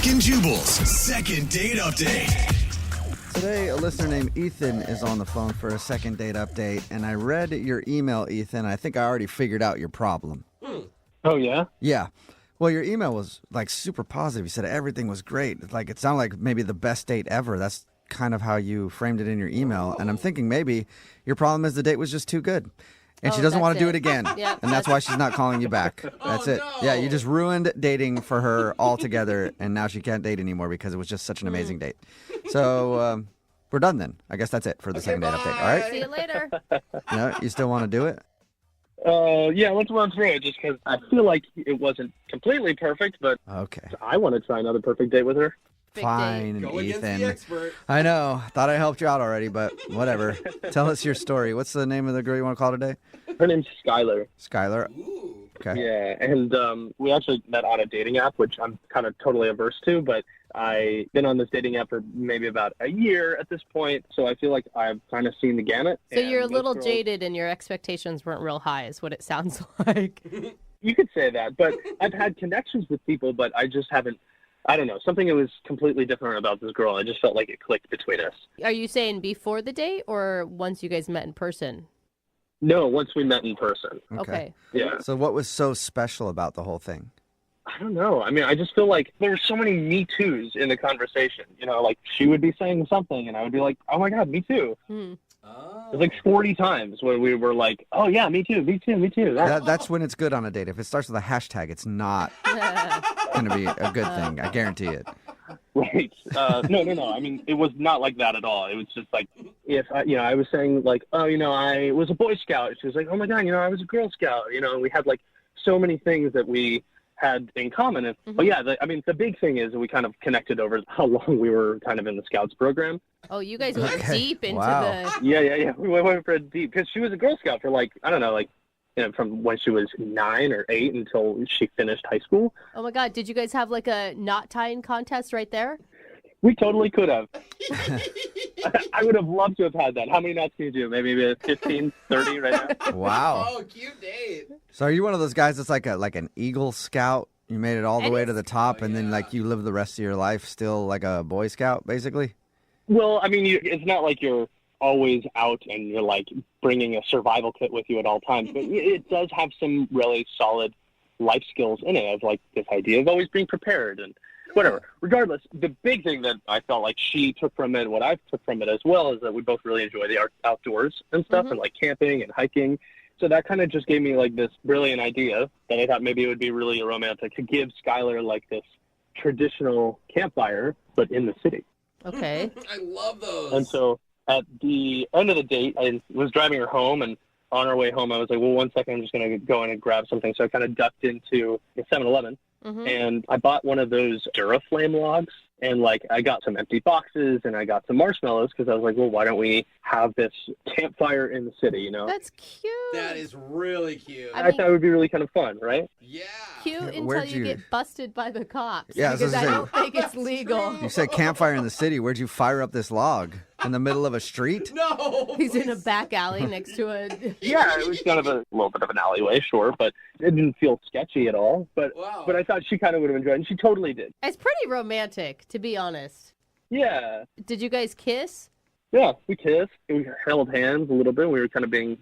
Brooke and Jubal's second date update. Today, a listener named Ethan is on the phone for a second date update, and I read your email, Ethan. I think I already figured out your problem. Oh, yeah? Yeah. Well, your email was like super positive. You said everything was great. Like it sounded like maybe the best date ever. That's kind of how you framed it in your email. And I'm thinking maybe your problem is the date was just too good. And she doesn't want to do it again. Yep, and that's why she's not calling you back. That's it. no. Yeah, you just ruined dating for her altogether, and now she can't date anymore because it was just such an amazing date. So we're done then. I guess that's it for the second date update. All right? See you later. No, you still want to do it? Yeah, let's run through it just because I feel like it wasn't completely perfect, but Okay. I want to try another perfect date with her. Big Fine, Go against Ethan. the expert. I know. Thought I helped you out already, but whatever. Tell us your story. What's the name of the girl you want to call today? Her name's Skylar. Skylar. Ooh. Okay. Yeah, and we actually met on a dating app, which I'm kind of totally averse to, but I've been on this dating app for maybe about a year at this point, so I feel like I've kind of seen the gamut. So and you're a most little girls- jaded and your expectations weren't real high is what it sounds like. You could say that, but I've had connections with people, but I just haven't, I don't know, something that was completely different about this girl. I just felt like it clicked between us. Are you saying before the date or once you guys met in person? No, once we met in person. Okay. Yeah. So what was so special about the whole thing? I don't know. I mean, I just feel like there were so many Me Too's in the conversation. You know, like she would be saying something and I would be like, oh my God, me too. Hmm. It was like 40 times where we were like, oh yeah, me too, me too, me too. That's when it's good on a date. If it starts with a hashtag, it's not going to be a good thing. I guarantee it. Right. No. I mean, it was not like that at all. It was just like, if I was saying like, oh, I was a Boy Scout. She was like, oh my God, I was a Girl Scout. We had like so many things that we had in common. And, But yeah, the big thing is we kind of connected over how long we were kind of in the Scouts program. Oh, you guys went Okay. deep into Wow. the... Yeah. We went for a deep, because she was a Girl Scout for like, I don't know, like, from when she was 9 or 8 until she finished high school. Oh, my God. Did you guys have like a knot tying contest right there? We totally could have. I would have loved to have had that. How many knots can you do? Maybe 15, 30 right now? Wow. Oh, cute date. So are you one of those guys that's like an Eagle Scout? You made it all the way to the top, and then yeah. like you live the rest of your life still like a Boy Scout, basically? Well, I mean, it's not like you're always out and you're like bringing a survival kit with you at all times, but it does have some really solid life skills in it, of like this idea of always being prepared and whatever. Regardless, the big thing that I felt like she took from it, what I took from it as well, is that we both really enjoy the outdoors and stuff, and like camping and hiking. So that kind of just gave me like this brilliant idea that I thought maybe it would be really romantic to give Skylar like this traditional campfire, but in the city. Okay. I love those. And so at the end of the date, I was driving her home, and on our way home, I was like, well, 1 second, I'm just going to go in and grab something. So I kind of ducked into a 7-Eleven, and I bought one of those Duraflame logs, and like I got some empty boxes, and I got some marshmallows, because I was like, well, why don't we have this campfire in the city, That's cute. That is really cute. I thought it would be really kind of fun, right? Yeah. Cute until Where'd you you- get busted by the cops. Yeah, I was because I gonna don't think it's legal. You said campfire in the city. Where'd you fire up this log? In the middle of a street? No. He's in a back alley next to a... Yeah, it was kind of a little bit of an alleyway, sure, but it didn't feel sketchy at all. But Wow. but I thought she kind of would have enjoyed it, and she totally did. It's pretty romantic, to be honest. Yeah. Did you guys kiss? Yeah, we kissed. We held hands a little bit. We were kind of being,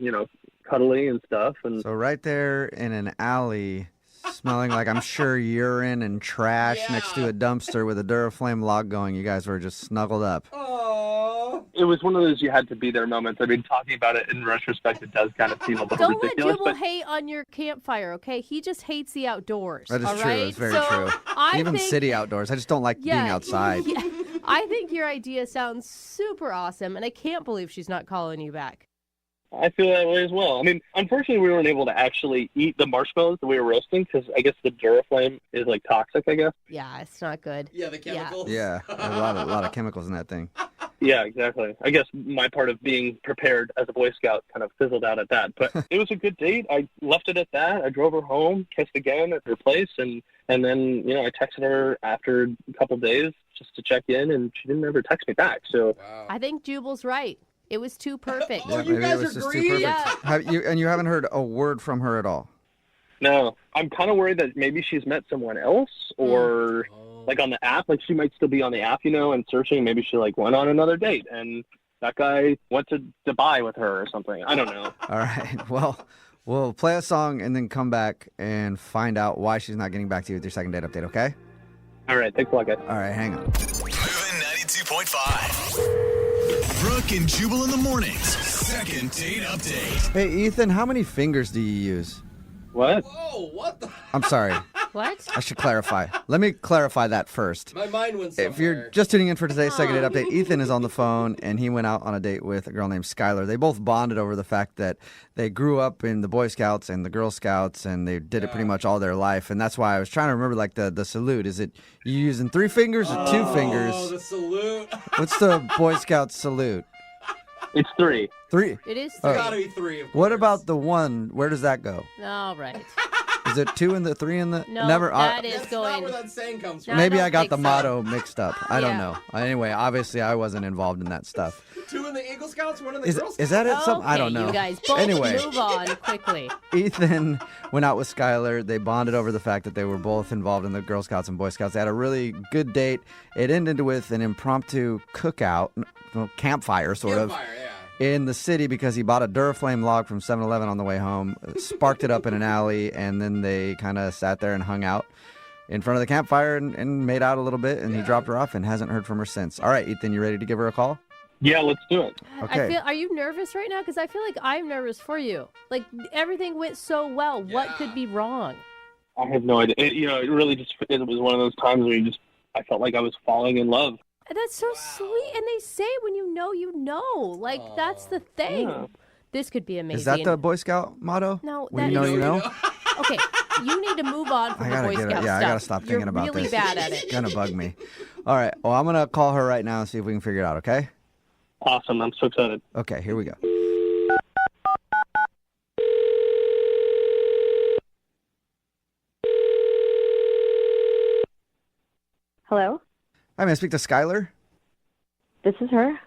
cuddly and stuff. And So right there in an alley, smelling like I'm sure urine and trash next to a dumpster with a Duraflame log going, you guys were just snuggled up. Aww. it was one of those you had to be there moments. I mean, talking about it in retrospect, it does kind of seem a little Don't let ridiculous. Jubal But hate on your campfire, okay? He just hates the outdoors. That is all true. right? It's very So true. Even think, city outdoors. I just don't like being outside. yeah, I think your idea sounds super awesome, and I can't believe she's not calling you back. I feel that way as well. I mean, unfortunately, we weren't able to actually eat the marshmallows that we were roasting because I guess the Duraflame is like toxic, I guess. Yeah, it's not good. Yeah, the chemicals. Yeah, there's a lot of chemicals in that thing. Yeah, exactly. I guess my part of being prepared as a Boy Scout kind of fizzled out at that. But it was a good date. I left it at that. I drove her home, kissed again at her place, and then, I texted her after a couple of days just to check in, and she didn't ever text me back. So Wow. I think Jubal's right. It was too perfect. Oh, Yeah, you maybe guys it was are just too green? perfect. Yeah. You haven't heard a word from her at all? no, I'm kind of worried that maybe she's met someone else or... Oh. like on the app. Like she might still be on the app, and searching. Maybe she like went on another date and that guy went to Dubai with her or something. I don't know. All right. Well, we'll play a song and then come back and find out why she's not getting back to you with your second date update, okay? All right. Thanks a lot, guys. All right, hang on. Moving 92.5. Brooke and Jubal in the mornings. Second date update. Hey, Ethan, how many fingers do you use? What? Whoa, what the? I'm sorry. What? I should clarify. Let me clarify that first. My mind went somewhere. If you're just tuning in for today's second date update, Ethan is on the phone, and he went out on a date with a girl named Skylar. They both bonded over the fact that they grew up in the Boy Scouts and the Girl Scouts, and they did it pretty much all their life. And that's why I was trying to remember, like, the salute. Is it you using 3 fingers or 2 fingers? Oh, the salute. What's the Boy Scout salute? It's 3. 3. It is Oh. 3. Gotta be 3. Of course. What about the 1? Where does that go? All right. Is it 2 and the 3 and the No, never? that is That's not going. where that saying comes from. No. Maybe don't I got think the so. motto mixed up. I don't Yeah. know. Anyway, obviously I wasn't involved in that stuff. 2 in the Eagle Scouts, 1 in the Is, Girl Scouts. is that it? Some, I Okay, don't know. You guys both Anyway. move on quickly. Ethan went out with Skylar. They bonded over the fact that they were both involved in the Girl Scouts and Boy Scouts. They had a really good date. It ended with an impromptu cookout, campfire sort of, Campfire, yeah. in the city because he bought a Duraflame log from 7-Eleven on the way home, sparked it up in an alley, and then they kind of sat there and hung out in front of the campfire and made out a little bit, and he dropped her off and hasn't heard from her since. All right, Ethan, you ready to give her a call? Yeah, let's do it. Okay. Are you nervous right now? Because I feel like I'm nervous for you. Like everything went so well. What Yeah. could be wrong? I have no idea. It really it was one of those times where I felt like I was falling in love. That's so sweet. And they say when you know, you know. Like that's the thing. Yeah. This could be amazing. Is that the Boy Scout motto? No, When that you know, is- you know? Okay, you need to move on from I the gotta Boy get Scout it. Yeah, I stuff. gotta stop thinking about You're really this. bad at It's it. gonna bug me. All right. Well, I'm gonna call her right now and see if we can figure it out. Okay. Awesome. I'm so excited. Okay. Here we go. Hello, Hi, may I speak to Skylar? this is her.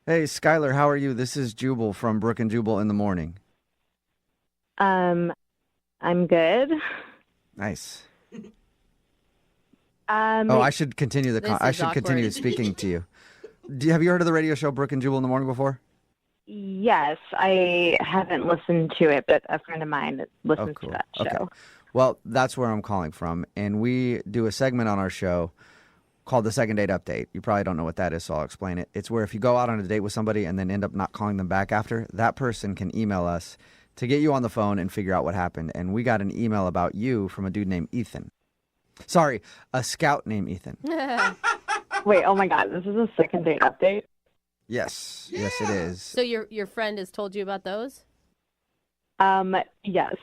Hey, Skylar, how are you? This is Jubal from Brooke and Jubal in the morning. I'm good. Nice. Um, Oh, I should continue the. This I is should continue awkward. speaking to you. Have you heard of the radio show Brooke and Jubal in the morning before? yes, I haven't listened to it, but a friend of mine listens cool. to that show. Okay. Well, that's where I'm calling from, and we do a segment on our show called the Second Date Update. You probably don't know what that is, so I'll explain it. It's where if you go out on a date with somebody and then end up not calling them back after, that person can email us to get you on the phone and figure out what happened. And we got an email about you from a dude named Ethan. Sorry, a scout named Ethan. Wait, oh my God, this is a second date update. Yes, yes, it is. So your friend has told you about those? Yes.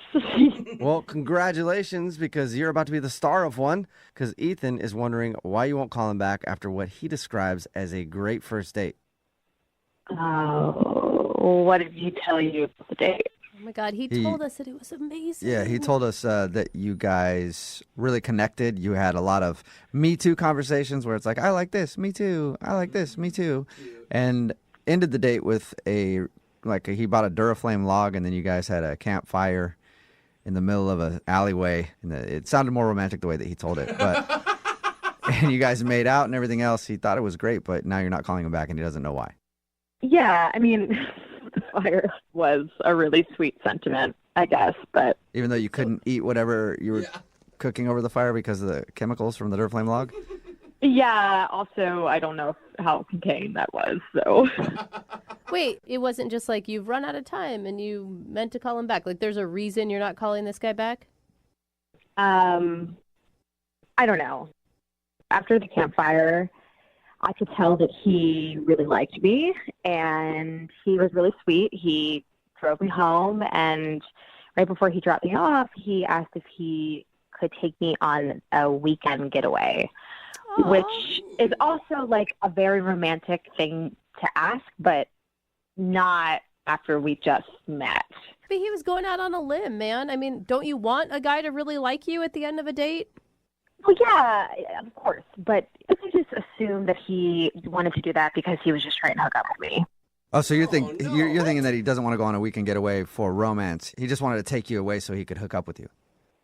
Well, congratulations, because you're about to be the star of one, because Ethan is wondering why you won't call him back after what he describes as a great first date. What did he tell you about the date? Oh my God, he He- told us that it was amazing. Yeah, he told us that you guys really connected. You had a lot of Me Too conversations where it's like, I like this, me too. I like this, me too. And ended the date with he bought a Duraflame log, and then you guys had a campfire in the middle of an alleyway. And it sounded more romantic the way that he told it. But and you guys made out and everything else. He thought it was great, but now you're not calling him back, and he doesn't know why. Yeah, I mean, the fire was a really sweet sentiment, I guess, but Even though you couldn't eat whatever you were cooking over the fire because of the chemicals from the Duraflame log. yeah, also, I don't know how contained that was, so. Wait, it wasn't just like you've run out of time and you meant to call him back. Like there's a reason you're not calling this guy back? I don't know. After the campfire, I could tell that he really liked me, and he was really sweet. He drove me home, and right before he dropped me off, he asked if he could take me on a weekend getaway, which is also like a very romantic thing to ask, but not after we just met. But he was going out on a limb, man. I mean, don't you want a guy to really like you at the end of a date? Well, yeah, of course, but I just assumed that he wanted to do that because he was just trying to hook up with me. Oh, so you're no, thinking that he doesn't want to go on a weekend getaway for romance. He just wanted to take you away so he could hook up with you.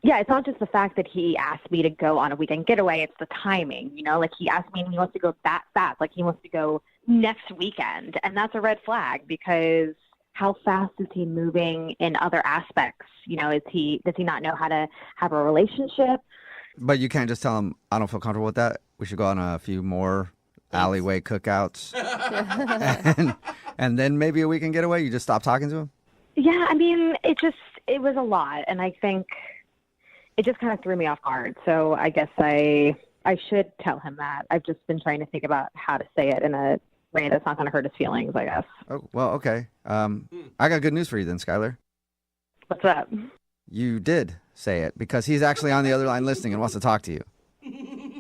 Yeah, it's not just the fact that he asked me to go on a weekend getaway. It's the timing, Like he asked me and he wants to go that fast. Like he wants to go next weekend. And that's a red flag because how fast is he moving in other aspects? Does he not know how to have a relationship? But you can't just tell him, I don't feel comfortable with that. We should go on a few more alleyway cookouts. and then maybe a weekend getaway. You just stop talking to him? Yeah, I mean, it was a lot. And I think it just kind of threw me off guard. So I guess I should tell him that. I've just been trying to think about how to say it in a way that's not going to hurt his feelings, I guess. Oh, well, okay. I got good news for you then, Skylar. What's up? You did say it because he's actually on the other line listening and wants to talk to you.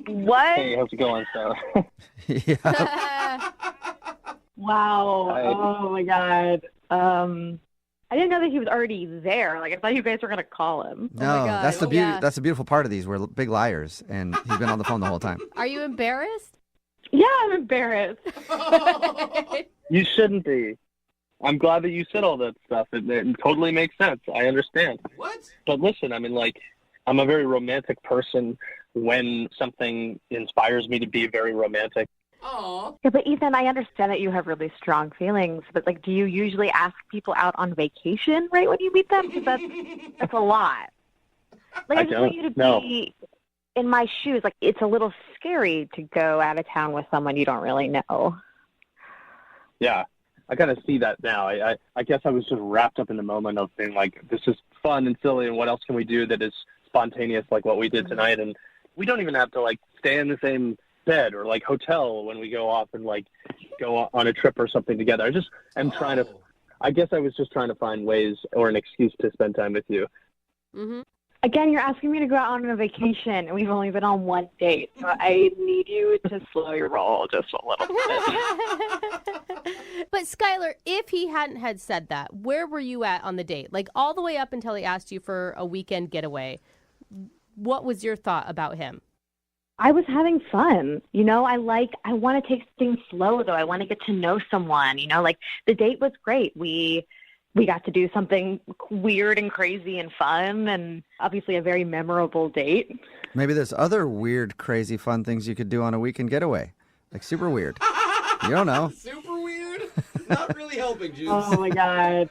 What? Hey, how's it going, Skylar? Yeah. Wow. Hi. Oh, my God. I didn't know that he was already there. Like, I thought you guys were going to call him. No, God. that's the beauty. Yeah. That's the beautiful part of these. We're big liars, and he's been on the phone the whole time. Are you embarrassed? Yeah, I'm embarrassed. You shouldn't be. I'm glad that you said all that stuff. It totally makes sense. I understand. What? But listen, I mean, I'm a very romantic person when something inspires me to be very romantic. Aw. Yeah, but Ethan, I understand that you have really strong feelings, but do you usually ask people out on vacation right when you meet them? Because that's a lot. I just want you to be in my shoes. It's a little scary to go out of town with someone you don't really know. Yeah, I kind of see that now. I guess I was just wrapped up in the moment of being like, this is fun and silly, and what else can we do that is spontaneous like what we did tonight? And we don't even have to stay in the same bed or hotel when we go off and go on a trip or something together. I guess I was just trying to find ways or an excuse to spend time with you. Mm-hmm. Again, you're asking me to go out on a vacation, and we've only been on one date. So I need you to slow your roll just a little bit. But Skylar, if he hadn't had said that, where were you at on the date? All the way up until he asked you for a weekend getaway. What was your thought about him? I was having fun. I want to take things slow, though. I want to get to know someone. The date was great. We got to do something weird and crazy and fun, and obviously a very memorable date. Maybe there's other weird, crazy, fun things you could do on a weekend getaway. Super weird. You don't know. Super weird? Not really helping, Juice. Oh, my God.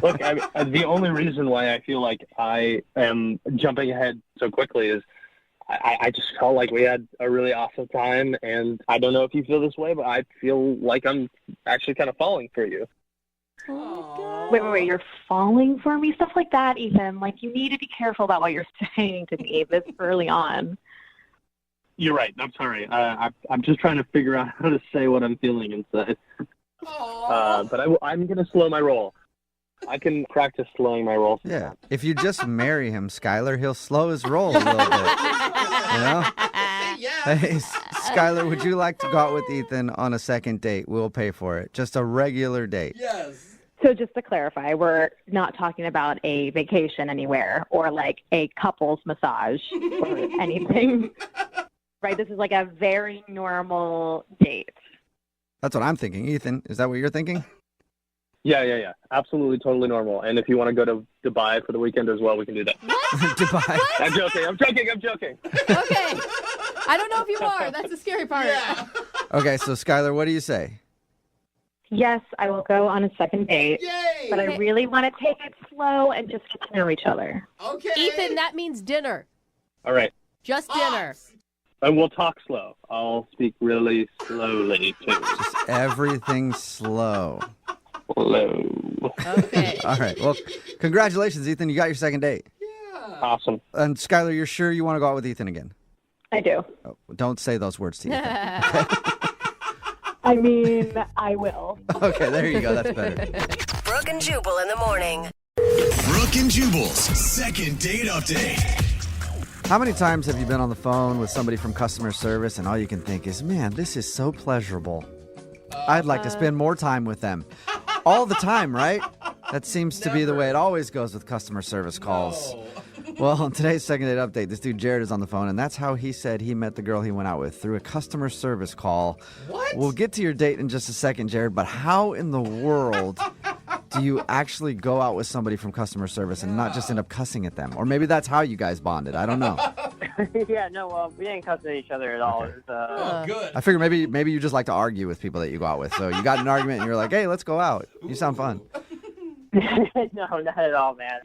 Look, the only reason why I feel like I am jumping ahead so quickly is I just felt like we had a really awesome time, and I don't know if you feel this way, but I feel like I'm actually kind of falling for you. Oh Wait, you're falling for me? Stuff like that, Ethan. You need to be careful about what you're saying to me this early on. You're right. I'm sorry. I'm just trying to figure out how to say what I'm feeling inside. But I'm going to slow my roll. I can practice slowing my roll. Yeah. If you just marry him, Skylar, he'll slow his roll a little bit. Yeah. Hey, Skylar, would you like to go out with Ethan on a second date? We'll pay for it. Just a regular date. Yes. So just to clarify, we're not talking about a vacation anywhere or a couples massage or anything. Right? This is a very normal date. That's what I'm thinking. Ethan, is that what you're thinking? Yeah. Absolutely, totally normal. And if you want to go to Dubai for the weekend as well, we can do that. Dubai. I'm joking. Okay. I don't know if you are. That's the scary part. Yeah. Okay, so Skylar, what do you say? Yes, I will go on a second date. Yay! But I really want to take it slow and just get to know each other. Okay. Ethan, that means dinner. All right. Just dinner. And we'll talk slow. I'll speak really slowly, too. Just everything slow. Slow. Okay. All right. Well, congratulations, Ethan. You got your second date. Yeah. Awesome. And Skylar, you're sure you want to go out with Ethan again? I do. Oh, don't say those words to Ethan. I mean, I will. Okay, there you go. That's better. Brooke and Jubal in the morning. Brooke and Jubal's second date update. How many times have you been on the phone with somebody from customer service and all you can think is, man, this is so pleasurable. I'd like to spend more time with them. All the time, right? That seems to be the way it always goes with customer service calls. No. Well, on today's second date update, this dude Jared is on the phone, and that's how he said he met the girl he went out with, through a customer service call. What? We'll get to your date in just a second, Jared, but how in the world do you actually go out with somebody from customer service and not just end up cussing at them? Or maybe that's how you guys bonded. I don't know. Yeah, no, well, we didn't cuss at each other at all. It was, Oh, good. I figure maybe you just like to argue with people that you go out with. So you got in an argument and you're like, hey, let's go out. You sound fun. no, not at all, man.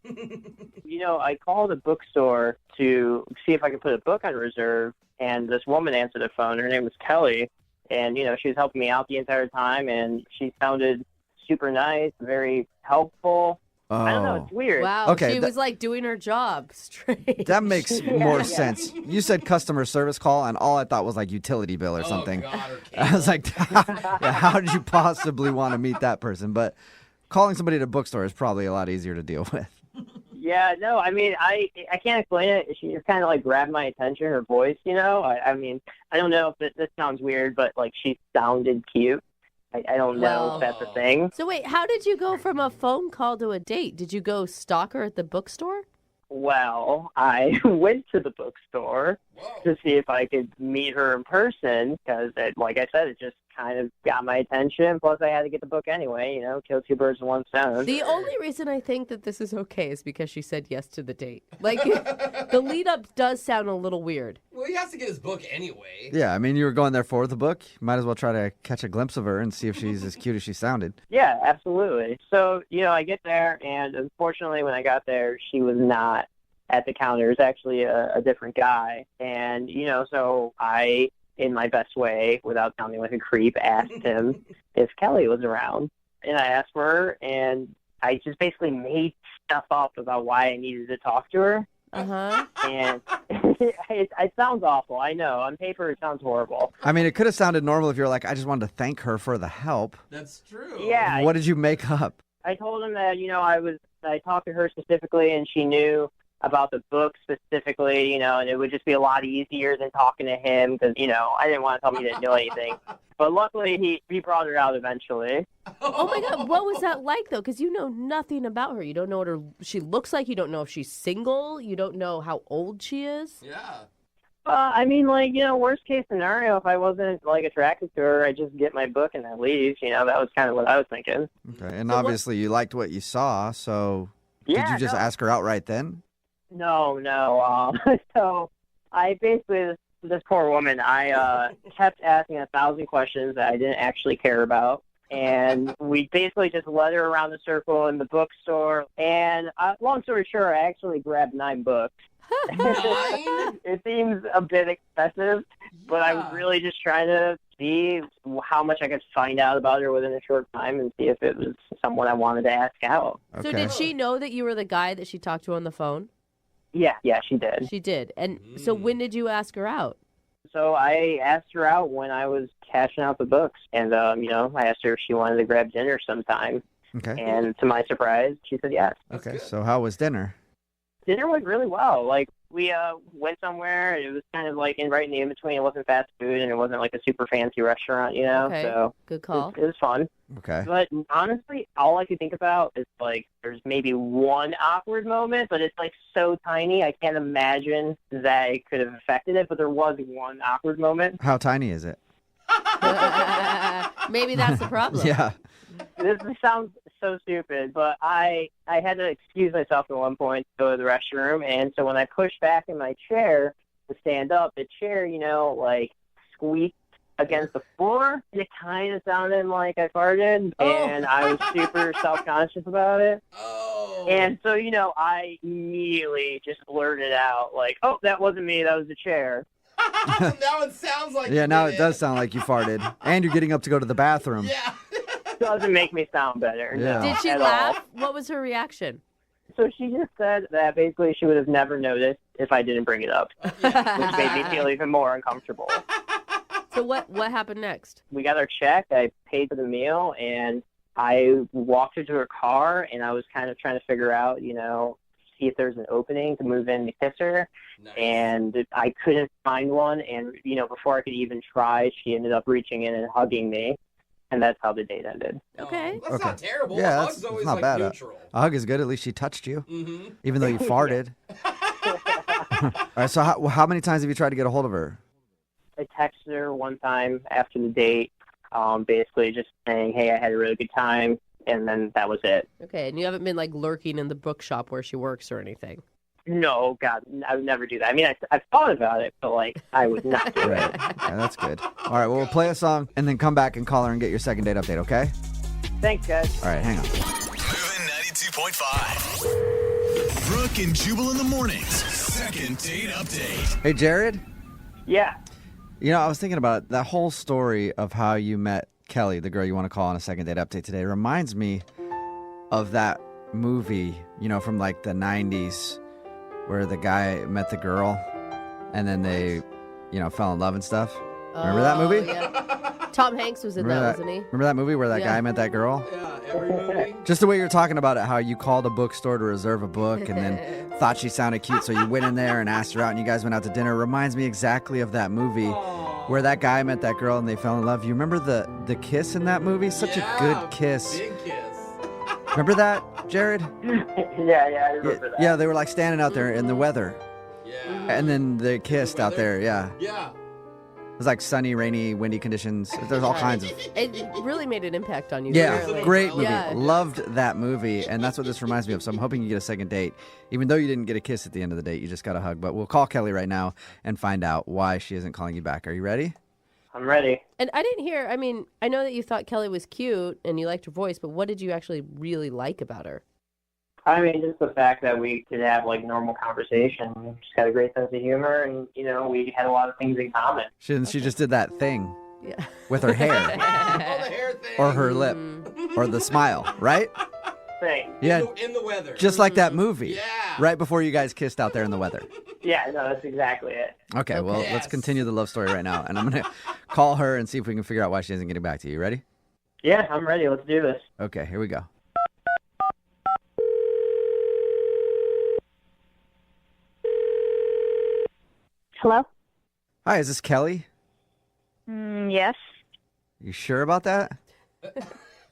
I called a bookstore to see if I could put a book on reserve, and this woman answered the phone. Her name was Kelly, and, she was helping me out the entire time, and she sounded super nice, very helpful. Oh. I don't know, it's weird. Wow, Okay, she was like doing her job straight. That makes more sense. You said customer service call, and all I thought was like utility bill or Oh, something. God, or I was like, how did you possibly want to meet that person? But calling somebody at a bookstore is probably a lot easier to deal with. Yeah, no, I mean, I can't explain it. She just kind of like grabbed my attention, her voice, I mean, I don't know if this sounds weird, but like she sounded cute. I don't know if that's a thing. So wait, how did you go from a phone call to a date? Did you go stalk her at the bookstore? Well, I went to the bookstore to see if I could meet her in person because, like I said, it just kind of got my attention. Plus, I had to get the book anyway, kill two birds with one stone. The only reason I think that this is okay is because she said yes to the date. Like, the lead up does sound a little weird. Well, he has to get his book anyway. Yeah, I mean, you were going there for the book. Might as well try to catch a glimpse of her and see if she's as cute as she sounded. Yeah, absolutely. So, I get there, and unfortunately, when I got there, she was not at the counter. It was actually a different guy. And, so I, in my best way, without sounding like a creep, asked him if Kelly was around. And I asked for her, and I just basically made stuff up about why I needed to talk to her. Uh-huh. And it sounds awful. I know. On paper, it sounds horrible. I mean, it could have sounded normal if you were like, I just wanted to thank her for the help. That's true. Yeah. What did you make up? I told him that, I talked to her specifically, and she knew about the book specifically, and it would just be a lot easier than talking to him because, I didn't want to tell him he didn't know anything. But luckily, he brought her out eventually. Oh, my God. What was that like, though? Because you know nothing about her. You don't know what she looks like. You don't know if she's single. You don't know how old she is. Yeah. I mean, worst case scenario, if I wasn't, attracted to her, I'd just get my book and then leave. That was kind of what I was thinking. Okay, and obviously you liked what you saw, so did you just ask her out right then? No. So I basically, this poor woman, I kept asking 1,000 questions that I didn't actually care about. And we basically just led her around the circle in the bookstore. And long story short, I actually grabbed 9 books. 9? It seems a bit excessive, but I was really just trying to see how much I could find out about her within a short time and see if it was someone I wanted to ask out. So did she know that you were the guy that she talked to on the phone? Yeah, she did. She did. And so when did you ask her out? So I asked her out when I was cashing out the books. And, I asked her if she wanted to grab dinner sometime. Okay. And to my surprise, she said yes. Okay, so how was dinner? Dinner went really well. We went somewhere. It was kind of right in the in-between. It wasn't fast food, and it wasn't a super fancy restaurant, Okay. So Good call. It was fun. Okay. But honestly, all I could think about is there's maybe one awkward moment, but it's so tiny. I can't imagine that it could have affected it, but there was one awkward moment. How tiny is it? Maybe that's the problem. Yeah. This sounds so stupid, but I had to excuse myself at one point to go to the restroom, and so when I pushed back in my chair to stand up, the chair, squeaked against the floor, and it kind of sounded like I farted, and I was super self-conscious about it. Oh. And so, I immediately just blurted out, oh, that wasn't me, that was the chair. Now it sounds like Yeah, you now did it does sound like you farted. And you're getting up to go to the bathroom. Yeah. Doesn't make me sound better. Yeah. No, Did she at laugh? all. What was her reaction? So she just said that basically she would have never noticed if I didn't bring it up, which made me feel even more uncomfortable. So what happened next? We got our check. I paid for the meal, and I walked her to her car, and I was kind of trying to figure out, see if there's an opening to move in to kiss her. Nice. And I couldn't find one. And, before I could even try, she ended up reaching in and hugging me. And that's how the date ended. Okay. That's not terrible. Yeah, A that's hug's always not bad. neutral. A hug is good. At least she touched you, Mm-hmm. even though you farted. All right, so how many times have you tried to get a hold of her? I texted her one time after the date, basically just saying, hey, I had a really good time. and then that was it. Okay, and you haven't been like lurking in the bookshop where she works or anything. No, God, I would never do that. I mean, I've thought about it, but like I would not do it. Right. Yeah, that's good. All right, well, we'll play a song and then come back and call her and get your second date update, okay? Thanks, guys. All right, hang on. Moving 92.5. Brooke and Jubal in the mornings. Second date update. Hey, Jared? Yeah. You know, I was thinking about that whole story of how you met Kelly, the girl you want to call on a second date update today. It reminds me of that movie, from like the 90s where the guy met the girl and then they, fell in love and stuff. Remember that movie? Yeah. Tom Hanks was in that, wasn't he? Remember that movie where that guy met that girl? Yeah, every movie. Just the way you're talking about it, how you called a bookstore to reserve a book and then thought she sounded cute, so you went in there and asked her out and you guys went out to dinner. Reminds me exactly of that movie where that guy met that girl and they fell in love. You remember the kiss in that movie? Such a good kiss. Big kiss. Remember that, Jared? Yeah, I remember that. Yeah, they were like standing out there in the weather. Yeah. And then they kissed out there, yeah. Yeah. It was like sunny, rainy, windy conditions. There's all kinds of... It really made an impact on you. Yeah, clearly. great movie. Yeah. Loved that movie, and that's what this reminds me of. So I'm hoping you get a second date. Even though you didn't get a kiss at the end of the date, you just got a hug. But we'll call Kelly right now and find out why she isn't calling you back. Are you ready? I'm ready. And I didn't hear, I know that you thought Kelly was cute and you liked her voice, but what did you actually really like about her? I mean, just the fact that we could have like normal conversation. She's got a great sense of humor, and we had a lot of things in common. She just did that thing Yeah. with her hair Oh, the hair thing. or her lip or the smile, right? Thing. Yeah, In the weather. just like that movie. Yeah. Right before you guys kissed out there in the weather. Yeah, no, that's exactly it. Okay, well, Yes. let's continue the love story right now. And I'm going to call her and see if we can figure out why she isn't getting back to you. You ready? Yeah, I'm ready. Let's do this. Okay, here we go. Hello? Hi, is this Kelly? Yes. You sure about that?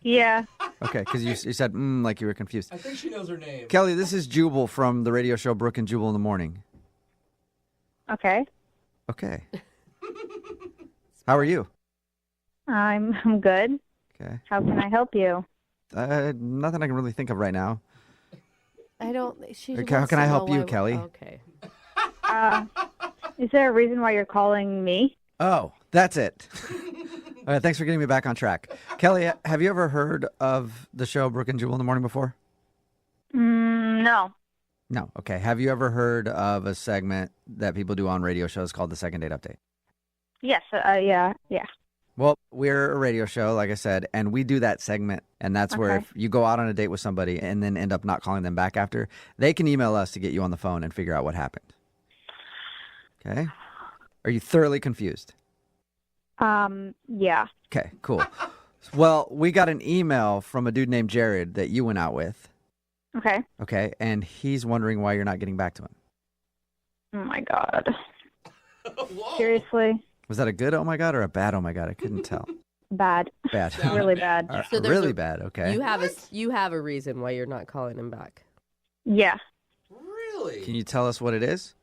Yeah. Okay, because you said like you were confused. I think she knows her name. Kelly, this is Jubal from the radio show Brooke and Jubal in the Morning. Okay. Okay. How are you? I'm good. Okay. How can I help you? Nothing I can really think of right now. I don't. She Okay, how wants can to I know help you, why- Kelly? Okay. Is there a reason why you're calling me? Oh, that's it. All right, thanks for getting me back on track. Kelly, have you ever heard of the show Brooke and Jubal in the Morning before? No. No. Okay. Have you ever heard of a segment that people do on radio shows called the Second Date Update? Yes. Yeah. Well, we're a radio show, like I said, and we do that segment. And that's where Okay. if you go out on a date with somebody and then end up not calling them back after, they can email us to get you on the phone and figure out what happened. Okay? Are you thoroughly confused? Yeah. Okay, cool. Well, we got an email from a dude named Jared that you went out with. Okay. Okay, and he's wondering why you're not getting back to him. Oh my God. Whoa. Seriously? Was that a good oh my God or a bad oh my God? I couldn't tell. Bad. Bad. Really bad. All right, So there's really a- bad, okay. You have a reason why you're not calling him back. Yeah. Really? Can you tell us what it is?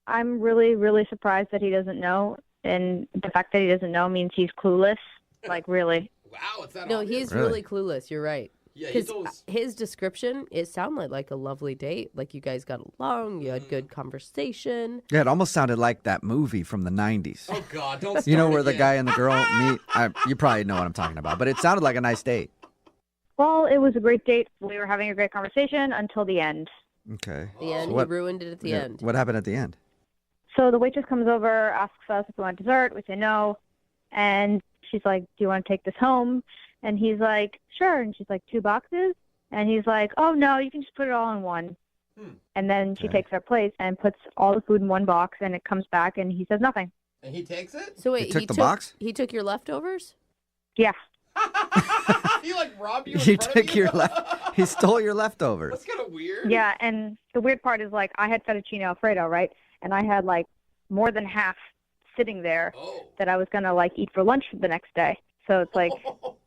I'm really, really surprised that he doesn't know. And the fact that he doesn't know means he's clueless. Like, really. Wow, it's that No, obvious? he's Really? really clueless. You're right. Yeah, he's Because always... his description, it sounded like a lovely date. Like you guys got along, you had good conversation. Yeah, it almost sounded like that movie from the 90s. Oh, God, don't You know start where the again. guy and the girl meet? You probably know what I'm talking about, but it sounded like a nice date. Well, it was a great date. We were having a great conversation until the end. Okay. The end, what- he ruined it at the Yeah, end. What happened at the end? So the waitress comes over, asks us if we want dessert. We say no. And she's like, do you want to take this home? And he's like, sure. And she's like, 2 boxes? And he's like, oh, no, you can just put it all in one. And then she Okay. takes our plate and puts all the food in one box, and it comes back, and he says nothing. And he takes it? So wait, He took the box? He took your leftovers? Yeah. He, like, robbed you in He front took of you? your he stole your leftovers. That's kind of weird. Yeah, and the weird part is, like, I had fettuccine Alfredo, right? And I had, like, more than half sitting there Oh. that I was going to, like, eat for lunch the next day. So it's like,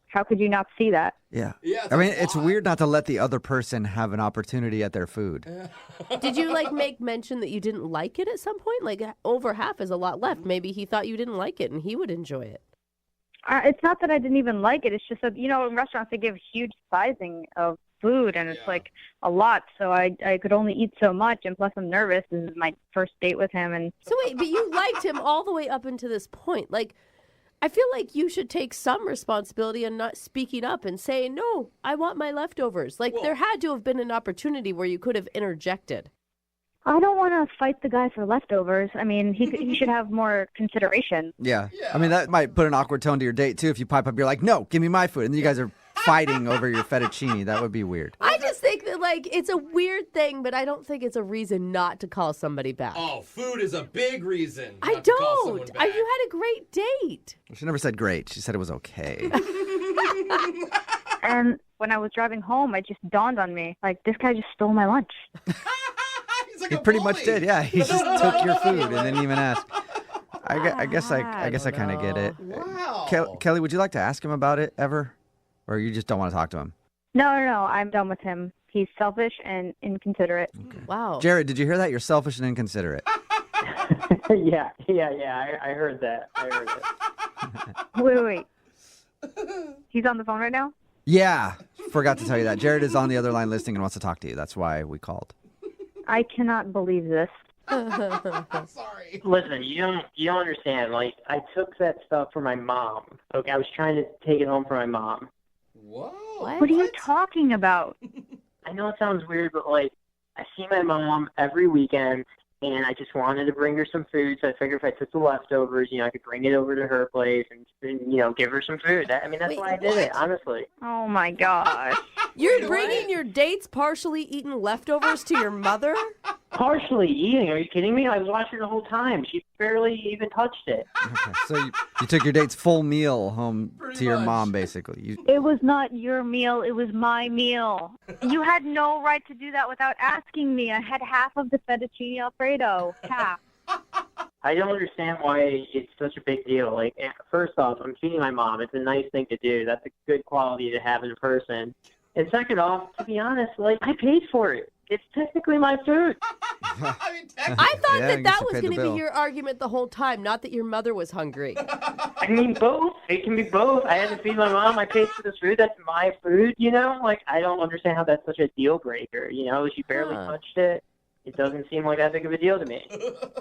how could you not see that? Yeah. Yeah, I mean, a it's lot. weird not to let the other person have an opportunity at their food. Did you like make mention that you didn't like it at some point? Like over half is a lot left. Maybe he thought you didn't like it and he would enjoy it. It's not that I didn't even like it. It's just that, in restaurants they give huge sizing of food, and it's like a lot. So I could only eat so much, and plus I'm nervous. This is my first date with him. And So wait, but you liked him all the way up until this point. Like, I feel like you should take some responsibility in not speaking up and saying, no, I want my leftovers. Like, there had to have been an opportunity where you could have interjected. I don't want to fight the guy for leftovers. I mean, he should have more consideration. Yeah. I mean, that might put an awkward tone to your date, too. If you pipe up, you're like, no, give me my food. And then you guys are fighting over your fettuccine. That would be weird. I just think that, like, it's a weird thing, but I don't think it's a reason not to call somebody back. Oh, food is a big reason. I not to call someone don't. back. You had a great date. She never said great. She said it was okay. And when I was driving home, it just dawned on me, like, this guy just stole my lunch. He's like He a pretty bully. much did, yeah. He just took your food and didn't even ask. I guess I don't kind of get it. Wow. Kelly, would you like to ask him about it ever? Or you just don't want to talk to him? No, I'm done with him. He's selfish and inconsiderate. Wow. Jared, did you hear that? You're selfish and inconsiderate. Yeah. I heard that. Wait. He's on the phone right now? Yeah, forgot to tell you that. Jared is on the other line listening and wants to talk to you. That's why we called. I cannot believe this. Sorry. Listen, you don't understand. Like, I took that stuff for my mom. Okay, I was trying to take it home for my mom. Whoa. What are you talking about? I know it sounds weird, but like, I see my mom every weekend, and I just wanted to bring her some food. So I figured if I took the leftovers, I could bring it over to her place and give her some food. That's Wait, why I did it, honestly. Oh my gosh. You're bringing your dates partially eaten leftovers to your mother? Partially eating? Are you kidding me? I was watching the whole time. She barely even touched it. Okay, so you took your date's full meal home to your much. mom, basically. It was not your meal. It was my meal. You had no right to do that without asking me. I had half of the fettuccine Alfredo. Half. I don't understand why it's such a big deal. Like, first off, I'm feeding my mom. It's a nice thing to do. That's a good quality to have in a person. And second off, to be honest, like, I paid for it. It's technically my food. I mean, I thought Yeah, I that guess that you was paid going the to bill. be your argument the whole time, not that your mother was hungry. I mean, both. It can be both. I had to feed my mom. I paid for this food. That's my food, Like, I don't understand how that's such a deal breaker, She barely touched it. It doesn't seem like that big of a deal to me.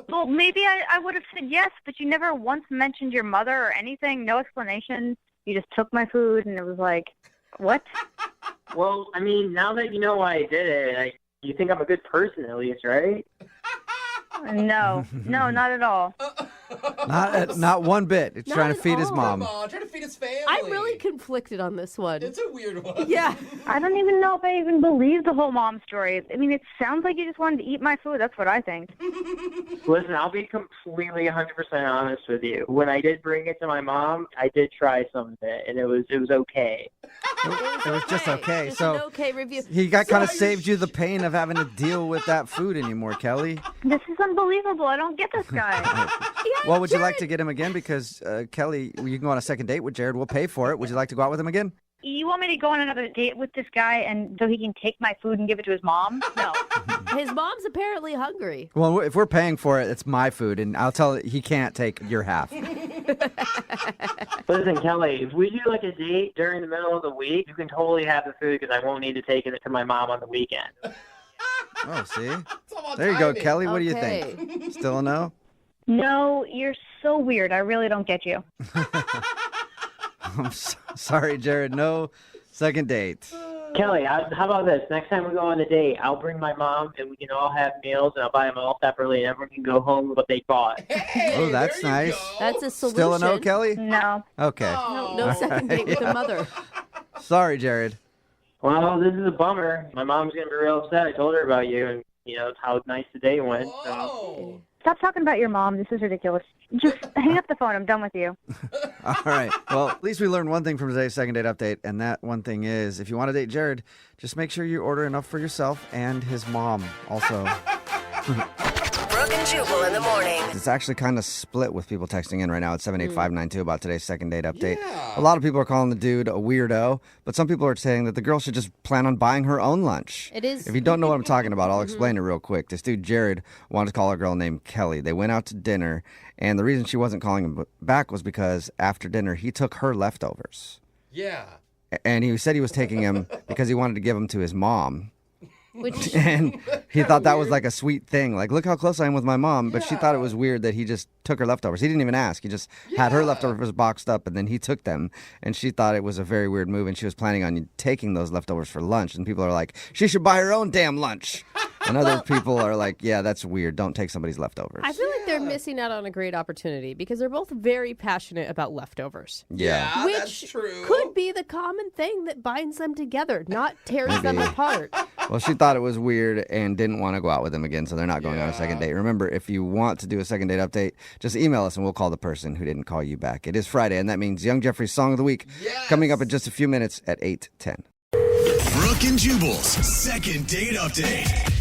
Well, maybe I would have said yes, but you never once mentioned your mother or anything. No explanation. You just took my food, and it was like, what? Well, I mean, now that you know why I did it, you think I'm a good person at least, right? No, not at all. Not one bit. It's Not trying to at feed his all. mom. Come on, trying to feed his family. I'm really conflicted on this one. It's a weird one. Yeah. I don't even know if I even believe the whole mom story. I mean, it sounds like you just wanted to eat my food. That's what I think. Listen, I'll be completely 100% honest with you. When I did bring it to my mom, I did try some of it, and it was okay. It was just okay. Just So an okay review. he kind of saved you the pain of having to deal with that food anymore, Kelly. This is unbelievable. I don't get this guy. Well, would you like to get him again? Because Kelly, you can go on a second date with Jared. We'll pay for it. Would you like to go out with him again? You want me to go on another date with this guy and so he can take my food and give it to his mom? No. His mom's apparently hungry. Well, if we're paying for it, it's my food, and I'll tell it he can't take your half. Listen, Kelly, if we do like a date during the middle of the week, you can totally have the food because I won't need to take it to my mom on the weekend. Oh, see? It's all about There you go, timing. Kelly. What do you Okay. think? Still a no? No, you're so weird. I really don't get you. I'm sorry, Jared. No second date. Kelly, how about this? Next time we go on a date, I'll bring my mom and we can all have meals and I'll buy them all separately and everyone can go home with what they bought. Hey, Oh, that's there you nice. go. That's a solution. Still a no, Kelly? No. Okay. No second date with a mother. Sorry, Jared. Well, this is a bummer. My mom's going to be real upset. I told her about you and, how nice the day went. So. Whoa. Stop talking about your mom. This is ridiculous. Just hang up the phone. I'm done with you. All right. Well, at least we learned one thing from today's second date update, and that one thing is if you want to date Jared, just make sure you order enough for yourself and his mom also. Brooke and Jubal in the morning. It's actually kind of split with people texting in right now at 78592 about today's second date update. Yeah. A lot of people are calling the dude a weirdo, but some people are saying that the girl should just plan on buying her own lunch. It is. If you don't know what I'm talking about, I'll explain it real quick. This dude, Jared, wanted to call a girl named Kelly. They went out to dinner, and the reason she wasn't calling him back was because after dinner, he took her leftovers. Yeah. And he said he was taking them because he wanted to give them to his mom. Which, And he thought that was like a sweet thing. Like, look how close I am with my mom. But she thought it was weird that he just took her leftovers. He didn't even ask. He just had her leftovers boxed up, and then he took them. And she thought it was a very weird move, and she was planning on taking those leftovers for lunch. And people are like, she should buy her own damn lunch. And other people are like, yeah, that's weird. Don't take somebody's leftovers. I feel like they're missing out on a great opportunity because they're both very passionate about leftovers. Yeah. Which that's true. could be the common thing that binds them together, not tears them apart. Well, she thought it was weird and didn't want to go out with him again, so they're not going on a second date. Remember, if you want to do a second date update, just email us and we'll call the person who didn't call you back. It is Friday, and that means Young Jeffrey's Song of the Week coming up in just a few minutes at 8:10. Brooke and Jubal's second date update.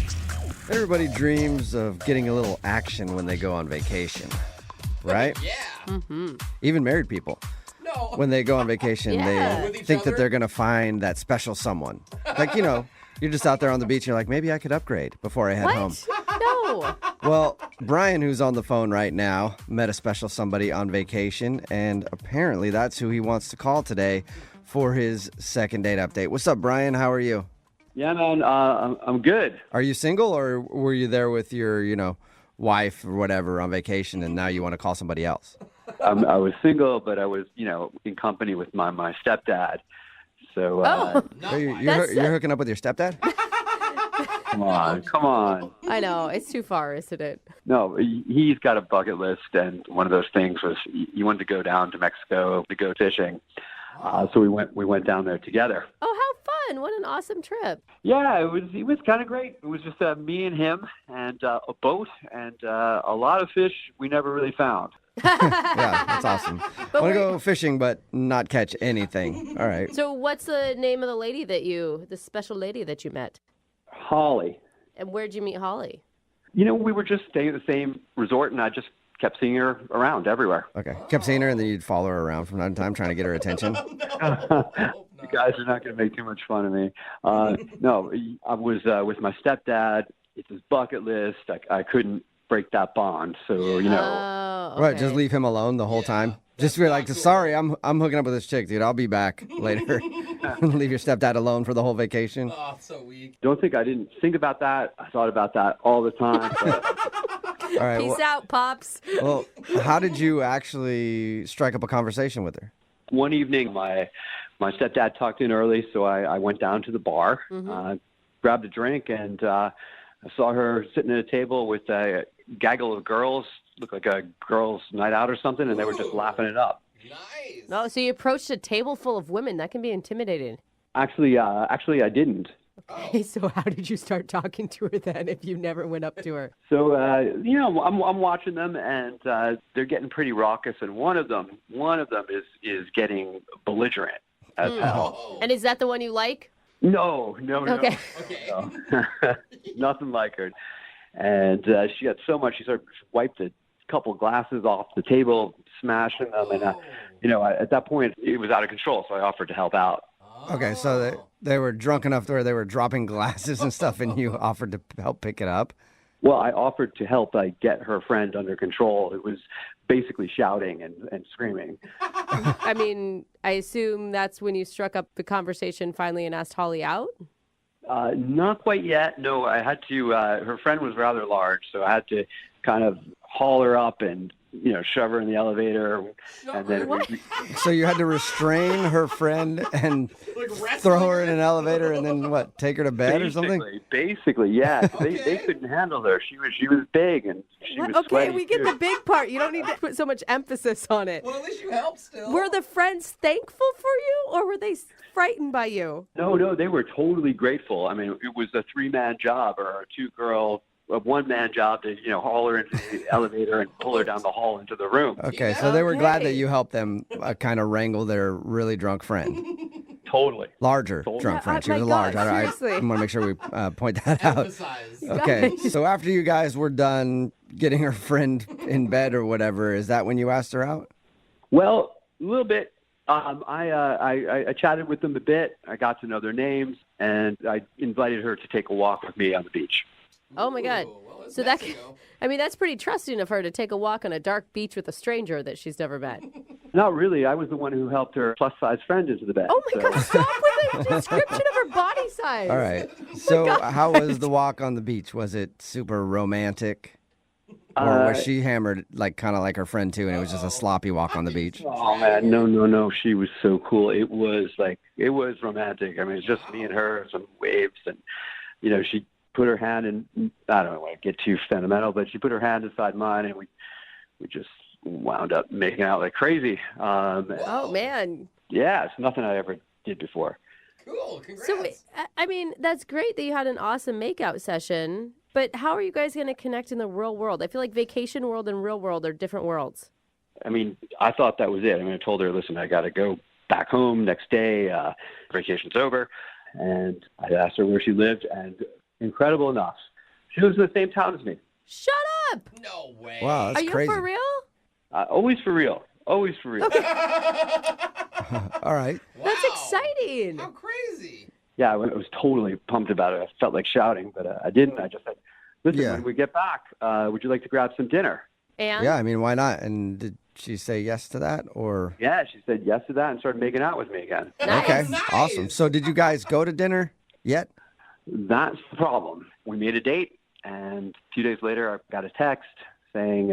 Everybody dreams of getting a little action when they go on vacation, right? Yeah. Even married people. No. When they go on vacation, Yeah. With they each think that other? they're going to find that special someone. Like, you know, you're just out there on the beach and you're like, maybe I could upgrade before I head home. What? No. Well, Brian, who's on the phone right now, met a special somebody on vacation, and apparently that's who he wants to call today for his second date update. What's up, Brian? How are you? Yeah, man, I'm good. Are you single, or were you there with your, wife or whatever on vacation, and now you want to call somebody else? I was single, but I was, in company with my stepdad. So, So you're hooking up with your stepdad? come on. I know. It's too far, isn't it? No, he's got a bucket list, and one of those things was he wanted to go down to Mexico to go fishing. So we went down there together. Oh, how fun. What an awesome trip. Yeah, it was kind of great. It was just me and him and a boat and a lot of fish we never really found. Yeah, that's awesome. But Want to we're- go fishing but not catch anything. All right. So what's the name of the special lady that you met? Holly. And where'd you meet Holly? We were just staying at the same resort, and I just kept seeing her around everywhere. Okay. Kept seeing her, and then you'd follow her around from time to time trying to get her attention. You guys are not going to make too much fun of me. No, I was with my stepdad. It's his bucket list. I couldn't break that bond. So, Oh, okay. Right, just leave him alone the whole time. Just be like, sorry, I'm hooking up with this chick, dude. I'll be back later. Leave your stepdad alone for the whole vacation. Oh, so weak. don't think I didn't think about that. I thought about that all the time. But All right. Peace out, Pops. Well, how did you actually strike up a conversation with her? one evening, my stepdad tucked in early, so I went down to the bar, grabbed a drink, and I saw her sitting at a table with a gaggle of girls, looked like a girls' night out or something, and they were just laughing it up. Nice. Oh, so you approached a table full of women. That can be intimidating. Actually, I didn't. Okay, so how did you start talking to her then if you never went up to her? So, I'm watching them, and they're getting pretty raucous, and one of them is getting belligerent as hell. And is that the one you like? No. Okay. Okay. No. Nothing like her. And she got so much, she sort of wiped a couple glasses off the table, smashing them, and at that point it was out of control, so I offered to help out. Okay, so they were drunk enough to where they were dropping glasses and stuff, and you offered to help pick it up? Well, I offered to help get her friend under control. It was basically shouting and screaming. I mean, I assume that's when you struck up the conversation finally and asked Holly out? Not quite yet. No, I had to, her friend was rather large, so I had to kind of haul her up and, shove her in the elevator. And then So you had to restrain her friend and throw her in an elevator and then what, take her to bed or something? Basically, yeah. They couldn't handle her. She was big and she was Okay, sweaty, we get too. the big part. You don't need to put so much emphasis on it. Well, at least you helped still. Were the friends thankful for you or were they frightened by you? No, they were totally grateful. I mean, it was a 3-man job or a 1-man job to, haul her into the elevator and pull her down the hall into the room. Okay, so they were glad that you helped them kind of wrangle their really drunk friend. Totally. Larger drunk friend. She was my large. God, I seriously. want to make sure we point that out. Emphasize. Okay, so after you guys were done getting her friend in bed or whatever. Is that when you asked her out? Well, a little bit. I chatted with them a bit. I got to know their names, and I invited her to take a walk with me on the beach. Oh my God! Well, So that's pretty trusting of her to take a walk on a dark beach with a stranger that she's never met. Not really. I was the one who helped her plus-size friend into the bed. Oh my so. God! Stop with the description of her body size. All right. So how was the walk on the beach? Was it super romantic? Or was she hammered kind of like her friend too, and it was just a sloppy walk on the beach? Oh man, no. She was so cool. It was romantic. I mean, it's just me and her, some waves, and she put her hand in. I don't want to get too sentimental, but she put her hand inside mine, and we just wound up making out like crazy. Oh man. Yeah, it's nothing I ever did before. Cool. Congrats. So I mean, that's great that you had an awesome makeout session. But how are you guys going to connect in the real world? I feel like vacation world and real world are different worlds. I mean, I thought that was it. I mean, I told her, listen, I got to go back home next day. Vacation's over. And I asked her where she lived, and incredible enough, she lives in the same town as me. Shut up! No way. Wow, that's are you crazy. for real? Always for real. Always for real. All right. Wow. That's exciting. How crazy. Yeah, I was totally pumped about it. I felt like shouting, but I didn't. I just said, listen, when we get back, would you like to grab some dinner? And? Yeah, I mean, why not? And did she say yes to that, or? Yeah, she said yes to that and started making out with me again. Nice. Okay, Nice. awesome. So did you guys go to dinner yet? That's the problem. We made a date, and a few days later, I got a text saying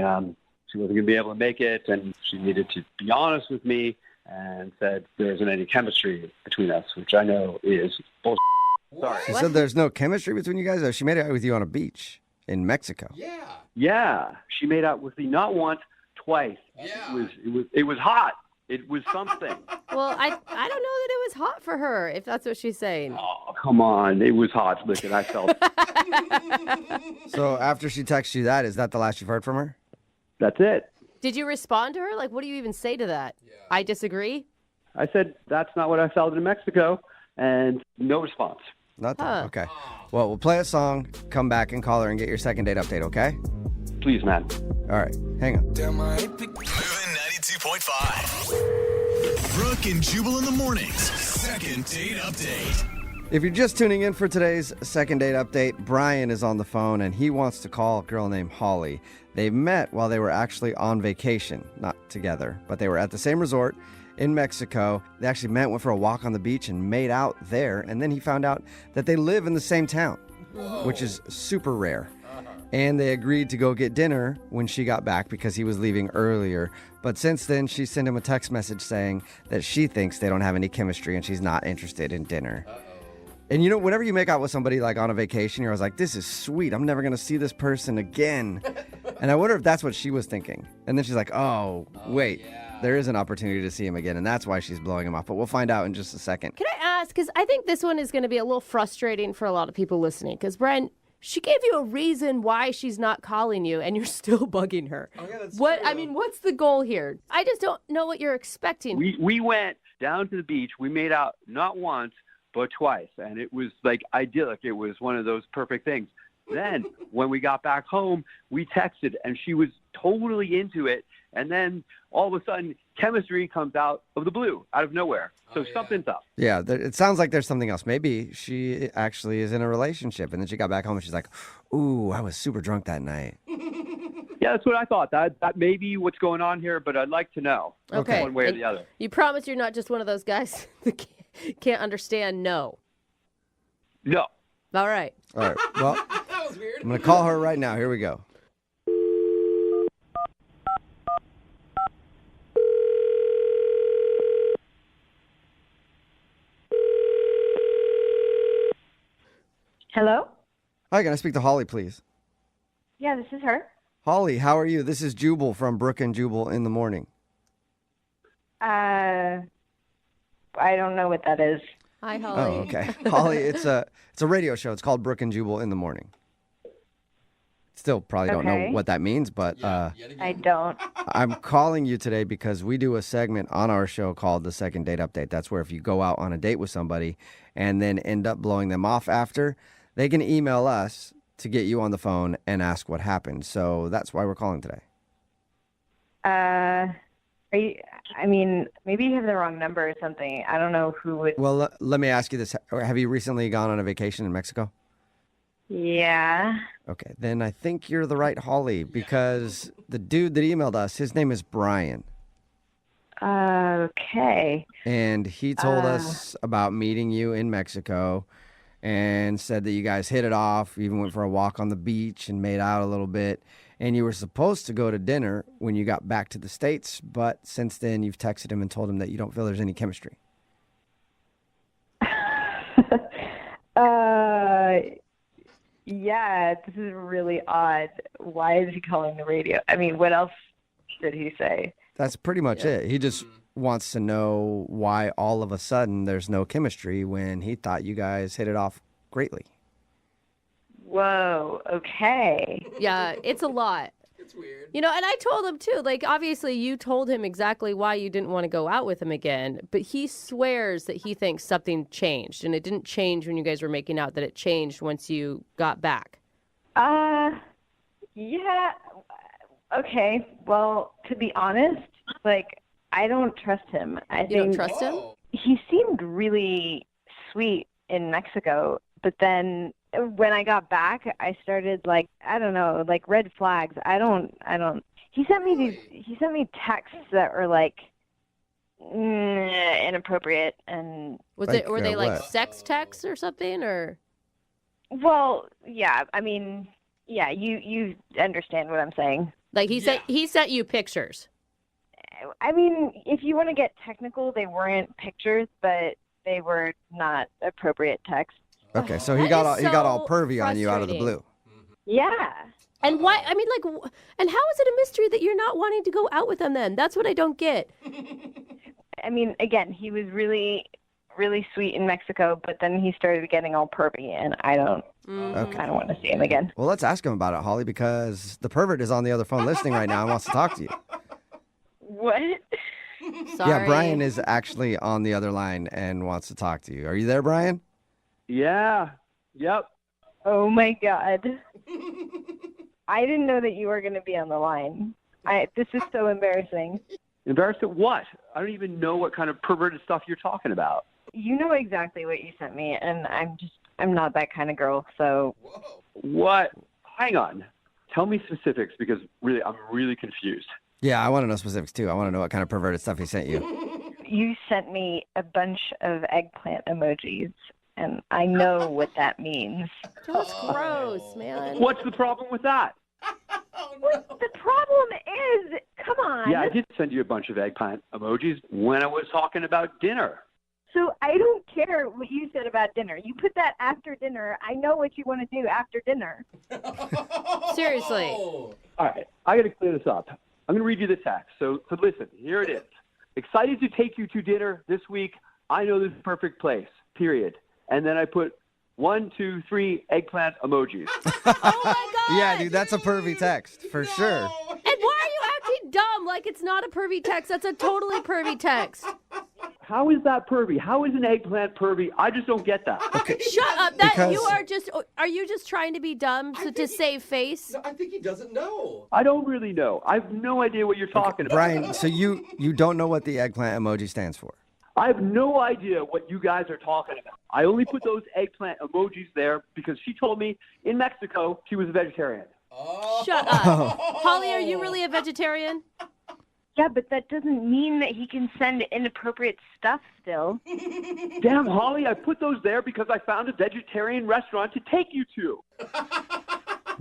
she wasn't going to be able to make it, and she needed to be honest with me, and said there isn't any chemistry between us, which I know is bullshit. Sorry. She said there's no chemistry between you guys? Or she made out with you on a beach in Mexico? Yeah. Yeah, she made out with me not once, twice. Yeah. It was hot. It was something. Well, I don't know that it was hot for her, if that's what she's saying. Oh, come on. It was hot. Listen, I felt So after she texted you that, is that the last you've heard from her? that's it. Did you respond to her? Like, what do you even say to that? Yeah. I disagree? I said, that's not what I felt in Mexico, and no response. Nothing. Huh. Okay. Well, we'll play a song, come back and call her and get your second date update, okay? Please, man. All right. Hang on. Moving 92.5. Brooke and Jubal in the mornings. Second date update. If you're just tuning in for today's second date update, Brian is on the phone and he wants to call a girl named Holly. They met while they were actually on vacation, not together, but they were at the same resort in Mexico. They actually went for a walk on the beach and made out there. And then he found out that they live in the same town, which is super rare. And they agreed to go get dinner when she got back because he was leaving earlier. But since then, she sent him a text message saying that she thinks they don't have any chemistry and she's not interested in dinner. And you know, whenever you make out with somebody like on a vacation, you're always like, this is sweet. I'm never going to see this person again. And I wonder if that's what she was thinking. And then she's like, oh wait, there is an opportunity to see him again. And that's why she's blowing him off. But we'll find out in just a second. Can I ask, because I think this one is going to be a little frustrating for a lot of people listening, because Brian, she gave you a reason why she's not calling you, and you're still bugging her. Oh, yeah, that's what? true. I mean, what's the goal here? I just don't know what you're expecting. We went down to the beach. We made out not once, but twice. And it was like idyllic. It was one of those perfect things. Then when we got back home, we texted and she was totally into it. And then all of a sudden, chemistry comes out of the blue, out of nowhere. So something's up. Yeah, it sounds like there's something else. Maybe she actually is in a relationship. And then she got back home and she's like, ooh, I was super drunk that night. Yeah, that's what I thought. That may be what's going on here, but I'd like to know. Okay. One way or And the other. You promise you're not just one of those guys that can't understand no. No. All right. All right. Well, That was weird. I'm going to call her right now. Here we go. Hello? Hi, can I speak to Holly, please? Yeah, this is her. Holly, how are you? This is Jubal from Brooke and Jubal in the morning. I don't know what that is. Hi, Holly. Oh, okay. Holly, it's a radio show. It's called Brooke and Jubal in the morning. Still probably don't know Okay. what that means, but Yet again. I don't. I'm calling you today because we do a segment on our show called the Second Date Update. That's where if you go out on a date with somebody and then end up blowing them off after, they can email us to get you on the phone and ask what happened. So that's why we're calling today. Maybe you have the wrong number or something. I don't know who would. Well, let me ask you this. Have you recently gone on a vacation in Mexico? Yeah. Okay, then I think you're the right Holly because the dude that emailed us, his name is Brian. Okay. And he told us about meeting you in Mexico and said that you guys hit it off, even went for a walk on the beach and made out a little bit. And you were supposed to go to dinner when you got back to the States, but since then you've texted him and told him that you don't feel there's any chemistry. Yeah, this is really odd. Why is he calling the radio? I mean, what else did he say? That's pretty much it. He just wants to know why all of a sudden there's no chemistry when he thought you guys hit it off greatly. Whoa, okay. Yeah, it's a lot. It's weird. You know, and I told him too, like, obviously you told him exactly why you didn't want to go out with him again, but he swears that he thinks something changed, and it didn't change when you guys were making out, that it changed once you got back. Yeah, okay. Well, to be honest, like, I don't trust him. You don't trust him? He seemed really sweet in Mexico, but then when I got back, I started like, I don't know, like red flags. I don't, he sent me texts that were like inappropriate. And were they like what? sex texts or something, or? Well, yeah, I mean, yeah, you understand what I'm saying. Like he sent you pictures. I mean, if you want to get technical, they weren't pictures, but they were not appropriate texts. Okay, so he got all pervy on you out of the blue. Yeah. And why? I mean, like, and how is it a mystery that you're not wanting to go out with them then? That's what I don't get. I mean, again, he was really, really sweet in Mexico, but then he started getting all pervy, and I don't want to see him again. Well, let's ask him about it, Holly, because the pervert is on the other phone listening right now and wants to talk to you. What? Sorry. Yeah, Brian is actually on the other line and wants to talk to you. Are you there, Brian? Yeah. Yep. Oh my God. I didn't know that you were going to be on the line. This is so embarrassing. Embarrassed at what? I don't even know what kind of perverted stuff you're talking about. You know exactly what you sent me, and I'm not that kind of girl, so. Whoa. What? Hang on. Tell me specifics because really, I'm really confused. Yeah, I want to know specifics too. I want to know what kind of perverted stuff he sent you. You sent me a bunch of eggplant emojis, and I know what that means. That's gross, man. What's the problem with that? The problem is, come on. Yeah, I did send you a bunch of eggplant emojis when I was talking about dinner. So I don't care what you said about dinner. You put that after dinner. I know what you want to do after dinner. Seriously. All right, I got to clear this up. I'm going to read you the text. So listen, here it is. Excited to take you to dinner this week. I know this perfect place, period. And then I put 1, 2, 3 eggplant emojis. Oh my God. Yeah, dude, that's a pervy text for sure. And why are you acting dumb like it's not a pervy text? That's a totally pervy text. How is that pervy? How is an eggplant pervy? I just don't get that. Okay. Shut up. Are you just trying to be dumb to save face? No, I think he doesn't know. I don't really know. I have no idea what you're talking about. Brian, so you don't know what the eggplant emoji stands for? I have no idea what you guys are talking about. I only put those eggplant emojis there because she told me in Mexico she was a vegetarian. Oh. Shut up. Holly, are you really a vegetarian? Yeah, but that doesn't mean that he can send inappropriate stuff still. Damn, Holly, I put those there because I found a vegetarian restaurant to take you to.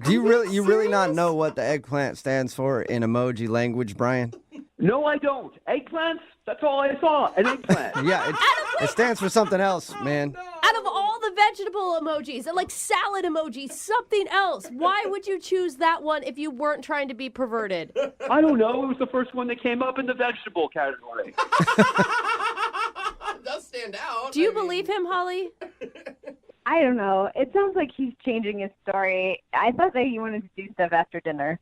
Do you really not know what the eggplant stands for in emoji language, Brian? No, I don't. Eggplants? That's all I saw. An eggplant. Yeah, it stands for something else, man. Out of all the vegetable emojis, like salad emojis, something else. Why would you choose that one if you weren't trying to be perverted? I don't know. It was the first one that came up in the vegetable category. It does stand out. Do you believe him, Holly? I don't know. It sounds like he's changing his story. I thought that he wanted to do stuff after dinner.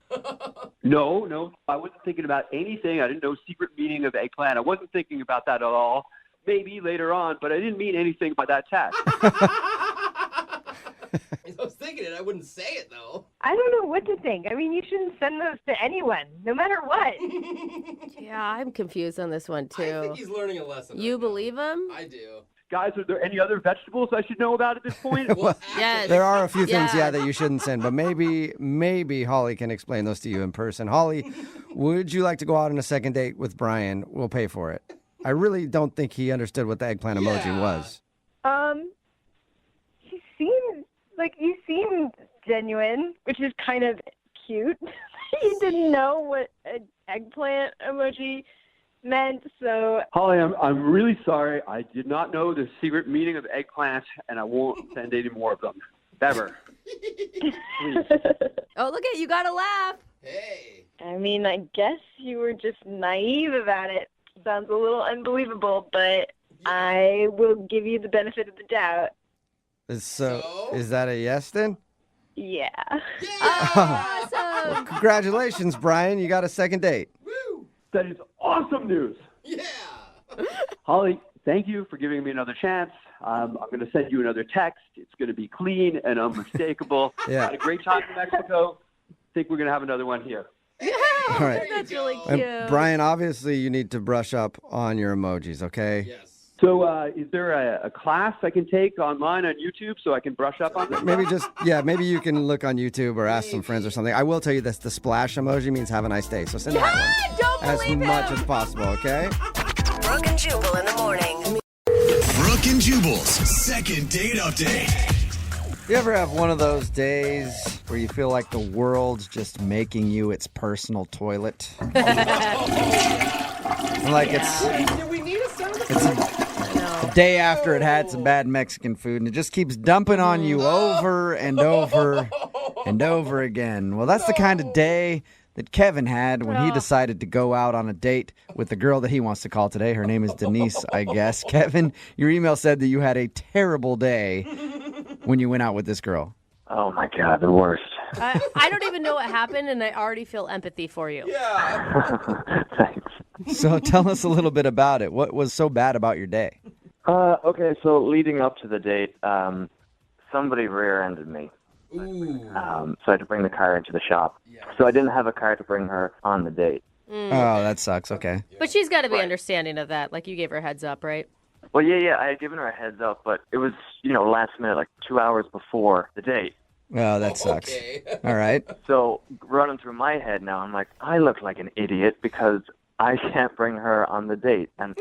No. I wasn't thinking about anything. I didn't know secret meaning of eggplant. I wasn't thinking about that at all. Maybe later on, but I didn't mean anything by that text. I was thinking it. I wouldn't say it, though. I don't know what to think. I mean, you shouldn't send those to anyone, no matter what. Yeah, I'm confused on this one, too. I think he's learning a lesson. You right now. believe him? I do. Guys, are there any other vegetables I should know about at this point? Well, Yes. There are a few things, Yeah. that you shouldn't send, but maybe Holly can explain those to you in person. Holly, would you like to go out on a second date with Brian? We'll pay for it. I really don't think he understood what the eggplant emoji Yeah. was. You seemed genuine, which is kind of cute. You didn't know what an eggplant emoji meant, so Holly, I'm really sorry. I did not know the secret meaning of eggplant, and I won't send any more of them. Ever. Please. Oh, look at you. Got to laugh. Hey. I mean, I guess you were just naive about it. Sounds a little unbelievable, but I will give you the benefit of the doubt. So, is that a yes then? Yeah. Awesome. Congratulations, Brian. You got a second date. Woo. That is awesome news. Yeah. Holly, thank you for giving me another chance. I'm going to send you another text. It's going to be clean and unmistakable. Yeah. Had a great time in Mexico. Think we're going to have another one here. All right. That's really And cute. Brian, obviously you need to brush up on your emojis, okay? Yes. So is there a class I can take online on YouTube so I can brush up on them? Maybe you can look on YouTube or ask some friends or something. I will tell you this, the splash emoji means have a nice day. So send that one Don't as believe much him. as possible, okay? Brooke and Jubal in the morning. Brooke and Jubal's second date update. You ever have one of those days where you feel like the world's just making you its personal toilet? Like Did we need a sound it's a day after it had some bad Mexican food, and it just keeps dumping on you over and over and over again. Well, that's the kind of day that Kevin had when he decided to go out on a date with the girl that he wants to call today. Her name is Denise, I guess. Kevin, your email said that you had a terrible day when you went out with this girl. Oh, my God, the worst. I don't even know what happened, and I already feel empathy for you. Yeah. Thanks. So tell us a little bit about it. What was so bad about your day? Okay, so leading up to the date, somebody rear-ended me. Ooh. So I had to bring the car into the shop. So I didn't have a car to bring her on the date. Oh, that sucks. Okay. But she's got to be understanding of that. Like, you gave her a heads up, right? Well, yeah, I had given her a heads up, but it was, last minute, like 2 hours before the date. Oh, that sucks. Okay. All right. So running through my head now, I'm like, I look like an idiot because I can't bring her on the date. And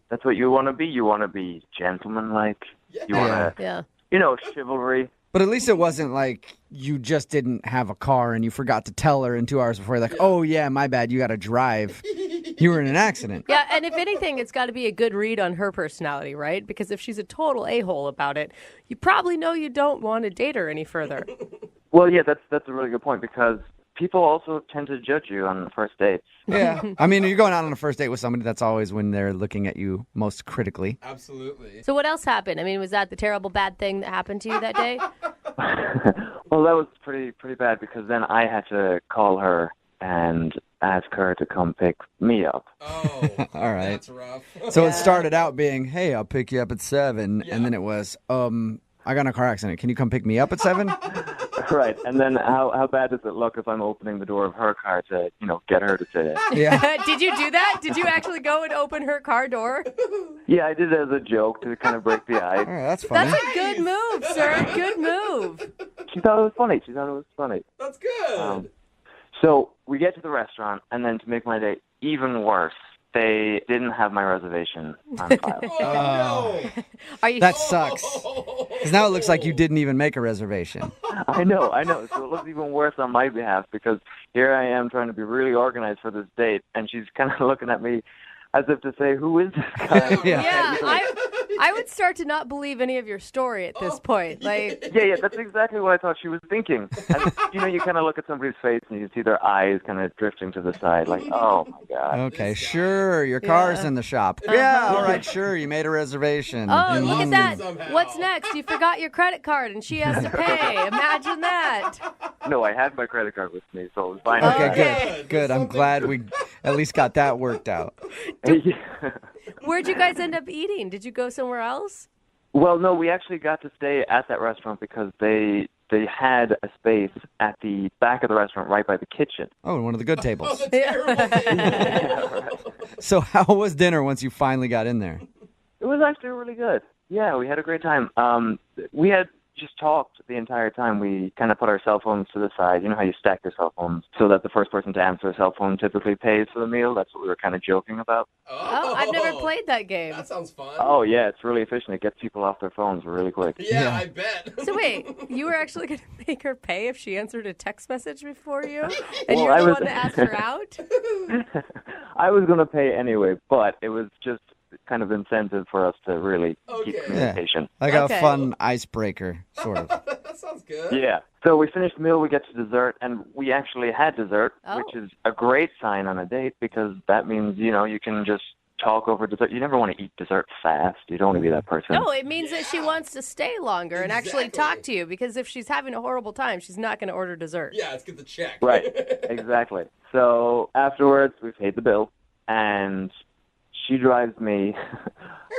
that's what you want to be. You want to be gentlemanlike. You want to, Yeah. Chivalry. But at least it wasn't like you just didn't have a car and you forgot to tell her in 2 hours before. Like, oh, yeah, my bad. You got to drive. You were in an accident. Yeah, and if anything, it's got to be a good read on her personality, right? Because if she's a total a-hole about it, you probably know you don't want to date her any further. Well, yeah, that's a really good point because people also tend to judge you on first dates. Yeah. I mean, you're going out on a first date with somebody, that's always when they're looking at you most critically. Absolutely. So what else happened? I mean, was that the terrible bad thing that happened to you that day? Well, that was pretty bad because then I had to call her and ask her to come pick me up. Oh. All right. That's rough. So it started out being, hey, I'll pick you up at 7. And then it was, I got in a car accident. Can you come pick me up at 7? Right, and then how bad does it look if I'm opening the door of her car to, get her to say it? Yeah. Did you do that? Did you actually go and open her car door? Yeah, I did it as a joke to kind of break the All ice. right, that's funny. That's a good move, sir. Good move. She thought it was funny. That's good. So we get to the restaurant, and then to make my day even worse, they didn't have my reservation on file. Oh, no. Are you? That sucks. Because now it looks like you didn't even make a reservation. I know. So it looks even worse on my behalf because here I am trying to be really organized for this date, and she's kind of looking at me as if to say, who is this guy? Yeah, I would start to not believe any of your story at this point. Like, Yeah, that's exactly what I thought she was thinking. And, you kind of look at somebody's face and you see their eyes kind of drifting to the side, like, oh, my God. Okay, sure. Your car's in the shop. Yeah, all right, sure. You made a reservation. oh, look at that. Somehow. What's next? You forgot your credit card and she has to pay. Imagine that. No, I had my credit card with me, so it was fine. Okay, Okay. good. I'm glad we at least got that worked out. Where'd you guys end up eating? Did you go somewhere else? Well, no, we actually got to stay at that restaurant because they they had a space at the back of the restaurant right by the kitchen. Oh, one of the good tables. Right. So how was dinner once you finally got in there? It was actually really good. Yeah, we had a great time. We had just talked the entire time. We kind of put our cell phones to the side. You know how you stack your cell phones so that the first person to answer a cell phone typically pays for the meal? That's what we were kind of joking about. Oh, I've never played that game. That sounds fun. Oh, yeah, it's really efficient. It gets people off their phones really quick. Yeah, I bet. So wait, you were actually going to make her pay if she answered a text message before you? And Well, you're I the was- one that asked her out? I was going to pay anyway, but it was just kind of incentive for us to really keep communication. Like Okay. a fun icebreaker, sort of. That sounds good. Yeah. So we finished the meal, we get to dessert, and we actually had dessert, Oh. which is a great sign on a date because that means, you know, you can just talk over dessert. You never want to eat dessert fast. You don't want to be that person. No, it means that she wants to stay longer and actually talk to you, because if she's having a horrible time, she's not going to order dessert. Yeah, let's get the check. Right. Exactly. So afterwards, we paid the bill, and she drives me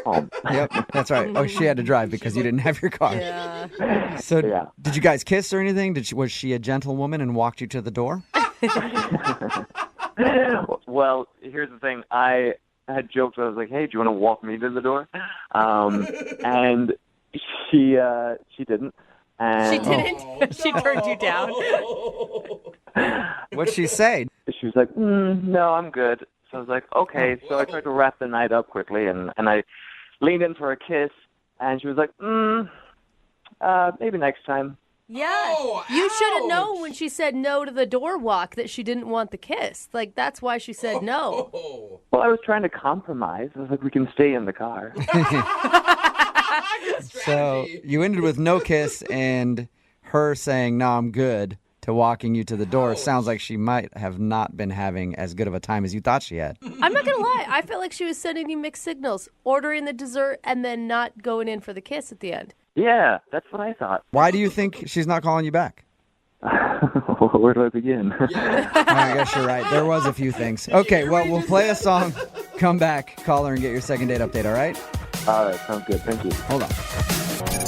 home. Yep, that's right. Oh, she had to drive because you didn't have your car. Yeah. So Yeah. did you guys kiss or anything? Was she a gentlewoman and walked you to the door? Well, here's the thing. I had joked. I was like, "Hey, do you want to walk me to the door?" And she didn't. And She didn't? She turned you down? What'd she say? She was like, "No, I'm good." So I was like, "Okay." So I tried to wrap the night up quickly, and I leaned in for a kiss, and she was like, "Maybe next time." Yeah. Oh, You should have known ouch. when she said no to the door walk that she didn't want the kiss. Like, that's why she said no. Oh. Well, I was trying to compromise. I was like, "We can stay in the car." Good So strategy. you ended with no kiss and her saying, "No, I'm good," to walking you to the door. It sounds like she might have not been having as good of a time as you thought she had. I'm not going to lie. I felt like she was sending you mixed signals, ordering the dessert and then not going in for the kiss at the end. Yeah, that's what I thought. Why do you think she's not calling you back? Where do I begin? I guess you're right. There was a few things. Okay, well, we'll play a song, come back, call her, and get your second date update, all right? All right, sounds good. Thank you. Hold on.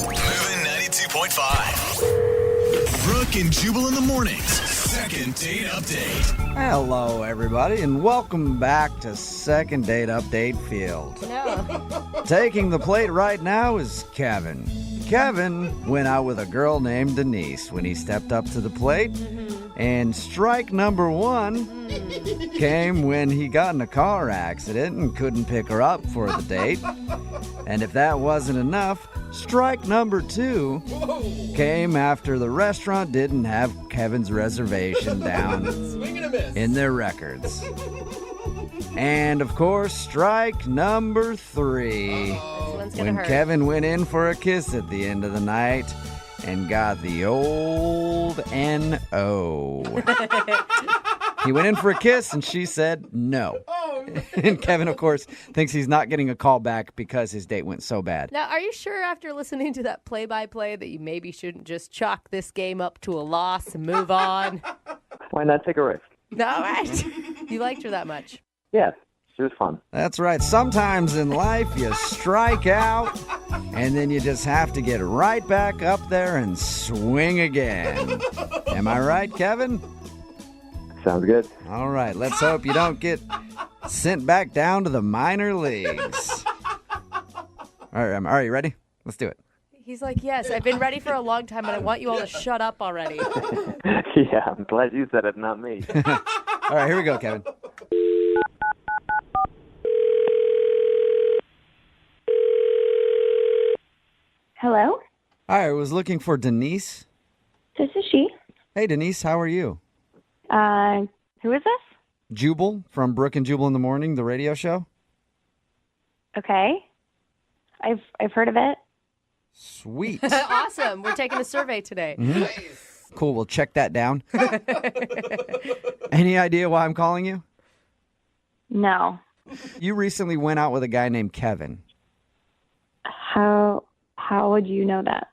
Moving 92.5. Brooke and Jubal in the mornings. Second date update. Hello, everybody, and welcome back to Second Date Update Field. No. Taking the plate right now is Kevin. Kevin went out with a girl named Denise when he stepped up to the plate. And strike number one came when he got in a car accident and couldn't pick her up for the date. And if that wasn't enough, strike number two came after the restaurant didn't have Kevin's reservation down Swing and a miss. in their records. And of course, strike number three, This one's going to when hurt. Kevin went in for a kiss at the end of the night and got the old N.O. He went in for a kiss and she said no. And Kevin, of course, thinks he's not getting a call back because his date went so bad. Now, are you sure after listening to that play-by-play that you maybe shouldn't just chalk this game up to a loss and move on? Why not take a risk? No, right? You liked her that much. Yes, she was fun. That's right. Sometimes in life you strike out and then you just have to get right back up there and swing again. Am I right, Kevin? Sounds good. All right. Let's hope you don't get sent back down to the minor leagues. All right. Are you ready? Let's do it. He's like, yes, I've been ready for a long time, and I want you all to shut up already. Yeah, I'm glad you said it, not me. All right. Here we go, Kevin. Hello, Hi. I was looking for Denise. this is she. Hey, Denise. How are you? Who is this? Jubal from Brooke and Jubal in the Morning, the radio show. Okay, I've heard of it. Sweet. Awesome. We're taking a survey today. Nice. Cool. We'll check that down. Any idea why I'm calling you? No. You recently went out with a guy named Kevin. How would you know that?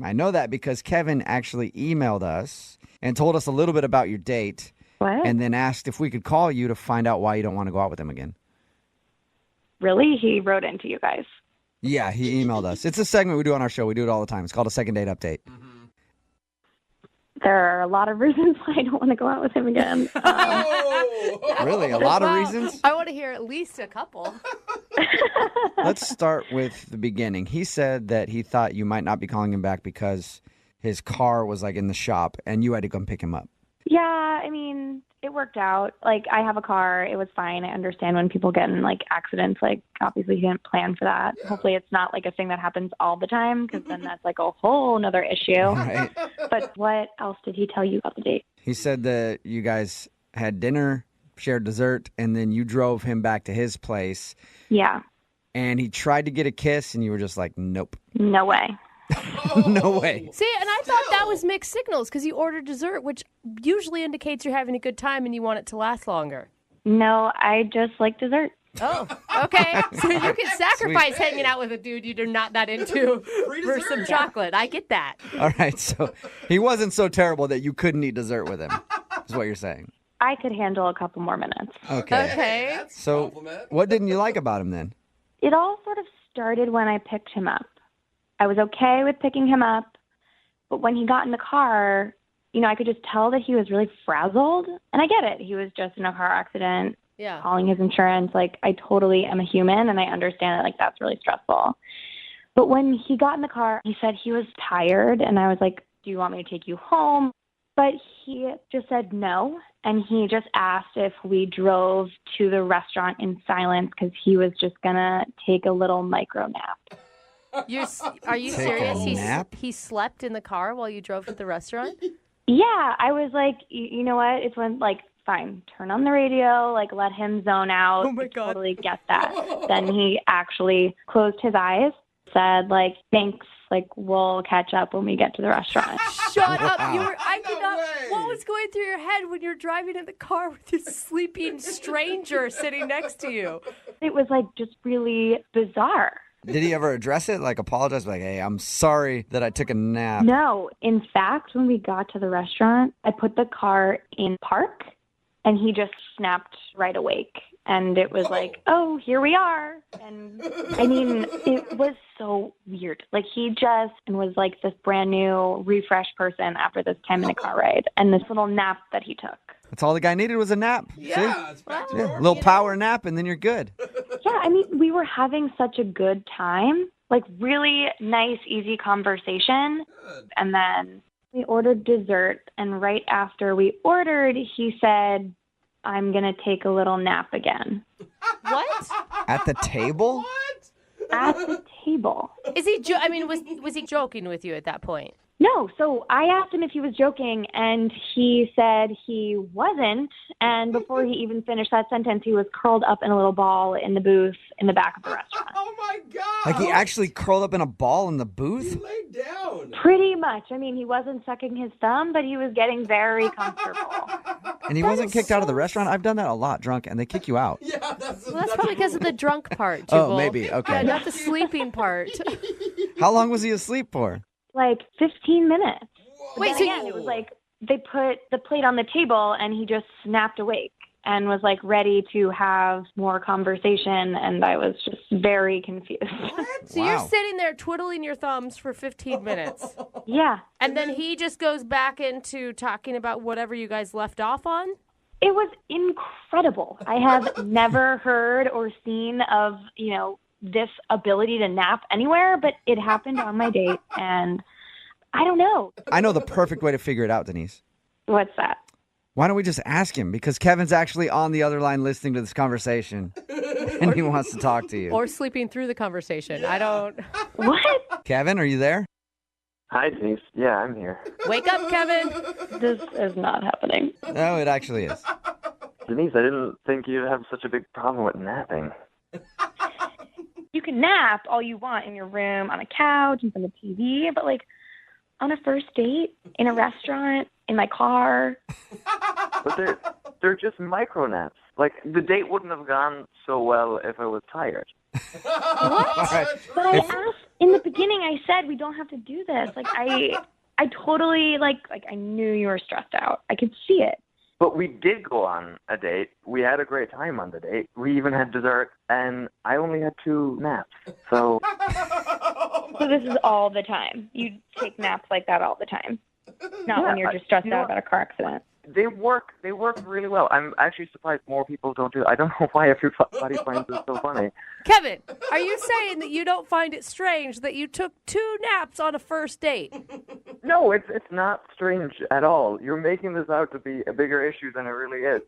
I know that because Kevin actually emailed us and told us a little bit about your date What? and then asked if we could call you to find out why you don't want to go out with him again. Really? He wrote into you guys. Yeah, he emailed us. It's a segment we do on our show. We do it all the time. It's called a second date update. There are a lot of reasons why I don't want to go out with him again. Really? A lot of reasons? I want to hear at least a couple. Let's start with the beginning. He said that he thought you might not be calling him back because his car was like in the shop and you had to come pick him up. Yeah, I mean, it worked out. Like, I have a car. It was fine. I understand when people get in, like, accidents. Like, obviously, he didn't plan for that. Yeah. Hopefully, it's not, like, a thing that happens all the time, because then that's, like, a whole nother issue. Right. But what else did he tell you about the date? He said that you guys had dinner, shared dessert, and then you drove him back to his place. Yeah. And he tried to get a kiss, and you were just like, nope. No way. No way. See, and I thought that was mixed signals because you ordered dessert, which usually indicates you're having a good time and you want it to last longer. No, I just like dessert. Oh, okay. So you can sacrifice hanging out with a dude you're not that into for some chocolate. I get that. All right, so he wasn't so terrible that you couldn't eat dessert with him, is what you're saying. I could handle a couple more minutes. Okay. So what didn't you like about him then? It all sort of started when I picked him up. I was okay with picking him up, but when he got in the car, you know, I could just tell that he was really frazzled. And I get it. He was just in a car accident, calling his insurance. Like, I totally am a human, and I understand that, like, that's really stressful. But when he got in the car, he said he was tired, and I was like, do you want me to take you home? But he just said no, and he just asked if we drove to the restaurant in silence because he was just going to take a little micro nap. Are you Take serious? a nap? He slept in the car while you drove to the restaurant? Yeah, I was like, you know what? It's when, like, fine, turn on the radio, like, let him zone out. Oh, my God. I totally get that. Then he actually closed his eyes, said, like, thanks, like, we'll catch up when we get to the restaurant. Shut up. What was going through your head when you're driving in the car with this sleeping stranger sitting next to you? It was, like, just really bizarre. Did he ever address it? Like apologize? Like, hey, I'm sorry that I took a nap. No. In fact, when we got to the restaurant, I put the car in park, and he just snapped right awake. And it was like, oh, here we are. And I mean, it was so weird. Like, he just was like this brand new, refreshed person after this 10-minute car ride and this little nap that he took. That's all the guy needed was a nap. Yeah, it's back to normal. A little power nap, and then you're good. Yeah, I mean, we were having such a good time. Like, really nice, easy conversation. Good. And then we ordered dessert. And right after we ordered, he said, I'm going to take a little nap again. What? At the table? At the table. Is he? Was he joking with you at that point? No, so I asked him if he was joking, and he said he wasn't. And before he even finished that sentence, he was curled up in a little ball in the booth in the back of the restaurant. Oh, my God. Like he actually curled up in a ball in the booth? He laid down. Pretty much. I mean, he wasn't sucking his thumb, but he was getting very comfortable. And he wasn't kicked out of the restaurant? I've done that a lot drunk, and they kick you out. Yeah, that's Probably because of the drunk part, Jubal. Oh, maybe. Okay. Yeah, not the sleeping part. How long was he asleep for? Like 15 minutes. Wait, But so again, it was like they put the plate on the table, and he just snapped awake and was like ready to have more conversation, and I was just very confused. So you're sitting there twiddling your thumbs for 15 minutes. Yeah. And then he just goes back into talking about whatever you guys left off on? It was incredible. I have never heard or seen of, you know, this ability to nap anywhere, but it happened on my date, and I don't know. I know the perfect way to figure it out, Denise. What's that? Why don't we just ask him? Because Kevin's actually on the other line listening to this conversation, and he wants to talk to you. Or sleeping through the conversation. I don't... What? Kevin, are you there? Hi, Denise. Yeah, I'm here. Wake up, Kevin. This is not happening. No, it actually is. Denise, I didn't think you'd have such a big problem with napping. You can nap all you want in your room, on a couch, in front of the TV, but like on a first date, in a restaurant, in my car. But they're just micro naps. Like, the date wouldn't have gone so well if I was tired. What? Right. But I asked in the beginning. I said we don't have to do this. Like I totally like I knew you were stressed out. I could see it. But we did go on a date. We had a great time on the date. We even had dessert, and I only had 2 naps. So So this is all the time. You take naps like that all the time. Not when you're just stressed out about a car accident. They work really well. I'm actually surprised more people don't do it. I don't know why everybody finds it so funny. Kevin, are you saying that you don't find it strange that you took 2 naps on a first date? No, it's not strange at all. You're making this out to be a bigger issue than it really is.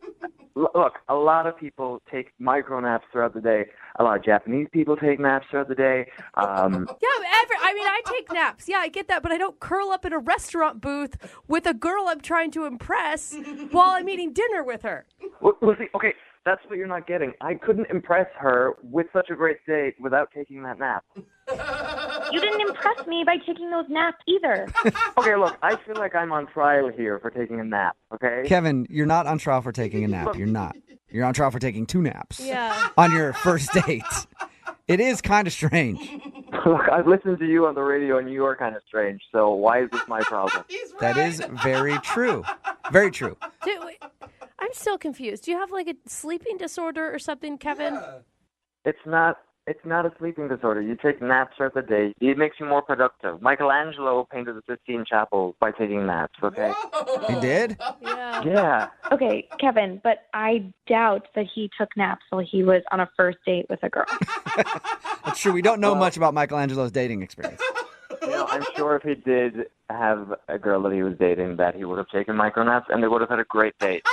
Look, a lot of people take micro naps throughout the day. A lot of Japanese people take naps throughout the day. I take naps. Yeah, I get that, but I don't curl up in a restaurant booth with a girl I'm trying to impress while I'm eating dinner with her. Well, see, okay, that's what you're not getting. I couldn't impress her with such a great date without taking that nap. You didn't impress me by taking those naps either. Okay, look, I feel like I'm on trial here for taking a nap, okay? Kevin, you're not on trial for taking a nap. You're not. You're on trial for taking 2 naps. Yeah. On your first date. It is kind of strange. Look, I've listened to you on the radio, and you are kind of strange, so why is this my problem? That is very true. Very true. I'm still confused. Do you have like a sleeping disorder or something, Kevin? Yeah. It's not a sleeping disorder. You take naps throughout the day. It makes you more productive. Michelangelo painted the Sistine Chapel by taking naps, okay? Whoa. He did? Yeah. Yeah. Okay, Kevin, but I doubt that he took naps while he was on a first date with a girl. That's true. We don't know much about Michelangelo's dating experience. I'm sure if he did have a girl that he was dating, that he would have taken micro naps, and they would have had a great date.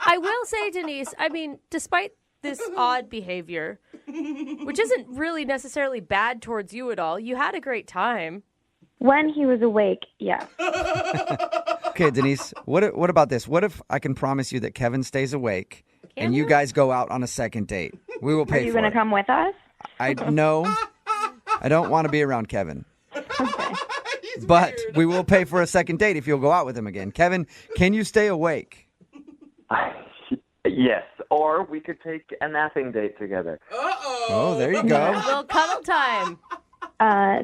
I will say, Denise, I mean, despite this odd behavior, which isn't really necessarily bad towards you at all, you had a great time. When he was awake, yeah. Okay, Denise, what about this? What if I can promise you that Kevin stays awake and you guys go out on a second date? We will pay for it. Are you going to come with us? No, I don't want to be around Kevin. Okay. But we will pay for a second date if you'll go out with him again. Kevin, can you stay awake? Yes, or we could take a napping date together. Uh-oh. Oh, there you go. A little cuddle time.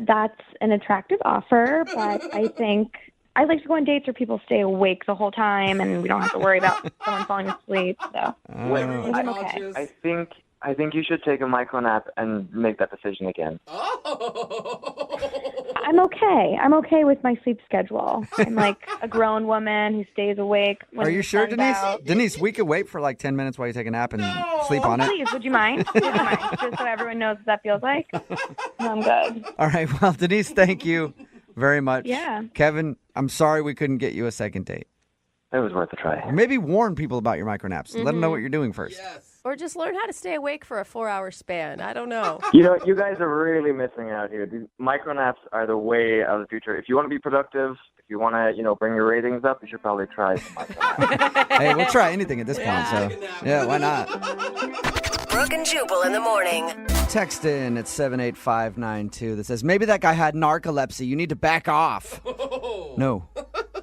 That's an attractive offer, but I think I like to go on dates where people stay awake the whole time and we don't have to worry about someone falling asleep. So I'm okay. I think you should take a micro nap and make that decision again. Oh. I'm okay. I'm okay with my sleep schedule. I'm like a grown woman who stays awake. When Are you the sure, sun's Denise? out. Denise, we could wait for like 10 minutes while you take a nap and sleep on it. Please, would you mind? Just so everyone knows what that feels like. I'm good. All right. Well, Denise, thank you very much. Yeah. Kevin, I'm sorry we couldn't get you a second date. It was worth a try. Or maybe warn people about your micronaps. Let them know what you're doing first. Yes. Or just learn how to stay awake for a 4-hour span. I don't know. You know, you guys are really missing out here. These micro naps are the way of the future. If you want to be productive, if you want to, bring your ratings up, you should probably try some micro naps. Hey, we'll try anything at this point. So, yeah, why not? Brooke and Jubal in the morning. Text in at 78592 that says, maybe that guy had narcolepsy. You need to back off. No,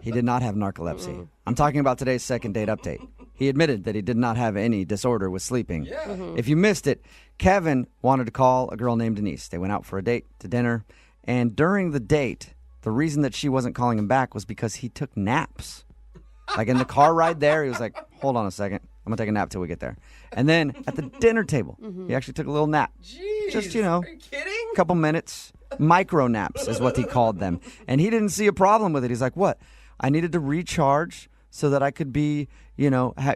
he did not have narcolepsy. I'm talking about today's second date update. He admitted that he did not have any disorder with sleeping. Yeah. If you missed it, Kevin wanted to call a girl named Denise. They went out for a date to dinner. And during the date, the reason that she wasn't calling him back was because he took naps. Like in the car ride there, he was like, hold on a second. I'm going to take a nap till we get there. And then at the dinner table, he actually took a little nap. Jeez, Just, are you kidding? a couple minutes. Micro naps is what he called them. And he didn't see a problem with it. He's like, what? I needed to recharge so that I could be,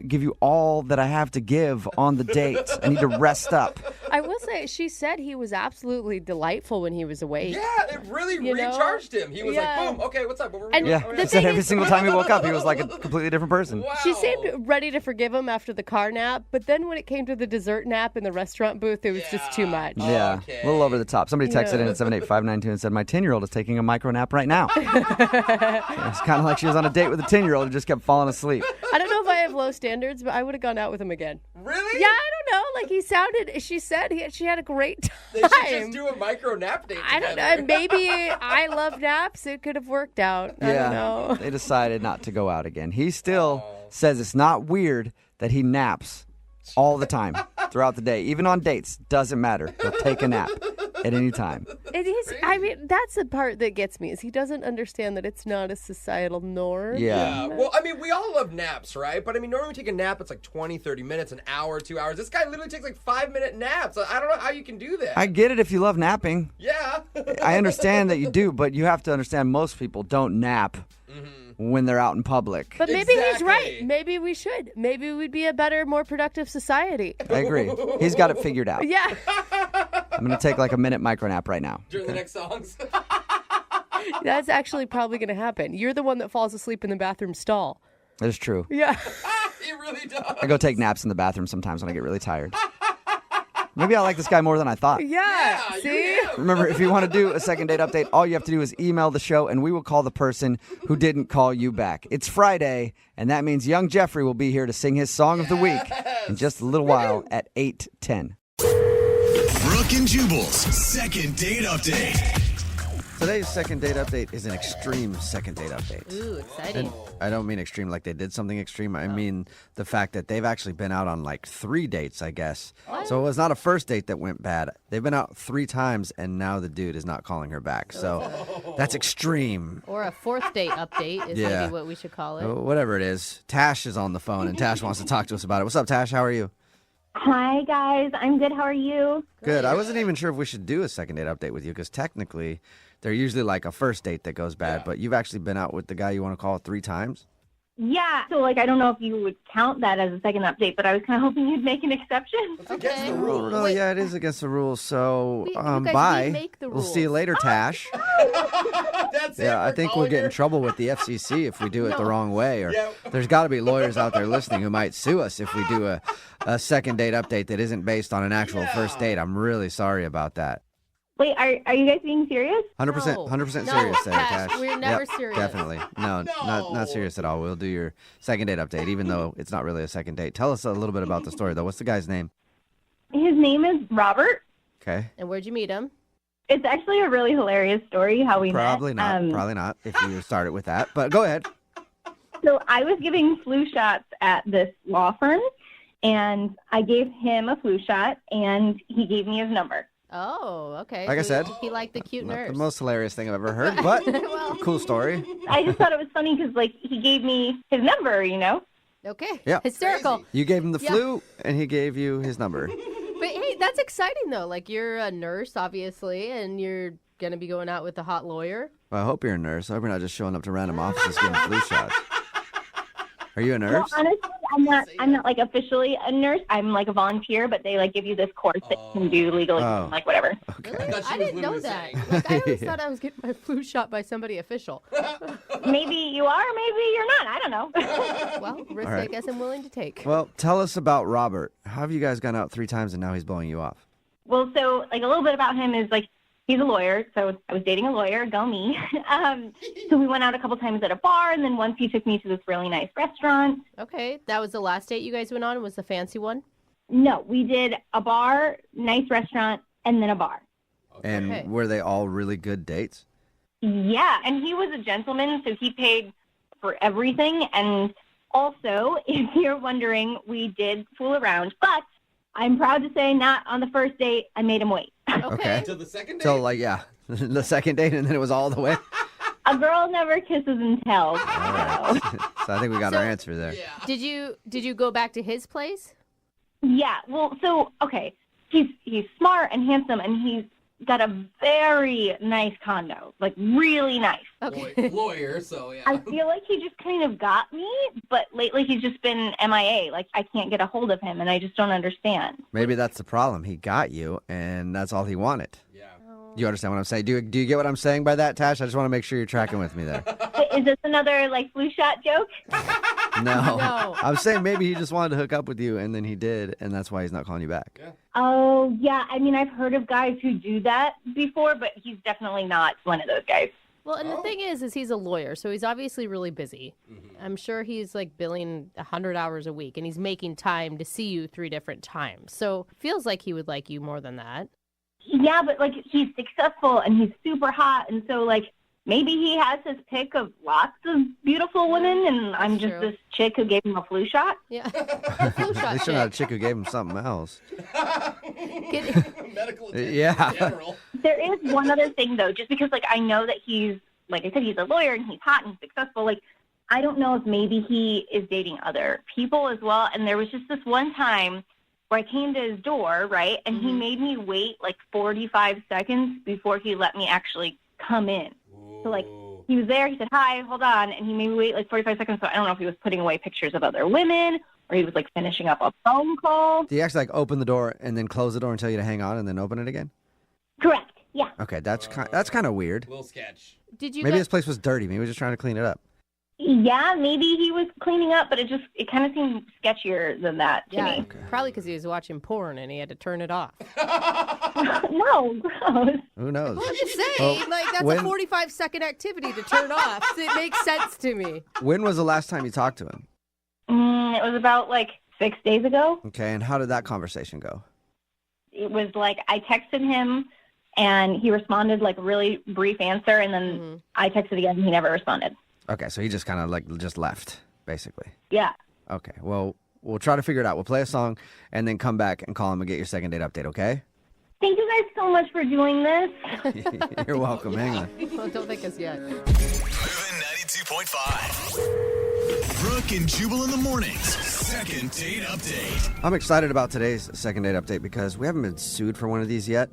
give you all that I have to give on the date. I need to rest up. I will say, she said he was absolutely delightful when he was awake. Yeah, it really recharged him. He was like, boom, okay, what's up? What were we doing? Yeah, Oh, he said every single time he woke up, he was like a completely different person. Wow. She seemed ready to forgive him after the car nap, but then when it came to the dessert nap in the restaurant booth, it was just too much. Yeah, Okay. a little over the top. Somebody texted in at 78592 and said, my 10-year-old is taking a micro nap right now. It's kind of like she was on a date with a 10-year-old who just kept falling asleep. I don't know if I have low standards, but I would have gone out with him again. Really? Yeah, I don't know. Like she said she had a great time. They should just do a micro nap date I don't together. know. Maybe I love naps. It could have worked out. I don't know. They decided not to go out again. He still says it's not weird that he naps all the time throughout the day. Even on dates, doesn't matter. He'll take a nap at any time. It is. I mean, that's the part that gets me is he doesn't understand that it's not a societal norm. Yeah. Well, I mean, we all love naps, right? But I mean, normally we take a nap, it's like 20, 30 minutes, an hour, 2 hours. This guy literally takes like 5-minute naps. I don't know how you can do that. I get it if you love napping. Yeah. I understand that you do, but you have to understand most people don't nap when they're out in public. But maybe he's right. Maybe we should. Maybe we'd be a better, more productive society. I agree. He's got it figured out. Yeah. I'm going to take like a minute micro nap right now. During the next songs. That's actually probably going to happen. You're the one that falls asleep in the bathroom stall. That is true. Yeah. He really does. I go take naps in the bathroom sometimes when I get really tired. Maybe I like this guy more than I thought. Yeah. See? Remember, if you want to do a second date update, all you have to do is email the show, and we will call the person who didn't call you back. It's Friday, and that means young Jeffrey will be here to sing his song of the week in just a little while at 8:10. Brooke and Jubal's second date update. Today's second date update is an extreme second date update. Ooh, exciting. And I don't mean extreme like they did something extreme. I mean the fact that they've actually been out on like 3 dates, I guess. What? So it was not a first date that went bad. They've been out 3 times, and now the dude is not calling her back. So that's extreme. Or a fourth date update is maybe what we should call it. Whatever it is. Tash is on the phone, and Tash wants to talk to us about it. What's up, Tash? How are you? Hi, guys. I'm good. How are you? Good. I wasn't even sure if we should do a second date update with you because technically they're usually like a first date that goes bad, but you've actually been out with the guy you want to call 3 times? Yeah. So, I don't know if you would count that as a second update, but I was kind of hoping you'd make an exception. It's against the rules. No, yeah, it is against the rules. So, You guys, bye. we make the We'll rules. see you later, Tash. That's it. Yeah, I We're think we'll calling get in her. trouble with the FCC if we do it the wrong way. Or Yeah. there's got to be lawyers out there listening who might sue us if we do a second date update that isn't based on an actual first date. I'm really sorry about that. Wait, are you guys being serious? 100%, No. 100% No, serious there, Tash, Tash. we're never Yep, serious. Definitely. No, not serious at all. We'll do your second date update, even though it's not really a second date. Tell us a little bit about the story, though. What's the guy's name? His name is Robert. Okay. And where'd you meet him? It's actually a really hilarious story how we Probably met. not. Probably not if you started with that. But go ahead. So I was giving flu shots at this law firm, and I gave him a flu shot, and he gave me his number. Oh, okay. Like I So said, he liked the cute Not nurse. the most hilarious thing I've ever heard, but cool story. I just thought it was funny because, he gave me his number, Okay. Yeah. Hysterical. You gave him the Yeah. flu, and he gave you his number. But hey, that's exciting though. You're a nurse, obviously, and you're gonna be going out with a hot lawyer. Well, I hope you're a nurse. I hope you're not just showing up to random offices giving flu shots. Are you a Well, nurse? honestly, I'm not officially a nurse. I'm a volunteer, but they give you this course that you can do legally, Oh. whatever. Really? thought she I was didn't know literally that. saying. I always thought I was getting my flu shot by somebody official. Maybe you are, maybe you're not. I don't know. Well, risk All right. I guess I'm willing to take. Well, tell us about Robert. How have you guys gone out 3 times and now he's blowing you off? Well, so a little bit about him is he's a lawyer, so I was dating a lawyer, go me. So we went out a couple times at a bar, and then once he took me to this really nice restaurant. Okay, that was the last date you guys went on. Was the fancy one? No, we did a bar, nice restaurant, and then a bar. And Okay. were they all really good dates? Yeah, and he was a gentleman, so he paid for everything. And also, if you're wondering, we did fool around, but I'm proud to say not on the first date. I made him wait. Okay. To the second date. So, the second date, and then it was all the way? A girl never kisses and tells. All right. So I think we got our answer there. Yeah. Did you go back to his place? Yeah, well, so, okay, he's smart and handsome, and he's got a very nice condo, really nice. Okay. Lawyer, so yeah. I feel like he just kind of got me, but lately he's just been MIA. I can't get a hold of him, and I just don't understand. Maybe that's the problem. He got you, and that's all he wanted. Yeah. Do you understand what I'm saying? Do you get what I'm saying by that, Tash? I just want to make sure you're tracking with me there. Is this another, flu shot joke? No. No. I'm saying maybe he just wanted to hook up with you, and then he did, and that's why he's not calling you back. Oh, yeah, I've heard of guys who do that before, but he's definitely not one of those guys. Well, and the thing is he's a lawyer, so he's obviously really busy. I'm sure he's billing 100 hours a week, and he's making time to see you 3 different times. So feels like he would like you more than that. Yeah, but, he's successful, and he's super hot, and so, maybe he has his pick of lots of beautiful women, and I'm just true. this chick who gave him a flu shot. Yeah. Flu At shot least you're not a chick. chick who gave him something else. Medical attention Yeah. in general. There is one other thing, though, just because, I know that he's, I said, he's a lawyer, and he's hot and he's successful. I don't know if maybe he is dating other people as well. And there was just this one time where I came to his door, right, and he made me wait like 45 seconds before he let me actually come in. So, like, he was there, he said, hi, hold on, and he made me wait like 45 seconds, so I don't know if he was putting away pictures of other women or he was, like, finishing up a phone call. Do you actually, like, open the door and then close the door and tell you to hang on and then open it again? Correct, yeah. Okay, that's kind of weird. Little sketch. Maybe this place was dirty. Maybe he was just trying to clean it up. Yeah, maybe he was cleaning up, but it kind of seemed sketchier than that to me. Probably because he was watching porn and he had to turn it off. No, gross. Who knows? I'm just saying, that's a 45-second activity to turn off. So it makes sense to me. When was the last time you talked to him? It was about, like, 6 days ago. Okay, and how did that conversation go? It was like I texted him, and he responded, like, a really brief answer, and then I texted again, and he never responded. Okay, so he just kind of, like, just left, basically. Yeah. Okay, well, we'll try to figure it out. We'll play a song and then come back and call him and get your second date update, okay? Thank you guys so much for doing this. You're welcome. Hang on. Well, don't think us yet. Moving 92.5. Brooke and Jubal in the mornings. Second date update. I'm excited about today's second date update because we haven't been sued for one of these yet.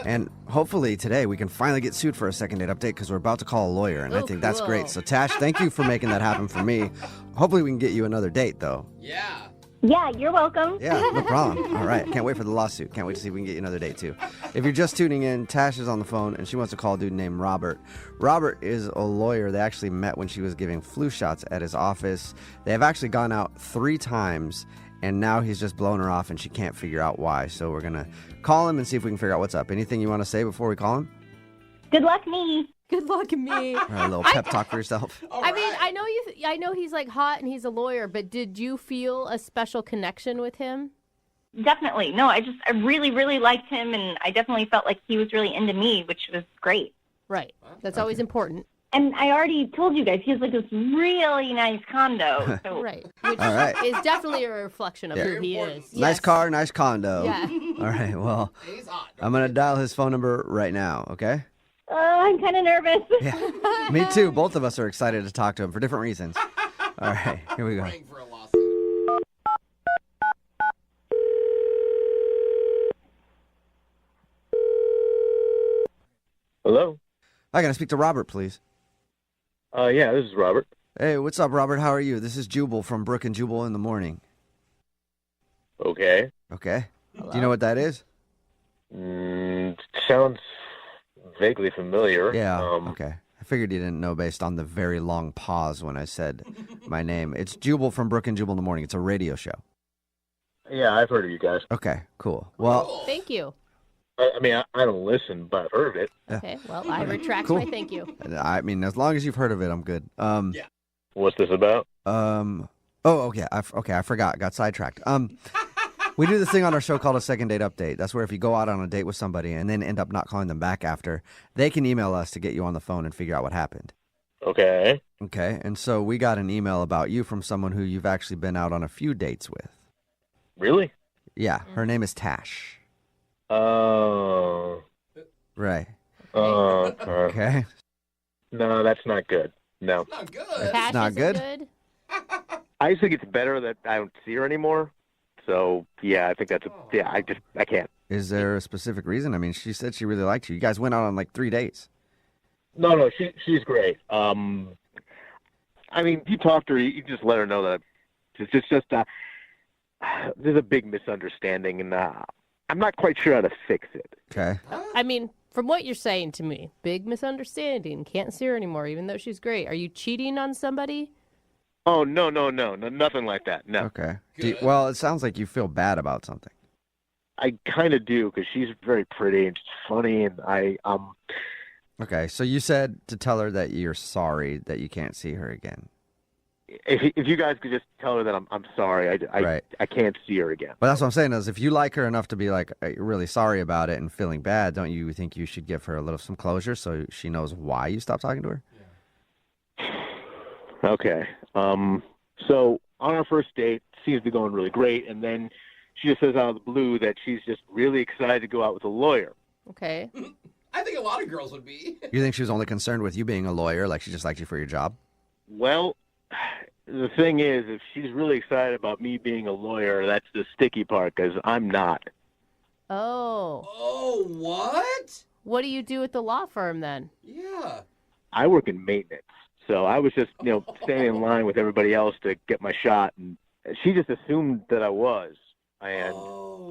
And hopefully today we can finally get sued for a second date update because we're about to call a lawyer. And I think that's great. So, Tash, thank you for making that happen for me. Hopefully we can get you another date, though. Yeah. Yeah, you're welcome. Yeah, no problem. All right. Can't wait for the lawsuit. Can't wait to see if we can get you another date, too. If you're just tuning in, Tash is on the phone, and she wants to call a dude named Robert. Robert is a lawyer. They actually met when she was giving flu shots at his office. They have actually gone out 3 times, and now he's just blown her off, and she can't figure out why. So we're going to call him and see if we can figure out what's up. Anything you want to say before we call him? Good luck, me. Good luck, me. All right, a little pep talk for yourself. I mean, I know he's like hot and he's a lawyer, but did you feel a special connection with him? Definitely. No, I really, really liked him, and I definitely felt like he was really into me, which was great. Right. That's always important. And I already told you guys, he has like this really nice condo. So. Right. Which All right. is definitely a reflection of who he is. Nice car, nice condo. Yeah. All right, well, I'm going to dial his phone number right now, okay? I'm kind of nervous. Yeah, me too. Both of us are excited to talk to him for different reasons. All right, here we go. For a lawsuit. Hello? I got to speak to Robert, please. Yeah, this is Robert. Hey, what's up, Robert? How are you? This is Jubal from Brooke and Jubal in the morning. Okay. Okay. Hello? Do you know what that is? Sounds vaguely familiar. Yeah, okay. I figured you didn't know based on the very long pause when I said my name. It's Jubal from Brooke and Jubal in the morning. It's a radio show. Yeah, I've heard of you guys. Okay, cool. Well, Thank you. I mean, I don't listen, but I've heard of it. Okay, well, I retract Cool. my thank you. I mean, as long as you've heard of it, I'm good. Yeah. What's this about? Oh, okay. I forgot. Got sidetracked. We do this thing on our show called a second date update. That's where if you go out on a date with somebody and then end up not calling them back after, they can email us to get you on the phone and figure out what happened. Okay. Okay. And so we got an email about you from someone who you've actually been out on a few dates with. Really? Yeah. Her name is Tash. Oh. Right. Okay. No, that's not good. No. Not good. Tash not isn't good? I just think it's better that I don't see her anymore. So, yeah, I think that's I can't. Is there a specific reason? I mean, she said she really liked you. You guys went out on like 3 dates. No, she's great. I mean, you talk to her, you just let her know that it's just there's a big misunderstanding, and I'm not quite sure how to fix it. Okay. I mean, from what you're saying to me, big misunderstanding. Can't see her anymore, even though she's great. Are you cheating on somebody? Oh, no, nothing like that. No. Okay. Well, it sounds like you feel bad about something. I kind of do, because she's very pretty and she's funny, and Okay, so you said to tell her that you're sorry that you can't see her again. If you guys could just tell her that I'm sorry, Right. I can't see her again. But that's what I'm saying is if you like her enough to be like you're really sorry about it and feeling bad, don't you think you should give her some closure so she knows why you stopped talking to her? Okay. So on our first date, seems to be going really great, and then she just says out of the blue that she's just really excited to go out with a lawyer. Okay. I think a lot of girls would be. You think she was only concerned with you being a lawyer, like she just liked you for your job? Well, the thing is, if she's really excited about me being a lawyer, that's the sticky part, because I'm not. Oh. Oh, what? What do you do at the law firm then? Yeah. I work in maintenance, so I was just, standing in line with everybody else to get my shot, and she just assumed that I was, and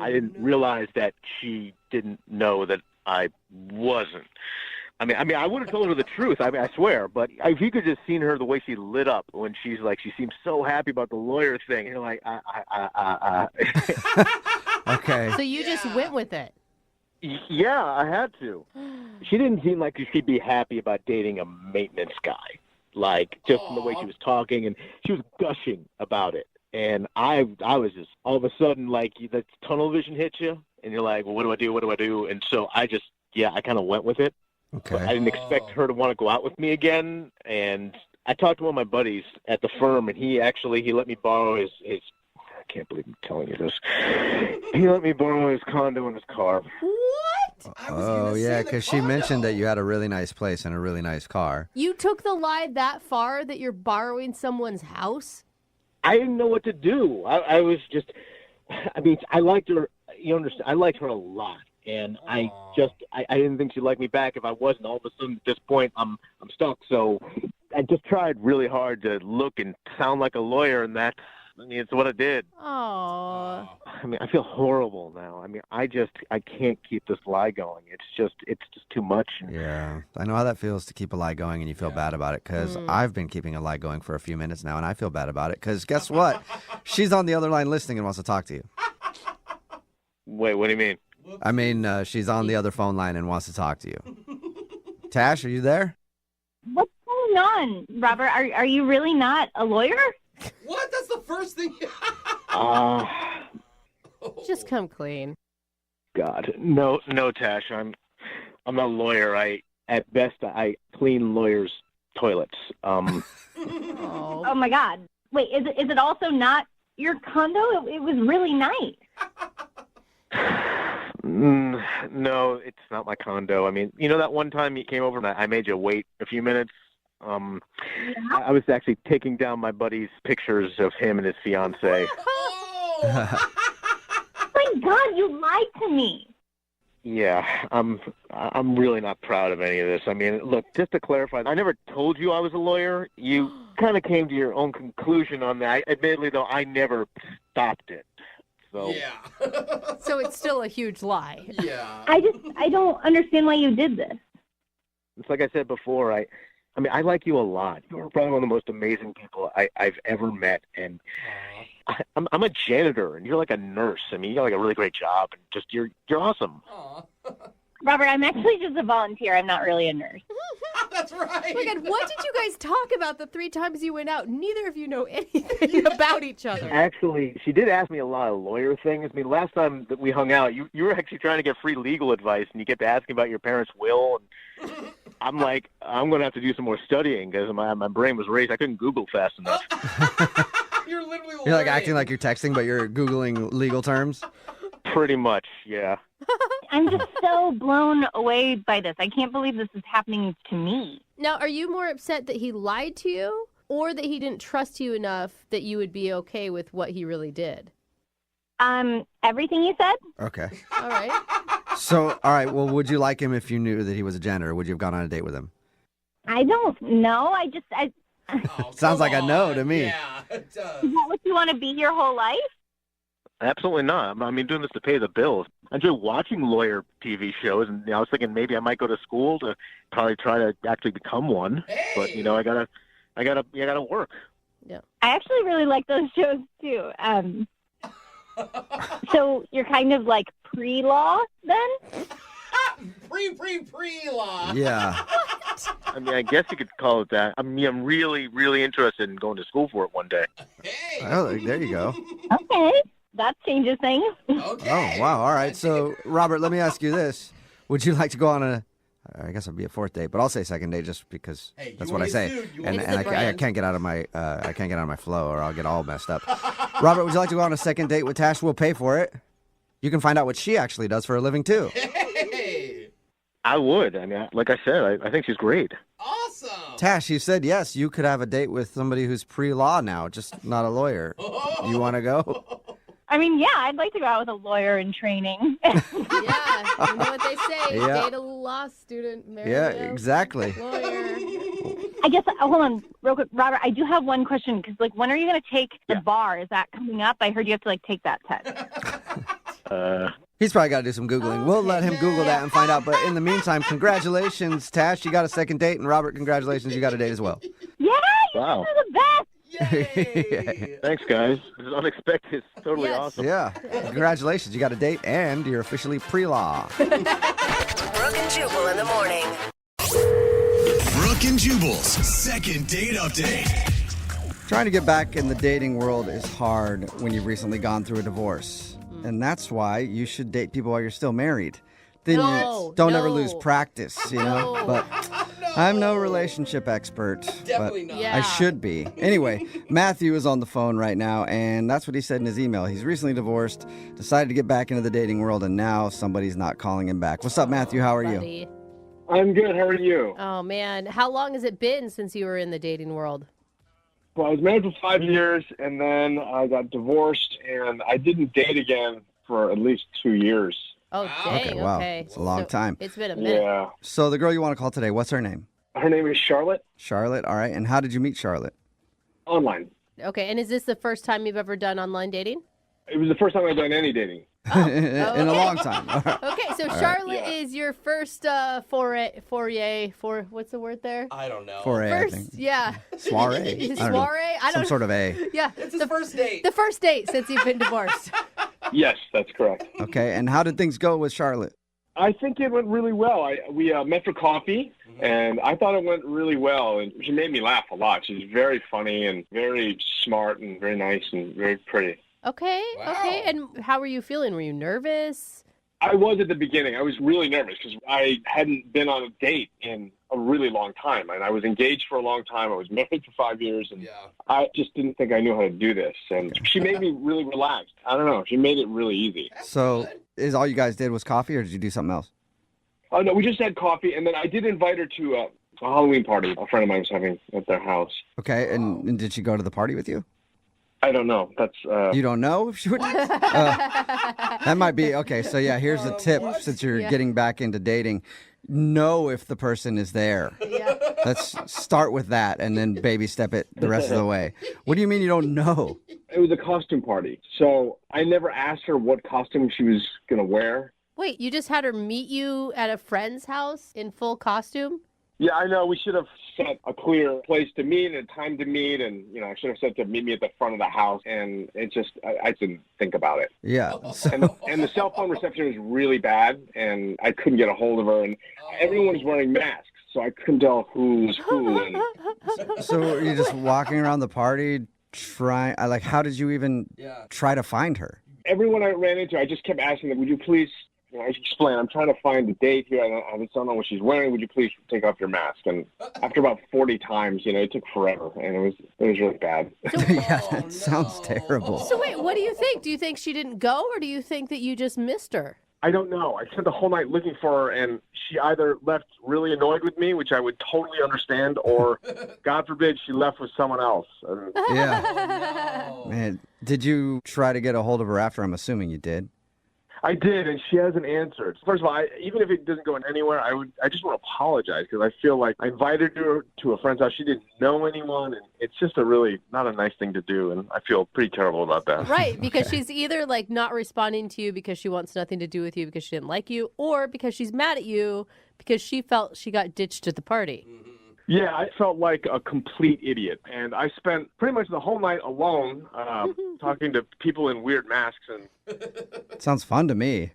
I didn't realize that she didn't know that I wasn't. I mean, I would have told her the truth. I mean, I swear. But if you could just seen her, the way she lit up when she's like, she seems so happy about the lawyer thing. You're like, Okay. So you just went with it. Yeah, I had to. She didn't seem like she'd be happy about dating a maintenance guy. Like, just from the way she was talking, and she was gushing about it. And I was just, all of a sudden, like, the tunnel vision hits you, and you're like, well, what do I do? What do I do? And so I kind of went with it. Okay. But I didn't expect her to want to go out with me again. And I talked to one of my buddies at the firm, and he let me borrow his I can't believe I'm telling you this. He let me borrow his condo and his car. What? Oh, yeah, because she mentioned that you had a really nice place and a really nice car. You took the lie that far that you're borrowing someone's house? I didn't know what to do. I was just, I mean, I liked her, you understand, I liked her a lot. And I didn't think she'd like me back if I wasn't. All of a sudden, at this point, I'm stuck. So I just tried really hard to look and sound like a lawyer, and it's what I did. Oh. I mean, I feel horrible now. I mean, I can't keep this lie going. It's just too much. Yeah. I know how that feels to keep a lie going and you feel bad about it, because I've been keeping a lie going for a few minutes now, and I feel bad about it because guess what? She's on the other line listening and wants to talk to you. Wait, what do you mean? I mean, she's on the other phone line and wants to talk to you. Tash, are you there? What's going on, Robert? Are you really not a lawyer? What? That's the first thing. Just come clean. God, no, Tash. I'm not a lawyer. At best I clean lawyers' toilets. Oh my God! Wait, is it also not your condo? It was really nice. No, it's not my condo. I mean, that one time you came over and I made you wait a few minutes? I was actually taking down my buddy's pictures of him and his fiancée. Oh my God, you lied to me. Yeah, I'm really not proud of any of this. I mean, look, just to clarify, I never told you I was a lawyer. You kind of came to your own conclusion on that. Admittedly, though, I never stopped it. So. Yeah. So it's still a huge lie. Yeah. I don't understand why you did this. It's like I said before, I mean, I like you a lot. You're probably one of the most amazing people I've ever met. And I'm a janitor, and you're like a nurse. I mean, you got like a really great job, and just you're awesome. Robert, I'm actually just a volunteer. I'm not really a nurse. That's right. Oh my God, what did you guys talk about the 3 times you went out? Neither of you know anything about each other. Actually, she did ask me a lot of lawyer things. I mean, last time that we hung out, you were actually trying to get free legal advice, and you kept asking about your parents' will. And I'm like, I'm going to have to do some more studying because my brain was raised. I couldn't Google fast enough. You're literally You're like acting like you're texting, but you're Googling legal terms? Pretty much, yeah. I'm just so blown away by this. I can't believe this is happening to me. Now, are you more upset that he lied to you or that he didn't trust you enough that you would be okay with what he really did? Everything you said. Okay. All right. So, all right, well, would you like him if you knew that he was a janitor? Would you have gone on a date with him? I don't know. Sounds like a no to me. Yeah, it does. Is that what you want to be your whole life? Absolutely not. I mean, doing this to pay the bills. I enjoy watching lawyer TV shows, and I was thinking maybe I might go to school to probably try to actually become one. Hey! But I gotta work. Yeah. I actually really like those shows too. So you're kind of like pre-law then? Pre-law. Yeah. I mean, I guess you could call it that. I mean, I'm really, really interested in going to school for it one day. Hey. Oh, there you go. Okay. That changes things. Okay. Oh, wow. All right. So, Robert, let me ask you this. Would you like to go on I guess it'd be a 4th date, but I'll say 2nd date just because that's what I say. And I can't get out of my flow or I'll get all messed up. Robert, would you like to go on a 2nd date with Tash? We'll pay for it. You can find out what she actually does for a living too. Hey. I would. I mean, like I said, I think she's great. Awesome. Tash, you said yes, you could have a date with somebody who's pre-law now, just not a lawyer. You want to go? I mean, yeah, I'd like to go out with a lawyer in training. Yeah, you know what they say. Yeah. Date a law student, marry Yeah, a exactly. lawyer. I guess, hold on, real quick. Robert, I do have one question, because, like, when are you going to take the bar? Is that coming up? I heard you have to, like, take that test. He's probably got to do some Googling. We'll let him Google that and find out. But in the meantime, congratulations, Tash. You got a second date. And Robert, congratulations. You got a date as well. Yeah, you Wow. guys are the best. Thanks, guys. This is unexpected. It's totally awesome. Yeah. Congratulations. You got a date and you're officially pre-law. Brooke and Jubal in the morning. Brooke and Jubal's second date update. Trying to get back in the dating world is hard when you've recently gone through a divorce. And that's why you should date people while you're still married. Then you don't ever lose practice, you know? But I'm no relationship expert. Definitely but not. I should be. Anyway, Matthew is on the phone right now, and that's what he said in his email. He's recently divorced, decided to get back into the dating world, and now somebody's not calling him back. What's up, Matthew? How are you? I'm good. How are you? Oh, man. How long has it been since you were in the dating world? Well, I was married for 5 years, and then I got divorced, and I didn't date again for at least 2 years. Oh, dang. Okay, wow. Okay. It's a long time. It's been a minute. Yeah. So the girl you want to call today, what's her name? Her name is Charlotte. Charlotte, all right. And how did you meet Charlotte? Online. Okay, and is this the first time you've ever done online dating? It was the first time I've done any dating. In a long time. Okay, so Charlotte is your first foray, what's the word there? I don't know. Foray, I First, think. yeah. Soiree? I don't know. Soiree? I don't Some sort of A. Yeah. It's his first date. The first date since you've been divorced. Yes, that's correct. Okay, and how did things go with Charlotte? I think it went really well. We met for coffee, and I thought it went really well. And she made me laugh a lot. She's very funny and very smart and very nice and very pretty. Okay, okay. And how were you feeling? Were you nervous? I was at the beginning. I was really nervous because I hadn't been on a date in a really long time. And I was engaged for a long time. I was married for 5 years. And I just didn't think I knew how to do this. And she made me really relaxed. I don't know. She made it really easy. So is all you guys did was coffee, or did you do something else? Oh, no, we just had coffee. And then I did invite her to a Halloween party a friend of mine was having at their house. Okay, and did she go to the party with you? I don't know. That's You don't know if she would? That might be. Okay, so yeah, here's a tip since you're getting back into dating. Know if the person is there. Yeah. Let's start with that and then baby step it the rest of the way. What do you mean you don't know? It was a costume party. So I never asked her what costume she was going to wear. Wait, you just had her meet you at a friend's house in full costume? Yeah, I know. We should have set a clear place to meet and a time to meet. And, I should have said to meet me at the front of the house. And it just, I didn't think about it. Yeah. And the cell phone reception was really bad. And I couldn't get a hold of her. And everyone was wearing masks. So I couldn't tell who was who. And So were you just walking around the party trying, how did you even try to find her? everyone I ran into, I just kept asking them, would you please, I explain, I'm trying to find the date here. I just don't know what she's wearing. Would you please take off your mask? And after about 40 times, it took forever, and it was really bad. Yeah, that sounds terrible. So wait, what do you think? Do you think she didn't go, or do you think that you just missed her? I don't know. I spent the whole night looking for her, and she either left really annoyed with me, which I would totally understand, or, God forbid, she left with someone else. Yeah. Man, did you try to get a hold of her after? I'm assuming you did. I did, and she hasn't answered. First of all, even if it doesn't go anywhere, I just want to apologize because I feel like I invited her to a friend's house. She didn't know anyone, and it's just not a nice thing to do, and I feel pretty terrible about that. Right, because she's either not responding to you because she wants nothing to do with you because she didn't like you, or because she's mad at you because she felt she got ditched at the party. Yeah, I felt like a complete idiot, and I spent pretty much the whole night alone talking to people in weird masks. And sounds fun to me.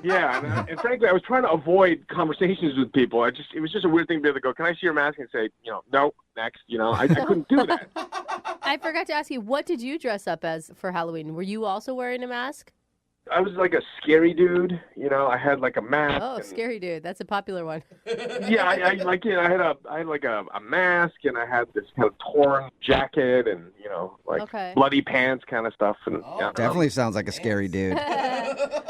Yeah, and frankly, I was trying to avoid conversations with people. It was just a weird thing to be able to go, can I see your mask? And say, no, next. I couldn't do that. I forgot to ask you, what did you dress up as for Halloween? Were you also wearing a mask? I was like a scary dude. I had like a mask. Oh, scary dude. That's a popular one. Yeah, I had a mask, and I had this kind of torn jacket, and bloody pants kind of stuff. And Definitely sounds like a scary dude.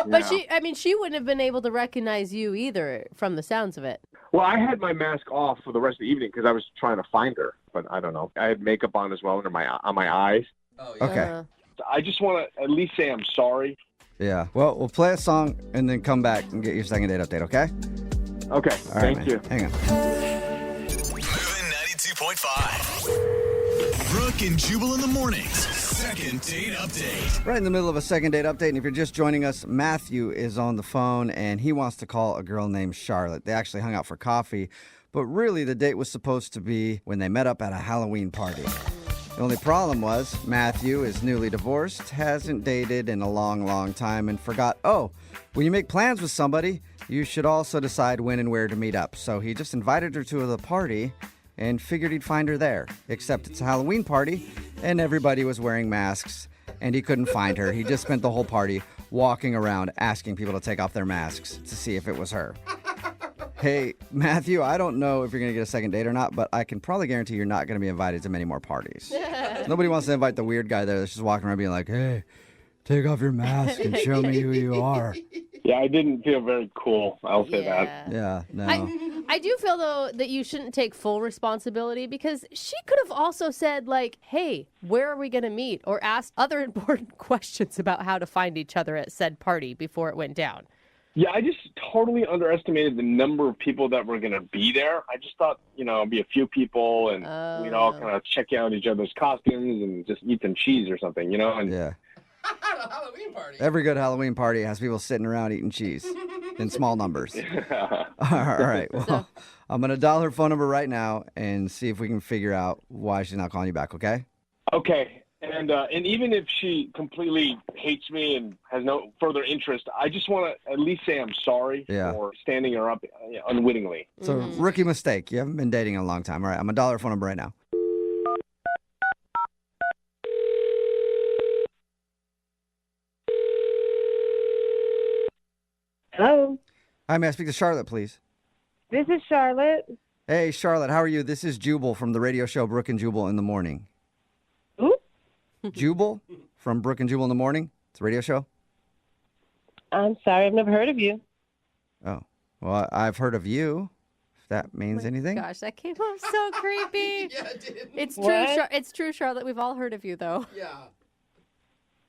But she wouldn't have been able to recognize you either from the sounds of it. Well, I had my mask off for the rest of the evening because I was trying to find her, but I don't know. I had makeup on as well on my eyes. Oh, yeah. Okay. I just want to at least say I'm sorry. Yeah. Well, we'll play a song and then come back and get your second date update, okay? Okay. All right, Thank man. you. Hang on. Moving 92.5. Brooke and Jubal in the mornings. Second date update. Right in the middle of a second date update, and if you're just joining us, Matthew is on the phone, and he wants to call a girl named Charlotte. They actually hung out for coffee, but really the date was supposed to be when they met up at a Halloween party. The only problem was Matthew is newly divorced, hasn't dated in a long, long time, and forgot, when you make plans with somebody, you should also decide when and where to meet up. So he just invited her to the party and figured he'd find her there. Except it's a Halloween party, and everybody was wearing masks, and he couldn't find her. He just spent the whole party walking around asking people to take off their masks to see if it was her. Hey, Matthew, I don't know if you're going to get a second date or not, but I can probably guarantee you're not going to be invited to many more parties. Nobody wants to invite the weird guy there that's just walking around being like, hey, take off your mask and show me who you are. Yeah, I didn't feel very cool. I'll say that. Yeah, no. I do feel, though, that you shouldn't take full responsibility because she could have also said, like, hey, where are we going to meet? Or asked other important questions about how to find each other at said party before it went down. Yeah, I just totally underestimated the number of people that were going to be there. I just thought, it'd be a few people and we'd all kind of check out each other's costumes and just eat some cheese or something, And Yeah. A Halloween party. Every good Halloween party has people sitting around eating cheese in small numbers. All right. Well, I'm going to dial her phone number right now and see if we can figure out why she's not calling you back, okay? Okay. And even if she completely hates me and has no further interest, I just want to at least say I'm sorry for standing her up unwittingly. It's a rookie mistake. You haven't been dating in a long time. All right, I'm going to dial her phone number right now. Hello. Hi, may I speak to Charlotte, please? This is Charlotte. Hey, Charlotte, how are you? This is Jubal from the radio show Brooke and Jubal in the Morning. Who? Jubal from Brooke and Jubal in the Morning. It's a radio show. I'm sorry, I've never heard of you. Oh, well, I've heard of you, if that means anything. Gosh, that came off so creepy. Yeah, it did. It's true. What? It's true, Charlotte. We've all heard of you, though. Yeah.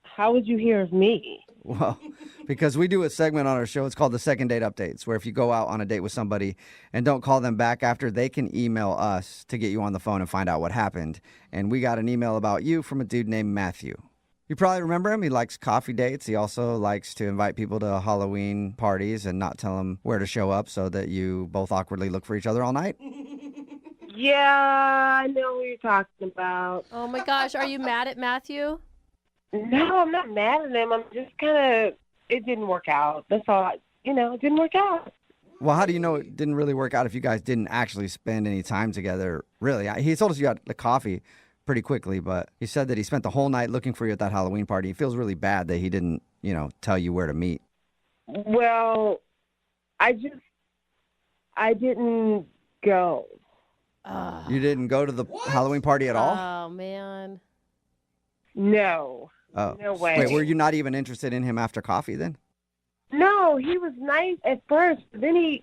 How would you hear of me? Well, because we do a segment on our show. It's called the Second Date Updates, where if you go out on a date with somebody and don't call them back after, they can email us to get you on the phone and find out what happened. And we got an email about you from a dude named Matthew. You probably remember him. He likes coffee dates. He also likes to invite people to Halloween parties and not tell them where to show up so that you both awkwardly look for each other all night. Yeah, I know what you're talking about. Oh, my gosh. Are you mad at Matthew? No, I'm not mad at him. I'm just kind of, it didn't work out. That's all. It didn't work out. Well, how do you know it didn't really work out if you guys didn't actually spend any time together? Really, he told us you got the coffee pretty quickly, but he said that he spent the whole night looking for you at that Halloween party. He feels really bad that he didn't, tell you where to meet. Well, I didn't go. You didn't go to the Halloween party at all? Oh, man. No. Oh. No way. Wait, were you not even interested in him after coffee then? No, he was nice at first. But then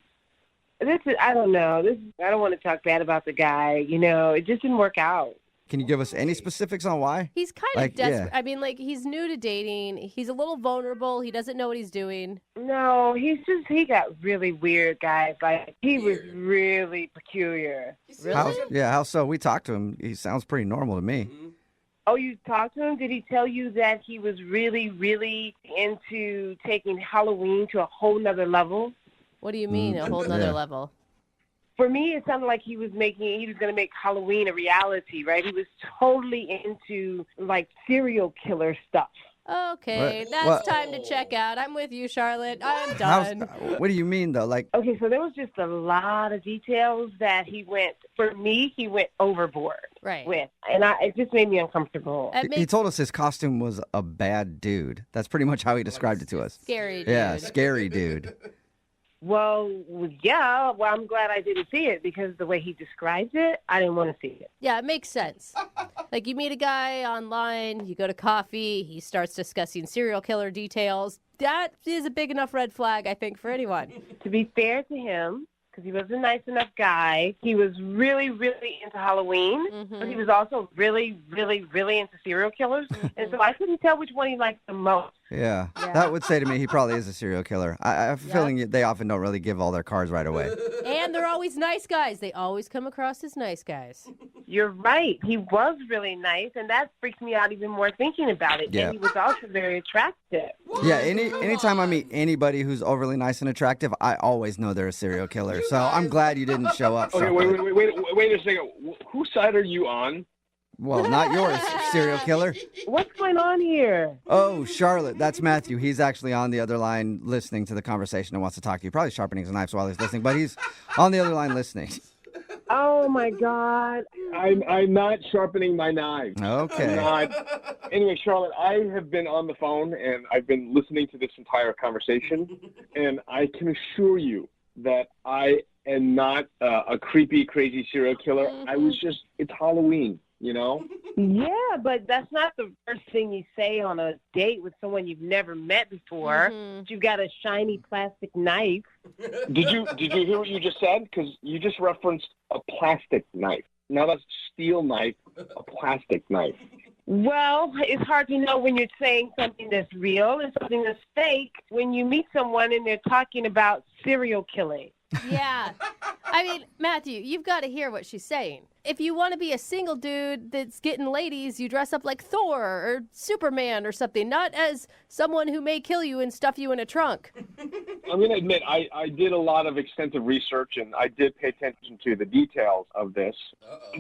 I don't know. I don't want to talk bad about the guy. It just didn't work out. Can you give us any specifics on why? He's kind of desperate. Yeah. I mean, he's new to dating. He's a little vulnerable. He doesn't know what he's doing. No, he got really weird, guys. He was really peculiar. Really? How so? We talked to him. He sounds pretty normal to me. Mm-hmm. Oh, you talked to him? Did he tell you that he was really, really into taking Halloween to a whole nother level? What do you mean, a whole nother level? For me, it sounded like he was going to make Halloween a reality, right? He was totally into, serial killer stuff. Okay, that's time to check out. I'm with you, Charlotte. I'm done. What do you mean, though? Okay, so there was just a lot of details that he went overboard with. And it just made me uncomfortable. He told us his costume was a bad dude. That's pretty much how he described it to us. Scary dude. Yeah, scary dude. Well, yeah. Well, I'm glad I didn't see it because the way he describes it, I didn't want to see it. Yeah, it makes sense. You meet a guy online, you go to coffee, he starts discussing serial killer details. That is a big enough red flag, I think, for anyone. To be fair to him, because he was a nice enough guy. He was really, really into Halloween, but he was also really, really, really into serial killers. And so I couldn't tell which one he liked the most. Yeah, that would say to me he probably is a serial killer. I have a feeling they often don't really give all their cards right away. And they're always nice guys. They always come across as nice guys. You're right. He was really nice, and that freaks me out even more thinking about it. Yeah. And he was also very attractive. Yeah, anytime I meet anybody who's overly nice and attractive, I always know they're a serial killer. So I'm glad you didn't show up. Okay, wait a second. Whose side are you on? Well, not yours, serial killer. What's going on here? Oh, Charlotte, that's Matthew. He's actually on the other line listening to the conversation and wants to talk to you. Probably sharpening his knives while he's listening, but he's on the other line listening. Oh, my God. I'm not sharpening my knives. Okay. I'm not. Anyway, Charlotte, I have been on the phone, and I've been listening to this entire conversation, and I can assure you that I am not a creepy, crazy serial killer. It's Halloween. You know? Yeah, but that's not the first thing you say on a date with someone you've never met before. You've got a shiny plastic knife. Did you hear what you just said? Because you just referenced a plastic knife. Now that's steel knife, a plastic knife. Well, it's hard to know when you're saying something that's real and something that's fake when you meet someone and they're talking about serial killing. Yeah. I mean, Matthew, you've got to hear what she's saying. If you want to be a single dude that's getting ladies, you dress up like Thor or Superman or something, not as someone who may kill you and stuff you in a trunk. I'm going to admit, I did a lot of extensive research, and I did pay attention to the details of this.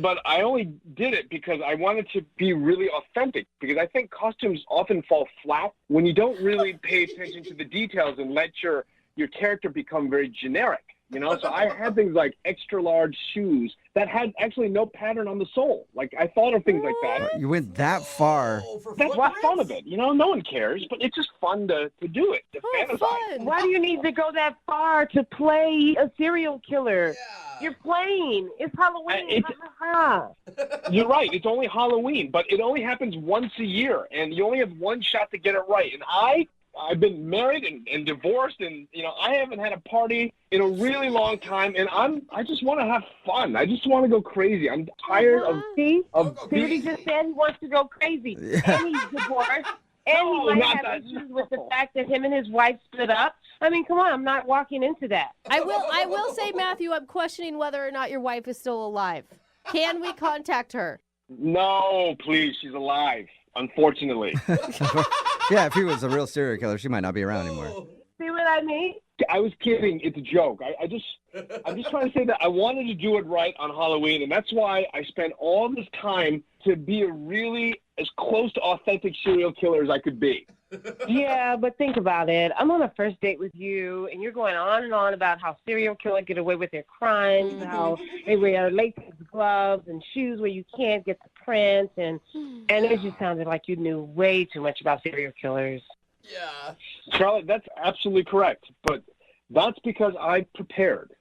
But I only did it because I wanted to be really authentic, because I think costumes often fall flat when you don't really pay attention to the details and let your character become very generic. You know, so I had things like extra large shoes that had actually no pattern on the sole. Like, I thought of things like that. You went that far. That's the fun of it. You know, no one cares, but it's just fun to do it, to fantasize. Why do you need to go that far to play a serial killer? Yeah. You're playing. It's Halloween. You're right. It's only Halloween, but it only happens once a year, and you only have one shot to get it right. And I've been married and divorced, and I haven't had a party in a really long time, and I just want to have fun. I just want to go crazy. I'm tired of See what he just said? He wants to go crazy. And he's divorced. And he might have issues with the fact that him and his wife split up. I mean, come on, I'm not walking into that. I will say, Matthew, I'm questioning whether or not your wife is still alive. Can we contact her? No, please. She's alive, unfortunately. Yeah, if he was a real serial killer, she might not be around anymore. See what I mean? I was kidding. It's a joke. I'm just trying to say that I wanted to do it right on Halloween, and that's why I spent all this time to be a really as close to authentic serial killer as I could be. Yeah, but think about it. I'm on a first date with you, and you're going on and on about how serial killers get away with their crimes, how they wear latex gloves and shoes where you can't get the print, and it just sounded like you knew way too much about serial killers. Yeah. Charlotte, that's absolutely correct, but that's because I prepared.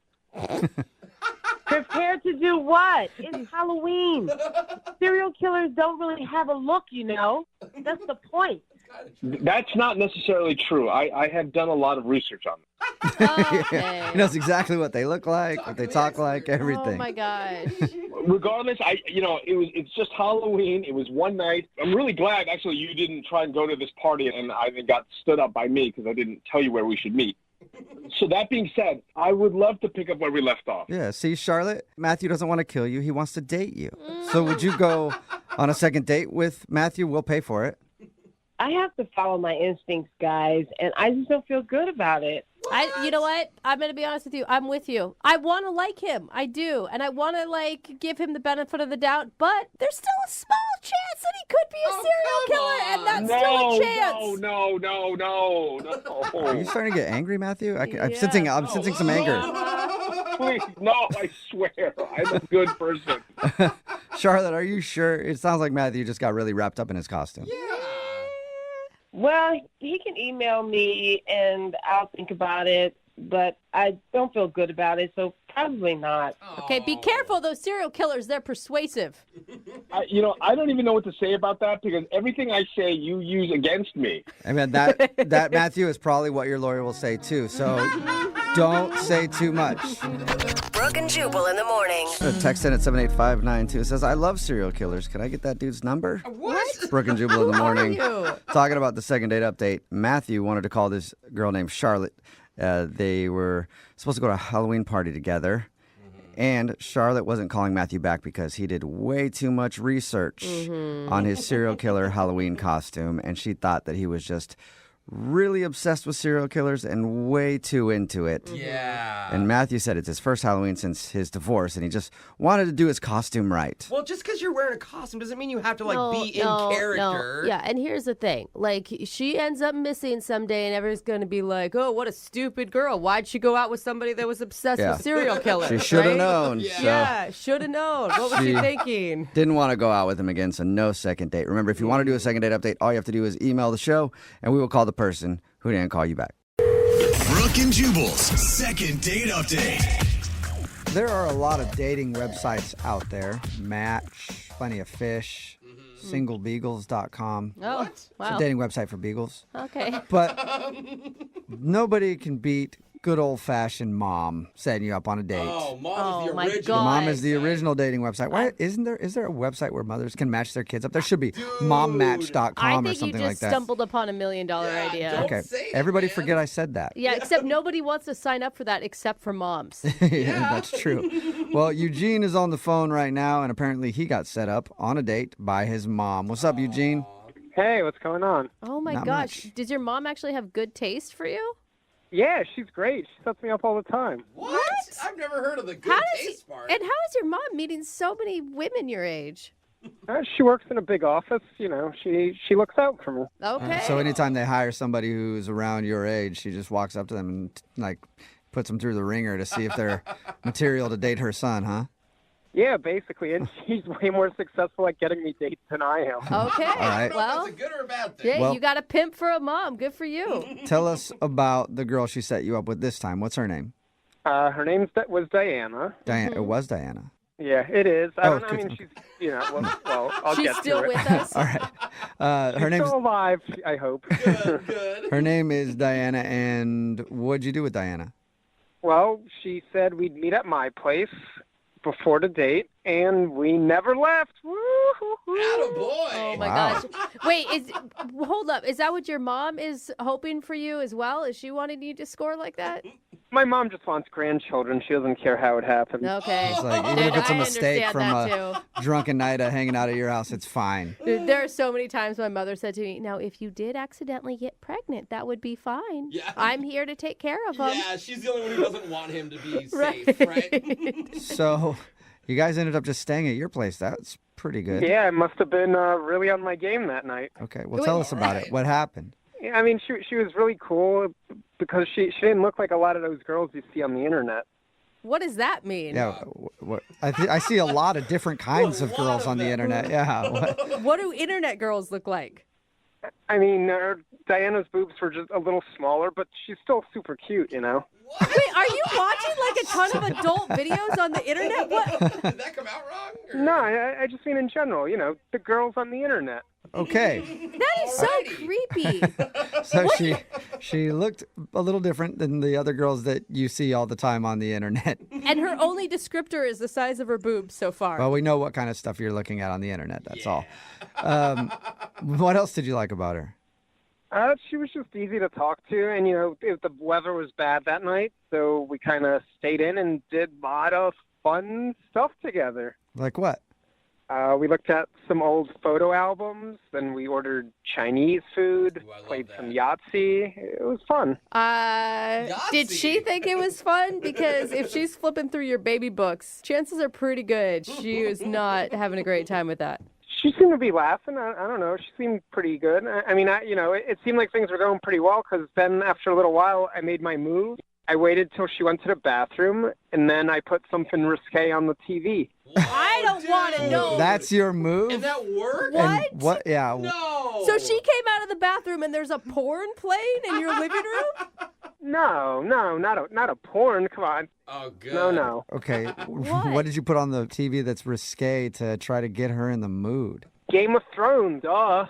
Prepared to do what? It's Halloween. Serial killers don't really have a look, That's the point. That's not necessarily true. I have done a lot of research on them. Yeah. He knows exactly what they look like, what they talk like, everything. Oh my gosh. Regardless, it's just Halloween. It was one night. I'm really glad, actually, you didn't try and go to this party and I got stood up by me because I didn't tell you where we should meet. So that being said, I would love to pick up where we left off. Yeah, see, Charlotte, Matthew doesn't want to kill you. He wants to date you. So would you go on a second date with Matthew? We'll pay for it. I have to follow my instincts, guys, and I just don't feel good about it. You know what? I'm going to be honest with you. I'm with you. I want to like him. I do. And I want to, give him the benefit of the doubt. But there's still a small chance that he could be a serial killer. And that's still a chance. No. Are you starting to get angry, Matthew? I'm sensing some anger. Please, no, I swear. I'm a good person. Charlotte, are you sure? It sounds like Matthew just got really wrapped up in his costume. Yeah. Well, he can email me and I'll think about it, but I don't feel good about it, so probably not. Okay, be careful. Those serial killers, they're persuasive. I don't even know what to say about that because everything I say you use against me. I mean, that Matthew is probably what your lawyer will say too, so Don't say too much. Brooke and Jubal in the morning. Text in at 78592. It says, I love serial killers. Can I get that dude's number? What? Brooke and Jubal in the morning. Who are you? Talking about the second date update. Matthew wanted to call this girl named Charlotte. They were supposed to go to a Halloween party together. And Charlotte wasn't calling Matthew back because he did way too much research on his serial killer Halloween costume. And she thought that he was just really obsessed with serial killers and way too into it. Yeah. And Matthew said it's his first Halloween since his divorce, and he just wanted to do his costume right. Well, just because you're wearing a costume doesn't mean you have to be in character. No. Yeah, and here's the thing. Like, she ends up missing someday, and everyone's going to be like, oh, what a stupid girl. Why'd she go out with somebody that was obsessed with serial killers? She should have right? known. Yeah, should have known. What was she thinking? Didn't want to go out with him again, so no second date. Remember, if you want to do a second date update, all you have to do is email the show, and we will call the person who didn't call you back. Brooke and Jubal's second date update. There are a lot of dating websites out there. Match, Plenty of Fish, singlebeagles.com. Oh, It's wow. a dating website for beagles. Okay. But nobody can beat good old-fashioned mom setting you up on a date. Oh, Mom is the my original. God. Mom is the original dating website. Why is there a website where mothers can match their kids up? There should be mommatch.com I or think you something just like that. stumbled upon $1 million idea. Okay. Everybody forget I said that. Yeah, except nobody wants to sign up for that except for moms. Yeah, that's true. Well, Eugene is on the phone right now, and apparently he got set up on a date by his mom. What's up, Eugene? Hey, what's going on? Oh my Not gosh. much. Does your mom actually have good taste for you? Yeah, she's great. She sets me up all the time. What? I've never heard of the good taste part. And how is your mom meeting so many women your age? She works in a big office. You know, she looks out for me. Okay. So anytime they hire somebody who's around your age, she just walks up to them and puts them through the ringer to see if they're material to date her son, huh? Yeah, basically, and she's way more successful at getting me dates than I am. Okay. All right. Well, That's a good or a bad thing? yeah, Well- you got a pimp for a mom. Good for you. Tell us about the girl she set you up with this time. What's her name? Her name was Diana. Diana. It was Diana. Yeah, it is. I Oh, mean, good. she's, well, I'll She's get still to it. with us. All right. Her She's name's still alive, I hope. her name is Diana. And what'd you do with Diana? Well, she said we'd meet at my place before the date, and we never left. Woo-hoo-hoo. Attaboy. Oh my Wow. gosh. Wait, hold up. Is that what your mom is hoping for you as well? Is she wanting you to score like that? My mom just wants grandchildren. She doesn't care how it happens. Okay. It's like, even if it's a I mistake understand from that a drunken night of hanging out at your house, it's fine. Dude, there are so many times my mother said to me, now, if you did accidentally get pregnant, that would be fine. Yeah. I'm here to take care of them. Yeah, she's the only one who doesn't want him to be Right. safe, right? So you guys ended up just staying at your place. That's pretty good. Yeah, I must have been really on my game that night. Okay. Well, tell us about it. What happened? Yeah, I mean, she was really cool because she didn't look like a lot of those girls you see on the internet. What does that mean? Yeah. I see a lot of different kinds of girls on the internet. Yeah. What do internet girls look like? I mean, Diana's boobs were just a little smaller, but she's still super cute, you know? Wait, are you watching like a ton of adult videos on the internet? What? Did that come out wrong? Or? No, I just mean in general, you know, the girls on the internet. Okay. That is so creepy. So she looked a little different than the other girls that you see all the time on the internet. And her only descriptor is the size of her boobs so far. Well, we know what kind of stuff you're looking at on the internet. That's all. What else did you like about her? She was just easy to talk to, and, you know, the weather was bad that night, so we kind of stayed in and did a lot of fun stuff together. Like what? We looked at some old photo albums, then we ordered Chinese food, played some Yahtzee. It was fun. Did she think it was fun? Because if she's flipping through your baby books, chances are pretty good she was not having a great time with that. She seemed to be laughing. I don't know. She seemed pretty good. I mean, it seemed like things were going pretty well because then after a little while, I made my move. I waited till she went to the bathroom, and then I put something risque on the TV. I don't want to know. That's your move? And that worked? What? And what? Yeah. No. So she came out of the bathroom and there's a porn playing in your living room? No, not a porn. Come on. Oh, good. No. Okay. What did you put on the TV that's risque to try to get her in the mood? Game of Thrones.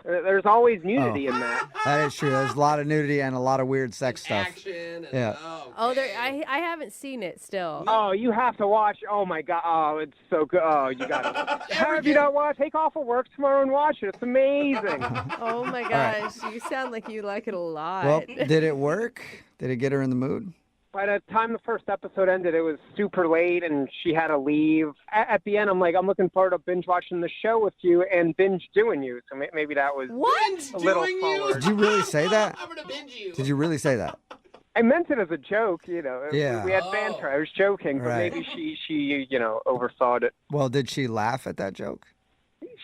There's always nudity in that. That is true. There's a lot of nudity and a lot of weird sex stuff. Action. Yeah. I haven't seen it still. Oh, you have to watch. Oh my God. Oh, it's so good. Oh, you got to. Have you not watched? Take off of work tomorrow and watch it. It's amazing. Oh my gosh, you sound like you like it a lot. Well, did it work? Did it get her in the mood? By the time the first episode ended, it was super late, and she had to leave. At the end, I'm looking forward to binge watching the show with you and binge doing you. So maybe that was a little forward. Did you really say that? I'm gonna binge you. Did you really say that? I meant it as a joke, Yeah. We had banter. I was joking, but Right. maybe she overthought it. Well, did she laugh at that joke?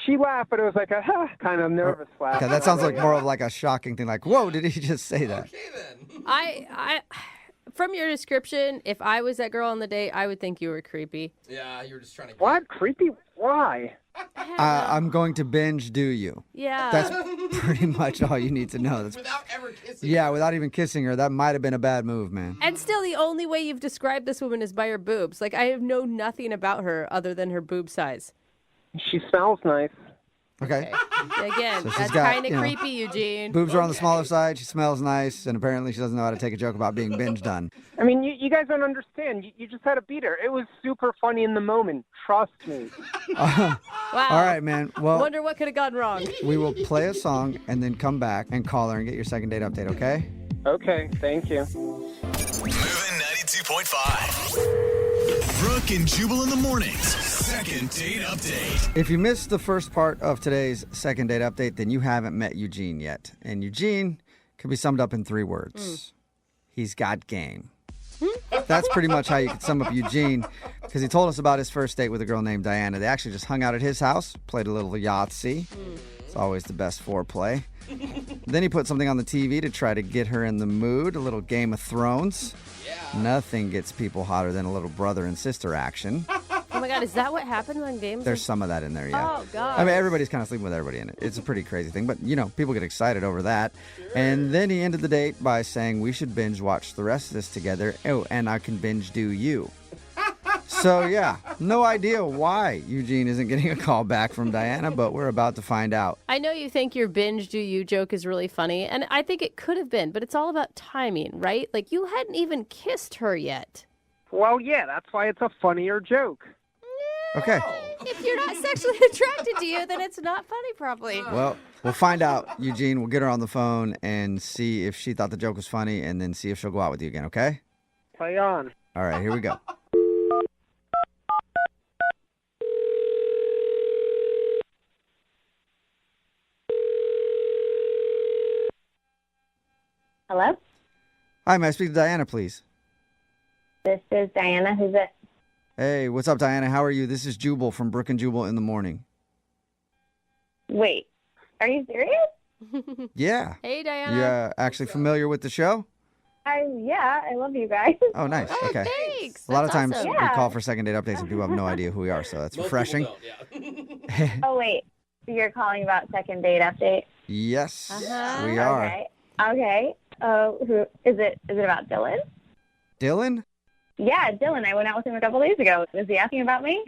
She laughed, but it was like a kind of nervous laugh. Okay, that sounds like more of like a shocking thing. Like, whoa, did he just say that? I from your description, if I was that girl on the date, I would think you were creepy. Yeah, you were just trying to. What? Creepy? Why? I'm going to binge do you. Yeah. That's pretty much all you need to know. Without ever kissing. Yeah, without even kissing her. That might have been a bad move, man. And still, the only way you've described this woman is by her boobs. Like, I know nothing about her other than her boob size. She smells nice. Okay. Again, So she's that's got, kind of you know, creepy, Eugene. Boobs are on the smaller side. She smells nice, and apparently she doesn't know how to take a joke about being binge done. I mean, you guys don't understand. You just had to beat her. It was super funny in the moment. Trust me. Wow. All right, man. Well, Wonder what could have gone wrong. we will play a song and then come back and call her and get your second date update, okay? Okay, thank you. Moving 92.5. Brooke and Jubal in the mornings. Second date update. If you missed the first part of today's second date update, then you haven't met Eugene yet. And Eugene can be summed up in 3 words. He's got game. That's pretty much how you could sum up Eugene, because he told us about his first date with a girl named Diana. They actually just hung out at his house, played a little Yahtzee. It's always the best foreplay. Then he put something on the TV to try to get her in the mood, a little Game of Thrones. Nothing gets people hotter than a little brother and sister action. Oh my God, is that what happens on games? There's some of that in there, yeah. Oh, God. I mean, everybody's kind of sleeping with everybody in it. It's a pretty crazy thing, but, people get excited over that. And then he ended the date by saying we should binge watch the rest of this together. Oh, and I can binge do you. So, yeah, no idea why Eugene isn't getting a call back from Diana, but we're about to find out. I know you think your binge do you joke is really funny, and I think it could have been, but it's all about timing, right? Like, you hadn't even kissed her yet. Well, yeah, that's why it's a funnier joke. Okay. If you're not sexually attracted to you, then it's not funny, probably. Well, we'll find out, Eugene. We'll get her on the phone and see if she thought the joke was funny, and then see if she'll go out with you again, okay? Play on. All right, here we go. Hello? Hi, may I speak to Diana, please? This is Diana. Who's it? Hey, what's up, Diana? How are you? This is Jubal from Brooke and Jubal in the morning. Wait, are you serious? Yeah. Hey, Diana. You actually familiar with the show? Yeah, I love you guys. Oh, nice. Okay. Thanks. A lot of times awesome. we call for second date updates and people have no idea who we are, so that's refreshing. Oh, wait. So you're calling about second date update? Yes, Uh-huh. we are. Okay. Who is it? Is it about Dylan? Dylan? Yeah, Dylan. I went out with him a couple days ago. Was he asking about me?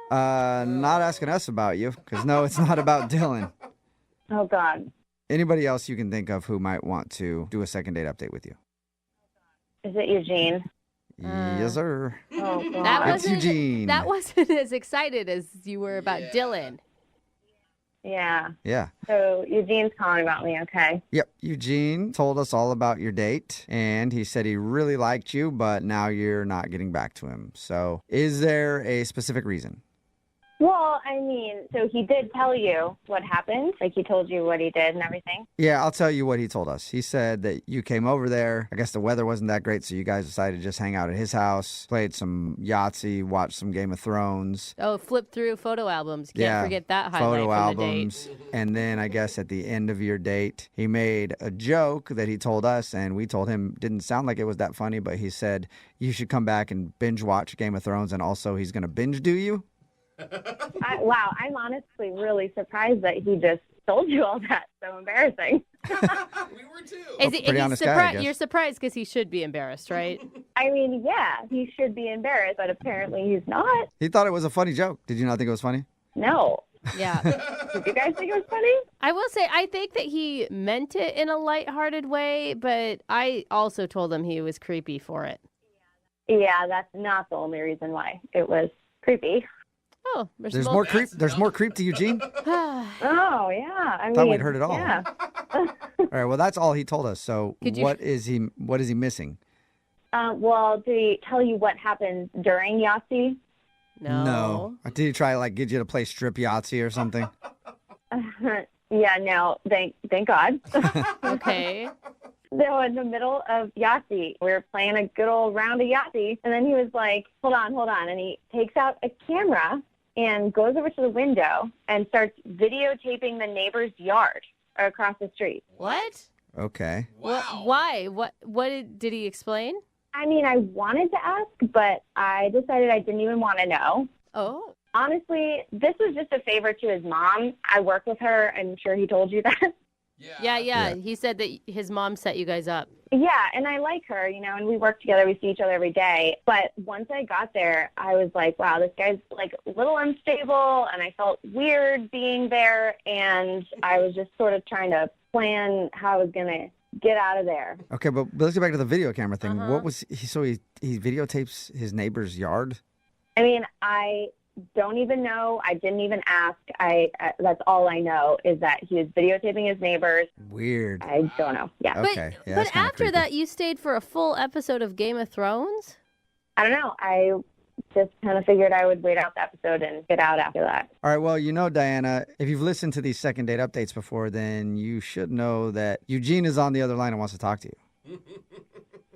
Not asking us about you, because no, it's not about Dylan. Oh, God. Anybody else you can think of who might want to do a second date update with you? Is it Eugene? Yes, sir. Oh, God. That It's wasn't, Eugene. That wasn't as excited as you were about Dylan. Yeah. Yeah. So Eugene's calling about me, okay? Yep. Eugene told us all about your date, and he said he really liked you, but now you're not getting back to him. So is there a specific reason? Well, I mean, so he did tell you what happened? Like he told you what he did and everything? Yeah, I'll tell you what he told us. He said that you came over there. I guess the weather wasn't that great, so you guys decided to just hang out at his house, played some Yahtzee, watched some Game of Thrones. Oh, flip through photo albums. Can't forget that highlight photo from the albums. date. And then I guess at the end of your date, he made a joke that he told us, and we told him didn't sound like it was that funny, but he said you should come back and binge watch Game of Thrones, and also he's going to binge do you. Wow, I'm honestly really surprised that he just told you all that. So embarrassing. You're surprised because he should be embarrassed, right? I mean, yeah, he should be embarrassed, but apparently he's not. He thought it was a funny joke. Did you not think it was funny? No. Yeah. Did you guys think it was funny? I will say, I think that he meant it in a lighthearted way, but I also told him he was creepy for it. Yeah, that's not the only reason why it was creepy. Oh, There's more creep. There's more creep to Eugene. Oh, yeah. I Thought mean, we'd heard it all. Yeah. All right. Well, that's all he told us. So Could you- what is he missing? Well, did he tell you what happened during Yahtzee? No. Did he try to like get you to play strip Yahtzee or something? Yeah, no, thank God. Okay. So in the middle of Yahtzee, we were playing a good old round of Yahtzee, and then he was like, hold on, and he takes out a camera and goes over to the window and starts videotaping the neighbor's yard across the street. What? Okay. Wow. Why? What did he explain? I mean, I wanted to ask, but I decided I didn't even want to know. Oh. Honestly, this was just a favor to his mom. I work with her. I'm sure he told you that. Yeah. He said that his mom set you guys up. Yeah, and I like her, and we work together. We see each other every day. But once I got there, I was like, wow, this guy's like a little unstable, and I felt weird being there. And I was just sort of trying to plan how I was going to get out of there. Okay, but let's get back to the video camera thing. What was he? So he videotapes his neighbor's yard. I mean, I don't even know. I didn't even ask. That's all I know is that he was videotaping his neighbors. Weird. I don't know. Yeah. Okay. Yeah, that's But kinda after creepy. that, you stayed for a full episode of Game of Thrones? I don't know. I just kind of figured I would wait out the episode and get out after that. All right, well, Diana, if you've listened to these second date updates before, then you should know that Eugene is on the other line and wants to talk to you.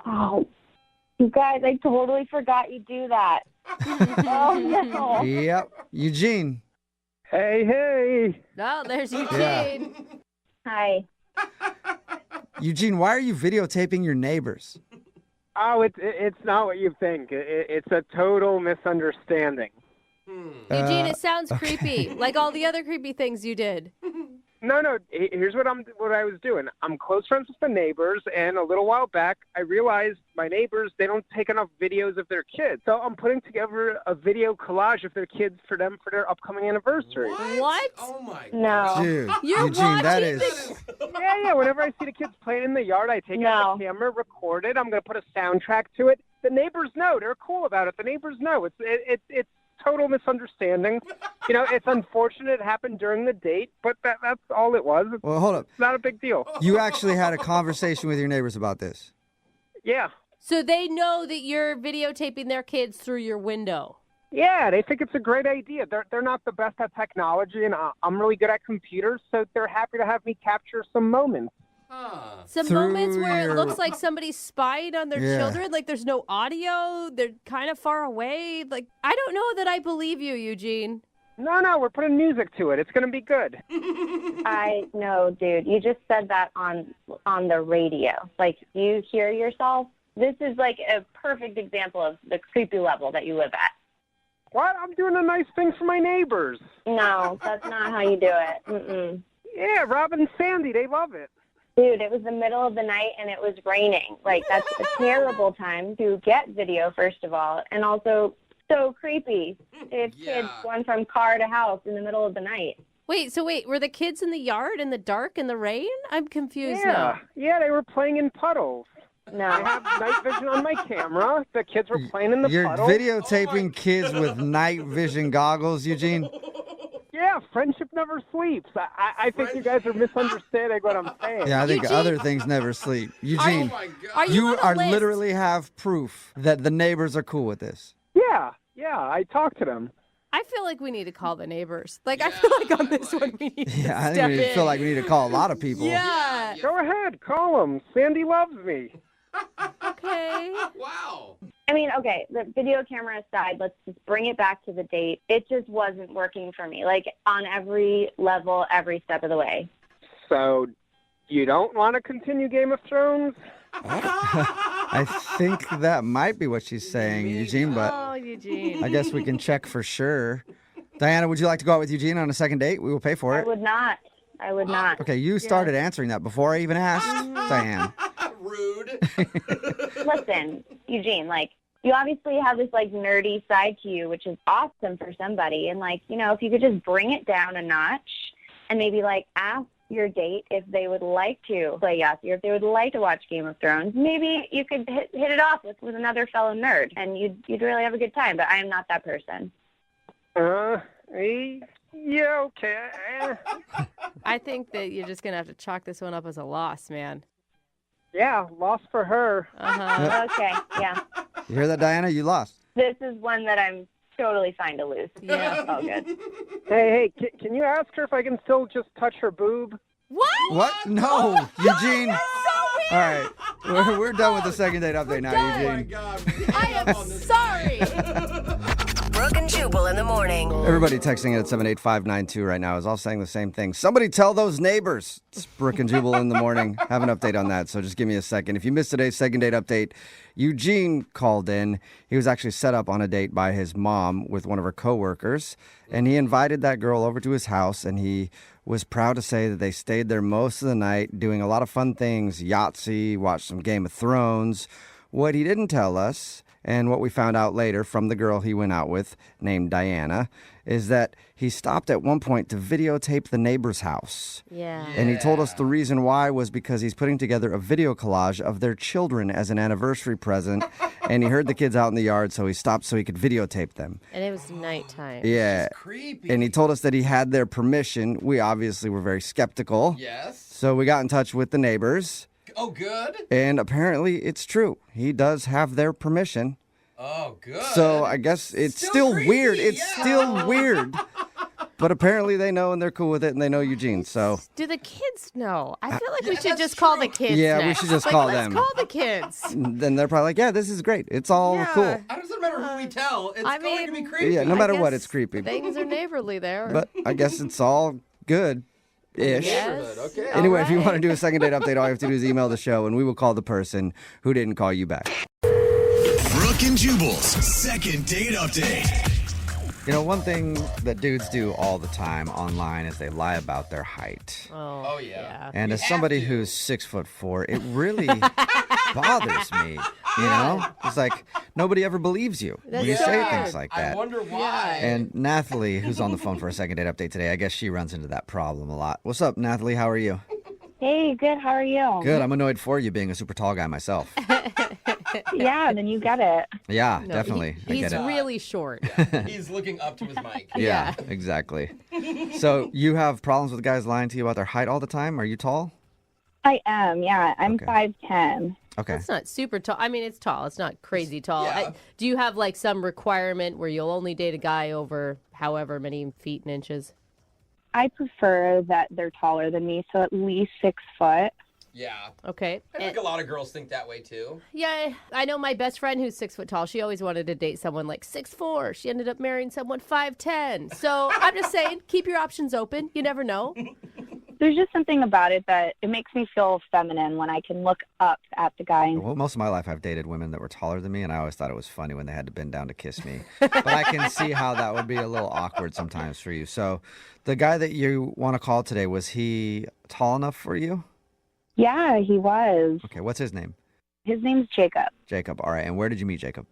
Oh, you guys, I totally forgot you do that. Oh, no. Yep. Eugene. Hey. No, there's Eugene. Yeah. Hi. Eugene, why are you videotaping your neighbors? Oh, it's not what you think. It's a total misunderstanding. Eugene, it sounds creepy, like all the other creepy things you did. No. Here's what I was doing. I'm close friends with the neighbors, and a little while back, I realized my neighbors, they don't take enough videos of their kids. So I'm putting together a video collage of their kids for their upcoming anniversary. What? Oh my No. Dude, You're Eugene, that watching is... Yeah. Whenever I see the kids playing in the yard, I take out the camera, record it. I'm going to put a soundtrack to it. The neighbors know. They're cool about it. The neighbors know. It's total misunderstanding. It's unfortunate it happened during the date, but that's all it was. Well, hold up. It's not a big deal. You actually had a conversation with your neighbors about this. Yeah. So they know that you're videotaping their kids through your window. Yeah, they think it's a great idea. They're not the best at technology, and I'm really good at computers, so they're happy to have me capture some moments. Some Through moments where your- it looks like somebody spied on their Yeah. children, like there's no audio, they're kind of far away. Like, I don't know that I believe you, Eugene. No, we're putting music to it. It's going to be good. I know, dude. You just said that on the radio. Like, you hear yourself? This is like a perfect example of the creepy level that you live at. What? I'm doing a nice thing for my neighbors. No, that's not how you do it. Mm-mm. Yeah, Rob and Sandy, they love it. Dude, it was the middle of the night and it was raining. Like, that's a terrible time to get video, first of all, and also so creepy. It's kids going from car to house in the middle of the night. Wait, were the kids in the yard in the dark in the rain? I'm confused now. Yeah, they were playing in puddles. No. I have night vision on my camera. The kids were playing in the You're puddles. videotaping kids with night vision goggles, Eugene? Yeah, friendship never sleeps. I think you guys are misunderstanding what I'm saying. Yeah, I think other things never sleep. Eugene, Are you on a list? literally have proof that the neighbors are cool with this. Yeah, I talked to them. I feel like we need to call the neighbors. Like, I feel like on this one we need to Yeah, I step think we in. feel like we need to call a lot of people. Yeah. Go ahead, call them. Sandy loves me. Okay. Wow. I mean, okay, the video camera aside, let's just bring it back to the date. It just wasn't working for me, like on every level, every step of the way. So, you don't want to continue Game of Thrones? I think that might be what she's saying, Eugene, but Oh, Eugene. I guess we can check for sure. Diana, would you like to go out with Eugene on a second date? We will pay for I it. would not. I would not. Okay, you started answering that before I even asked Diane. Rude. Listen, Eugene, like, you obviously have this like nerdy side to you, which is awesome for somebody. And like, you know, if you could just bring it down a notch and maybe like ask your date if they would like to play Yahtzee or if they would like to watch Game of Thrones, maybe you could hit it off with another fellow nerd and you'd really have a good time. But I am not that person. Yeah, okay. I think that you're just going to have to chalk this one up as a loss, man. Yeah, loss for her. Uh-huh. Okay, yeah. You hear that, Diana? You lost. This is one that I'm totally fine to lose. Yeah. Oh, good. Hey, can you ask her if I can still just touch her boob? What? What? No, Eugene. All right, we're done with the second date update now, Eugene. I am sorry. Brooke and Jubal in the morning. Everybody texting at 78592 right now is all saying the same thing. Somebody tell those neighbors. It's Brooke and Jubal in the morning. Have an update on that, so just give me a second. If you missed today's second date update, Eugene called in. He was actually set up on a date by his mom with one of her coworkers, and he invited that girl over to his house, and he was proud to say that they stayed there most of the night doing a lot of fun things, Yahtzee, watched some Game of Thrones. What he didn't tell us, and what we found out later from the girl he went out with named Diana, is that he stopped at one point to videotape the neighbor's house. Yeah. And he told us the reason why was because he's putting together a video collage of their children as an anniversary present. And he heard the kids out in the yard, so he stopped so he could videotape them. And it was nighttime. Yeah. Creepy. And he told us that he had their permission. We obviously were very skeptical. Yes. So we got in touch with the neighbors. Oh, good. And apparently it's true. He does have their permission. Oh, good. So I guess it's still creepy, weird. It's still weird. But apparently they know and they're cool with it and they know Eugene. So Do the kids know? I feel like we should just call the kids. Yeah, we next. should just Like, call let's them. Call the kids. then they're probably like, yeah, this is great. It's all cool. It doesn't matter who we tell. It's I going to be mean, creepy. Yeah, no matter what, guess it's creepy. Things are neighborly there. But I guess it's all good-ish. Yes. Okay. Anyway, if you want to do a second date update, all you have to do is email the show and we will call the person who didn't call you back. Brooke and Jubal's second date update. You know, one thing that dudes do all the time online is they lie about their height. Oh, yeah. And You as have somebody to. who's 6'4", it really bothers me. You know, it's like nobody ever believes you when you say things like that. I wonder why. And Nathalie, who's on the phone for a second date update today, I guess she runs into that problem a lot. What's up, Nathalie? How are you? Hey, good. How are you? Good. I'm annoyed for you being a super tall guy myself. Yeah, then you get it. Yeah, No, definitely. I He's get it. really short. He's looking up to his mic. Yeah, exactly. So you have problems with guys lying to you about their height all the time? Are you tall? I am, yeah. I'm Okay. 5'10". Okay. It's not super tall. I mean, it's tall. It's not crazy tall. Yeah. Do you have like some requirement where you'll only date a guy over however many feet and inches? I prefer that they're taller than me, so at least 6 foot. Yeah. Okay. I think a lot of girls think that way, too. Yeah, I know my best friend who's 6 foot tall. She always wanted to date someone like 6'4". She ended up marrying someone 5'10". So I'm just saying, keep your options open. You never know. There's just something about it that it makes me feel feminine when I can look up at the guy. Well, most of my life I've dated women that were taller than me, and I always thought it was funny when they had to bend down to kiss me. But I can see how that would be a little awkward sometimes for you. So the guy that you want to call today, was he tall enough for you? Yeah, he was. Okay, what's his name? His name's Jacob. Jacob. All right, and where did you meet Jacob?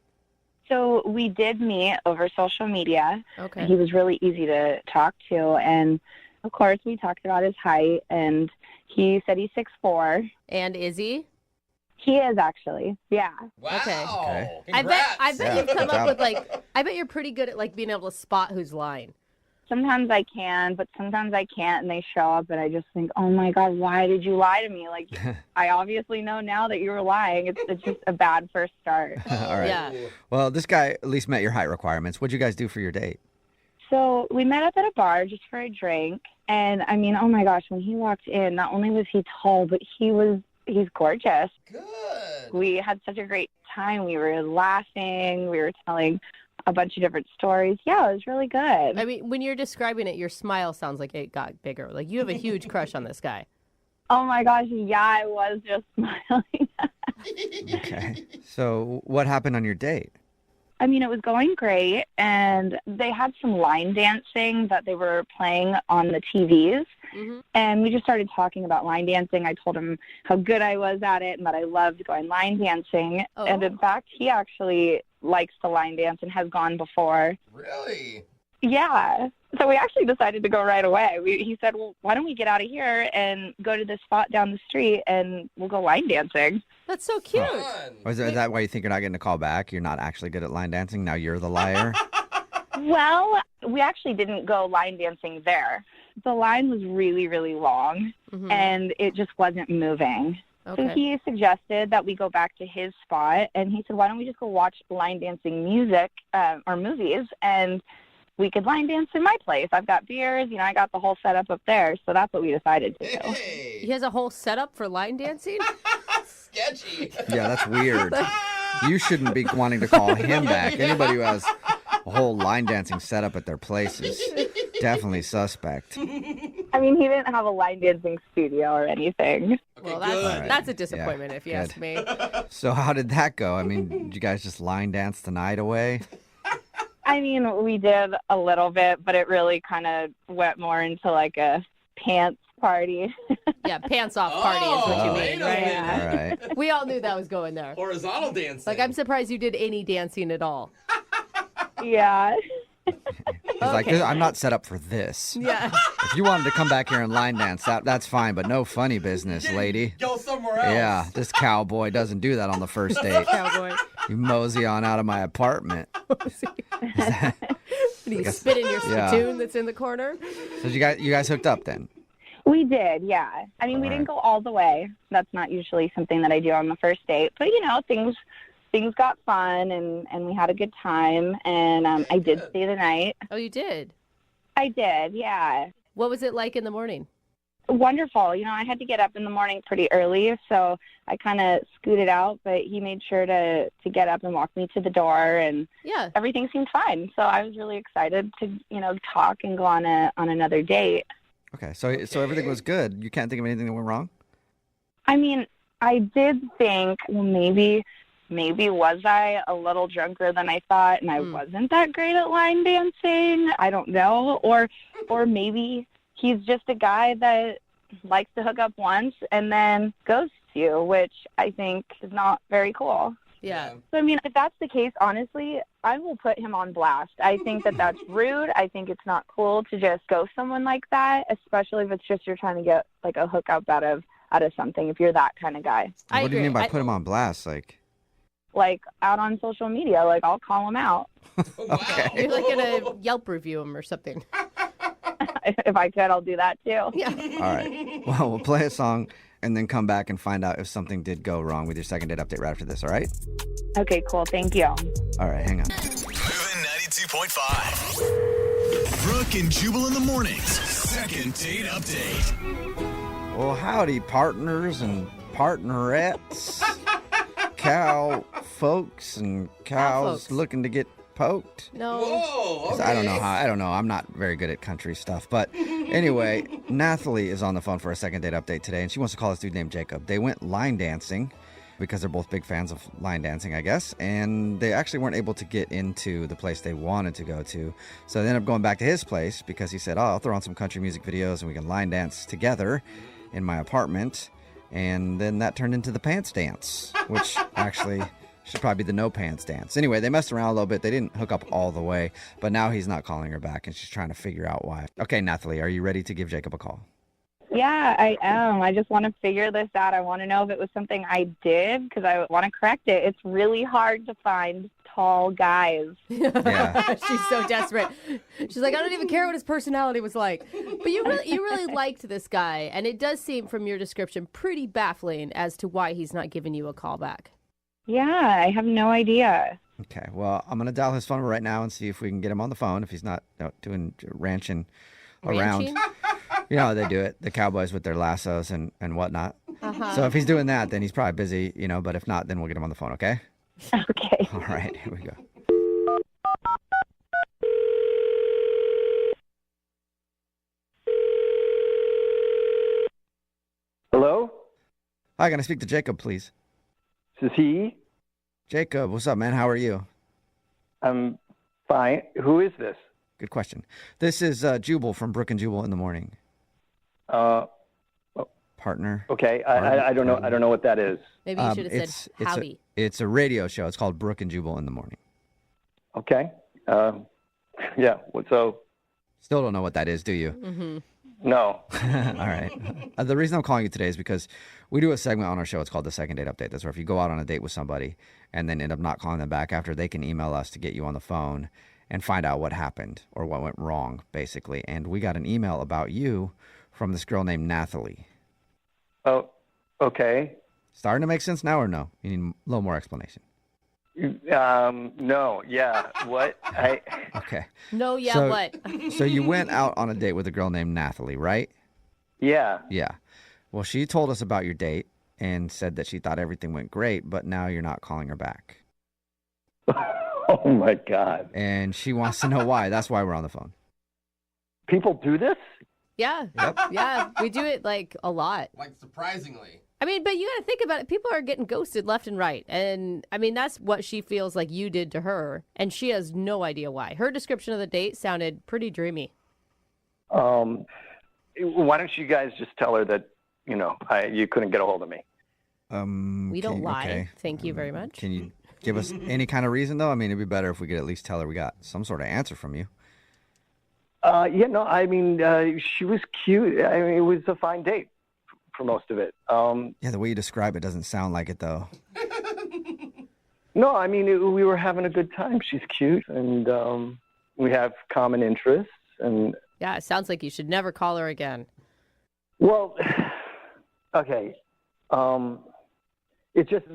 So we did meet over social media. Okay. He was really easy to talk to, and of course we talked about his height, and he said he's 6'4". And is he? He is actually, yeah. Wow. Okay. I bet Yeah, you've come good up job. with like, I bet you're pretty good at like being able to spot who's lying. Sometimes I can, but sometimes I can't, and they show up, and I just think, oh my God, why did you lie to me? Like, I obviously know now that you were lying. It's just a bad first start. All right. Yeah. Well, this guy at least met your height requirements. What'd you guys do for your date? So we met up at a bar just for a drink, and I mean, oh my gosh, when he walked in, not only was he tall, but he's gorgeous. Good. We had such a great time. We were laughing. We were telling a bunch of different stories. Yeah, it was really good. I mean, when you're describing it, your smile sounds like it got bigger. Like you have a huge crush on this guy. Oh my gosh, yeah, I was just smiling. Okay. So what happened on your date? I mean, it was going great, and they had some line dancing that they were playing on the TVs, and we just started talking about line dancing. I told him how good I was at it and that I loved going line dancing, and in fact, he actually likes to line dance and has gone before. Really? Yeah. So we actually decided to go right away. He said, well, why don't we get out of here and go to this spot down the street and we'll go line dancing. That's so cute. Or is that why you think you're not getting a call back? You're not actually good at line dancing? Now you're the liar? Well, we actually didn't go line dancing there. The line was really, really long, and it just wasn't moving. Okay. So he suggested that we go back to his spot, and he said, why don't we just go watch line dancing music or movies, and we could line dance in my place. I've got beers, I got the whole setup up there, so that's what we decided to do. He has a whole setup for line dancing? Sketchy. Yeah, that's weird. You shouldn't be wanting to call him back. Anybody who has a whole line dancing setup at their place is definitely suspect. I mean, he didn't have a line dancing studio or anything. Well, that's a disappointment if you ask me. So how did that go? I mean, did you guys just line dance the night away? I mean, we did a little bit, but it really kind of went more into like a pants party. Yeah, pants off party is what you mean, right? All right. We all knew that was going there. Horizontal dancing. Like, I'm surprised you did any dancing at all. Yeah. He's like, I'm not set up for this. Yeah. If you wanted to come back here and line dance, that's fine, but no funny business, lady. Go somewhere else. Yeah, this cowboy doesn't do that on the first date. Cowboy. You mosey on out of my apartment. You spit in your spittoon that's in the corner. So you guys hooked up then? We did, yeah. I mean, we didn't go all the way. That's not usually something that I do on the first date. But, things got fun, and we had a good time, and I did stay the night. Oh, you did? I did, yeah. What was it like in the morning? Wonderful. I had to get up in the morning pretty early, so I kind of scooted out, but he made sure to get up and walk me to the door, and everything seemed fine. So I was really excited to, talk and go on another date. Okay, so everything was good. You can't think of anything that went wrong? I mean, I did think, well, maybe was I a little drunker than I thought, and I wasn't that great at line dancing? I don't know. Or maybe he's just a guy that likes to hook up once and then ghosts you, which I think is not very cool. Yeah. So, I mean, if that's the case, honestly, I will put him on blast. I think that that's rude. I think it's not cool to just ghost someone like that, especially if it's just you're trying to get, like, a hookup out of something, if you're that kind of guy. What do you mean by put him on blast? Like, out on social media. Like, I'll call him out. Okay. You're like gonna Yelp review him or something. If I could, I'll do that too. Yeah. All right. Well, we'll play a song and then come back and find out if something did go wrong with your second date update right after this, all right? Okay, cool. Thank you. All right, hang on. Moving 92.5. Brooke and Jubal in the mornings. Second date update. Well, howdy, partners and partnerettes. Cow folks and cows folks. looking to get poked. No. Whoa, 'Cause I don't know. I'm not very good at country stuff. But anyway, Nathalie is on the phone for a second date update today, and she wants to call this dude named Jacob. They went line dancing because they're both big fans of line dancing, I guess. And they actually weren't able to get into the place they wanted to go to. So they ended up going back to his place because he said, I'll throw on some country music videos and we can line dance together in my apartment. And then that turned into the pants dance, which actually should probably be the no pants dance. Anyway, they messed around a little bit. They didn't hook up all the way, but now he's not calling her back and she's trying to figure out why. Okay, Nathalie, are you ready to give Jacob a call? Yeah, I am. I just want to figure this out. I want to know if it was something I did because I want to correct it. It's really hard to find tall guys. Yeah. She's so desperate. She's like, I don't even care what his personality was like. But you really liked this guy, and it does seem from your description pretty baffling as to why he's not giving you a call back. Yeah, I have no idea. Okay, well, I'm going to dial his phone number right now and see if we can get him on the phone if he's not doing ranching around. Ranching? You know how they do it, the cowboys with their lassos and whatnot. Uh-huh. So if he's doing that, then he's probably busy, but if not, then we'll get him on the phone, okay? Okay. All right, here we go. Hello? Hi, can I speak to Jacob, please? This is he? Jacob, what's up, man? How are you? I'm fine. Who is this? Good question. This is Jubal from Brooke and Jubal in the morning. Partner. Okay, I don't know. I don't know what that is. Maybe you should have said howdy. It's a radio show. It's called Brooke and Jubal in the morning. Okay. Yeah. So. Still don't know what that is, do you? Mm-hmm. No. All right. The reason I'm calling you today is because we do a segment on our show. It's called the Second Date Update. That's where if you go out on a date with somebody and then end up not calling them back after, they can email us to get you on the phone and find out what happened or what went wrong, basically. And we got an email about you from this girl named Nathalie. Oh, okay. Starting to make sense now or no? You need a little more explanation. No. Yeah. What? Okay. No, yeah, So- what? So you went out on a date with a girl named Nathalie, right? Yeah. Yeah. Well, she told us about your date and said that she thought everything went great, but now you're not calling her back. Oh my God. And she wants to know why. That's why we're on the phone. People do this? Yeah. Yeah, we do it like a lot. Like, surprisingly. I mean, but you got to think about it. People are getting ghosted left and right. And I mean, that's what she feels like you did to her. And she has no idea why. Her description of the date sounded pretty dreamy. Why don't you guys just tell her that, you couldn't get a hold of me? We don't lie. Okay. Thank you very much. Can you give us any kind of reason, though? I mean, it'd be better if we could at least tell her we got some sort of answer from you. She was cute. I mean, it was a fine date for most of it. Yeah, the way you describe it doesn't sound like it, though. No, I mean, we were having a good time. She's cute, and we have common interests. And Yeah, it sounds like you should never call her again. well, okay. It's just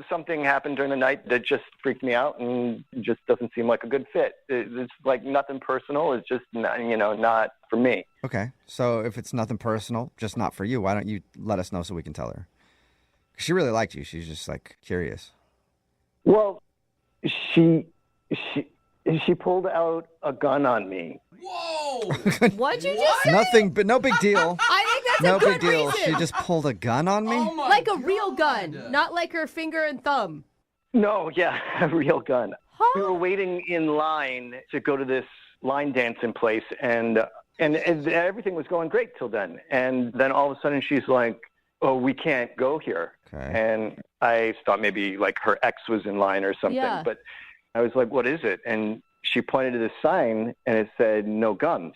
something happened during the night that just freaked me out, and just doesn't seem like a good fit. It's like nothing personal. It's just not for me. Okay, so if it's nothing personal, just not for you, why don't you let us know so we can tell her? 'Cause she really liked you. She's just like curious. Well, she pulled out a gun on me. Whoa! What'd you just say? Nothing, but no big deal. I think that's No a good big deal. reason. She just pulled a gun on me? Oh my Like a real gun, not like her finger and thumb. No, yeah, a real gun. Huh? We were waiting in line to go to this line dancing place, and everything was going great till then. And then all of a sudden she's like, "Oh, we can't go here." Okay. And I thought maybe like her ex was in line or something. Yeah. But I was like, "What is it?" And she pointed to this sign, and it said, "No guns."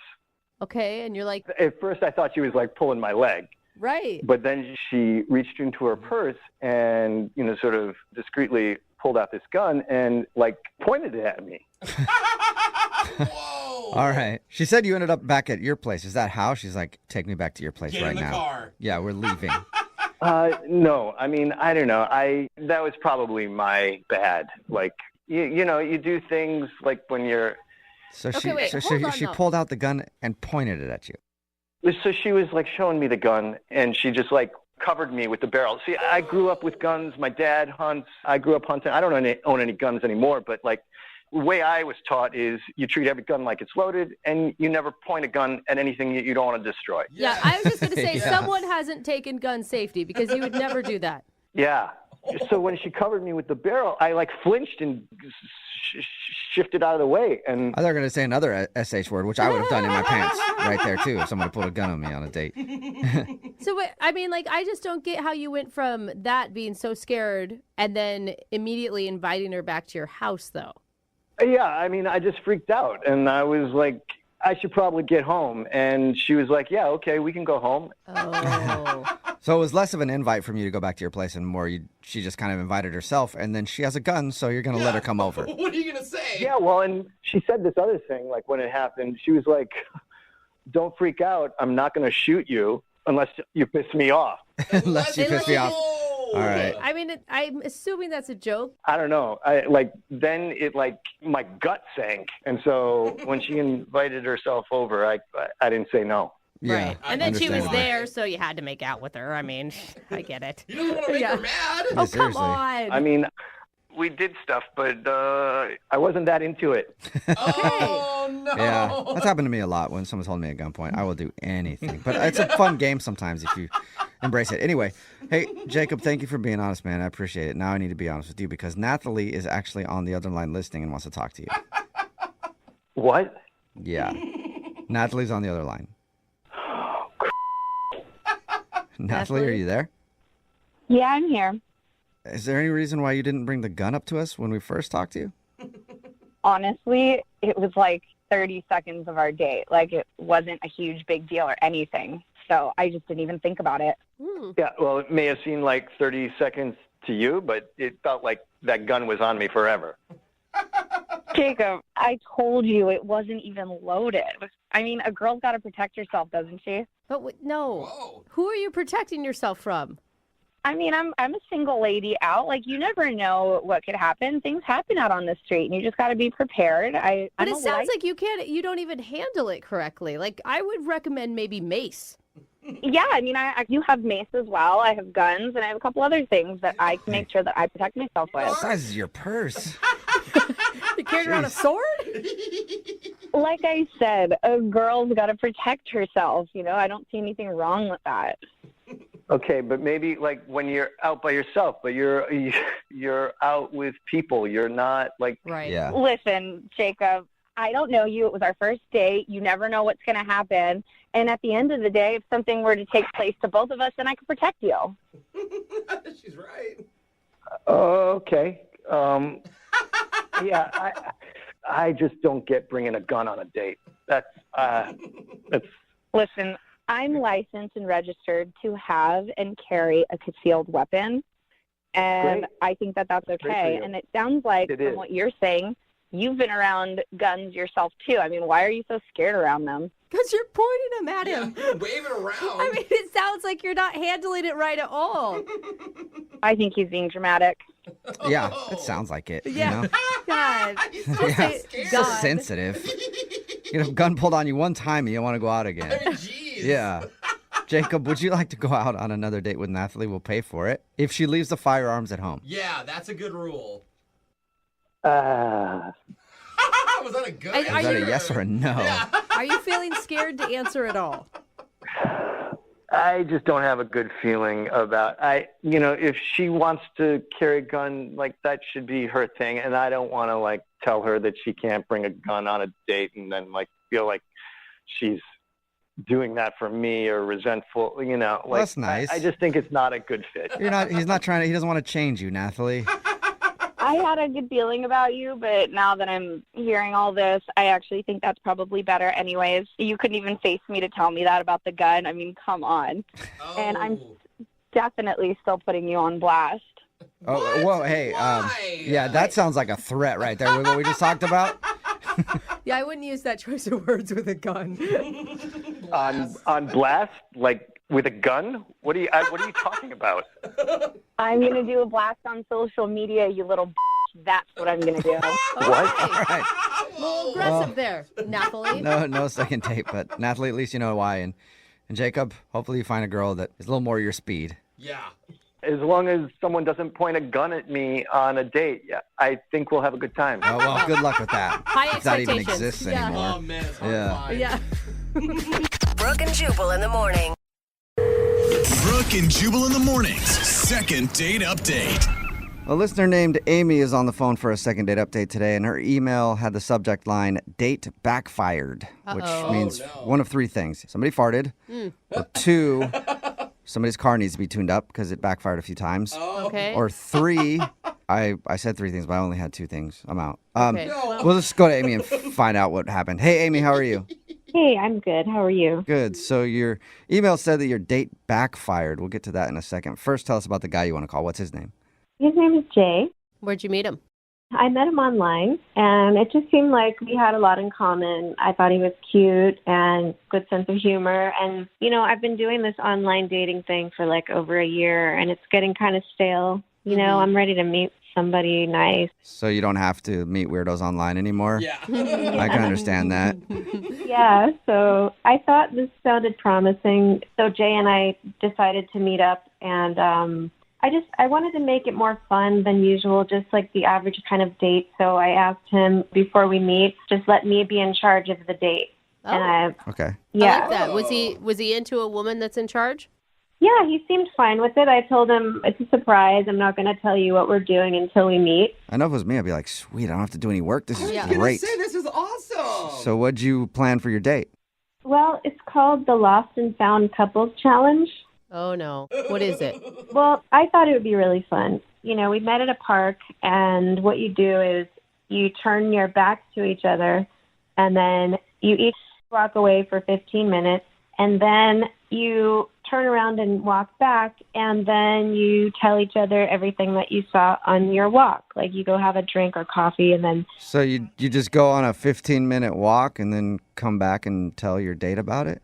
Okay, and you're like, At first I thought she was like pulling my leg. right. But then she reached into her purse and, sort of discreetly pulled out this gun and like pointed it at me. Whoa! All right. She said you ended up back at your place. Is that how? She's like, take me back to your place Get right in the now. car. Yeah, we're leaving. No, I mean, I don't know. That was probably my bad. Like, you do things like when you're. So Okay, she wait, so hold on, she though. pulled out the gun and pointed it at you. So she was like showing me the gun, and she just like covered me with the barrel. See, I grew up with guns. My dad hunts. I grew up hunting. I don't own any guns anymore, but like the way I was taught is you treat every gun like it's loaded, and you never point a gun at anything you don't want to destroy. Yeah, I was just going to say, Yeah. someone hasn't taken gun safety because you would never do that. Yeah. So when she covered me with the barrel, I like flinched and shifted out of the way. And I thought you were going to say another SH word, which I would have done in my pants right there, too, if someone pulled a gun on me on a date. So, I mean, like, I just don't get how you went from that being so scared and then immediately inviting her back to your house, though. yeah, I mean, I just freaked out, and I was like, I should probably get home. And she was like, yeah, okay, we can go home. Oh. So it was less of an invite from you to go back to your place and more she just kind of invited herself, and then she has a gun, so you're going to let her come over. What are you gonna say? Yeah, well, and she said this other thing, like when it happened, she was like, don't freak out. I'm not going to shoot you unless you piss me off. Unless you piss me off. All right. I mean, I'm assuming that's a joke. I don't know. Then it like my gut sank. And so when she invited herself over, I didn't say no. Yeah. Right. And then she was understandable. there, so you had to make out with her. I mean, I get it. You don't want to make her mad. Oh, come seriously. on. I mean, we did stuff, but I wasn't that into it. Oh no. Yeah, that's happened to me a lot when someone's holding me at gunpoint. I will do anything. But it's a fun game sometimes if you embrace it. Anyway, hey, Jacob, thank you for being honest, man. I appreciate it. Now I need to be honest with you because Nathalie is actually on the other line listening and wants to talk to you. What? Yeah. Natalie's on the other line. Nathalie, are you there? Yeah, I'm here. Is there any reason why you didn't bring the gun up to us when we first talked to you? Honestly, it was like 30 seconds of our date. Like, it wasn't a huge big deal or anything. So I just didn't even think about it. Yeah, well, it may have seemed like 30 seconds to you, but it felt like that gun was on me forever. Jacob, I told you it wasn't even loaded. I mean, a girl's got to protect herself, doesn't she? But no. Who are you protecting yourself from? I mean, I'm a single lady out. Like, you never know what could happen. Things happen out on the street, and you just got to be prepared. But it sounds like you don't even handle it correctly. Like, I would recommend maybe mace. Yeah, I mean, I do have mace as well. I have guns, and I have a couple other things that I can make sure that I protect myself with. What size is your purse? You carrying around a sword? Like I said, a girl's got to protect herself. You know, I don't see anything wrong with that. Okay, but maybe like when you're out by yourself, but you're out with people. You're not like Yeah. Listen, Jacob, I don't know you. It was our first date. You never know what's going to happen. And at the end of the day, if something were to take place to both of us, then I could protect you. She's right. Okay. Yeah, I just don't get bringing a gun on a date. That's. Listen, I'm licensed and registered to have and carry a concealed weapon, and Great. I think that that's for okay. you. And it sounds like, It from is. what you're saying, you've been around guns yourself too. I mean, why are you so scared around them? Because you're pointing them at him. Wave it around. I mean, it sounds like you're not handling it right at all. I think he's being dramatic. Yeah, it sounds like it. Yeah. You know? God. Yeah. It's so sensitive. You know, gun pulled on you one time and you don't want to go out again. Jeez. Yeah. Jacob, would you like to go out on another date with Nathalie? We'll pay for it if she leaves the firearms at home. Yeah, that's a good rule. Was that a good Is that a yes or a no? Are you feeling scared to answer at all? I just don't have a good feeling about. If she wants to carry a gun, like that should be her thing, and I don't want to like tell her that she can't bring a gun on a date, and then like feel like she's doing that for me or resentful. You know, like that's nice. I just think it's not a good fit. He's not trying to. He doesn't want to change you, Nathalie. I had a good feeling about you, but now that I'm hearing all this, I actually think that's probably better anyways. You couldn't even face me to tell me that about the gun. I mean, come on. Oh. And I'm definitely still putting you on blast. Oh, whoa, hey, yeah, that sounds like a threat right there with what we just talked about. Yeah, I wouldn't use that choice of words with a gun. On blast, like with a gun? What are you talking about? I'm going to do a blast on social media, you little bitch. That's what I'm going to do. What? All right. A little aggressive there, Nathalie. No second date, but Nathalie, at least you know why. And Jacob, hopefully you find a girl that is a little more your speed. Yeah. As long as someone doesn't point a gun at me on a date, yeah, I think we'll have a good time. Oh, well, good luck with that. High if that even expectations. exists Yeah. anymore. Oh, man, it's hard Yeah. to find. Yeah. Brooke and Jubal in the morning. Brooke and Jubal in the mornings. Second date update. A listener named Amy is on the phone for a second date update today, and her email had the subject line, date backfired, which means one of three things. Somebody farted, or two, somebody's car needs to be tuned up because it backfired a few times, Okay. or three, I said three things, but I only had two things. I'm out. Okay. We'll just go to Amy and find out what happened. Hey, Amy, how are you? Hey, I'm good. How are you? Good. So your email said that your date backfired. We'll get to that in a second. First, tell us about the guy you want to call. What's his name? His name is Jay. Where'd you meet him? I met him online, and it just seemed like we had a lot in common. I thought he was cute and good sense of humor. And, you know, I've been doing this online dating thing for like over a year, and it's getting kind of stale. You know, I'm ready to meet somebody nice. So you don't have to meet weirdos online anymore? Yeah. I can understand that. Yeah, so I thought this sounded promising. So Jay and I decided to meet up, and I wanted to make it more fun than usual, just like the average kind of date. So I asked him before we meet, just let me be in charge of the date. Oh. And Okay. yeah. I like that. Was he into a woman that's in charge? Yeah, he seemed fine with it. I told him it's a surprise. I'm not going to tell you what we're doing until we meet. I know if it was me, I'd be like, sweet, I don't have to do any work. This is I was gonna great. say, this is awesome. So what'd you plan for your date? Well, it's called the Lost and Found Couples Challenge. Oh, no. What is it? Well, I thought it would be really fun. You know, we met at a park, and what you do is you turn your backs to each other, and then you each walk away for 15 minutes, and then you turn around and walk back, and then you tell each other everything that you saw on your walk. Like you go have a drink or coffee, and then... So you just go on a 15-minute walk and then come back and tell your date about it?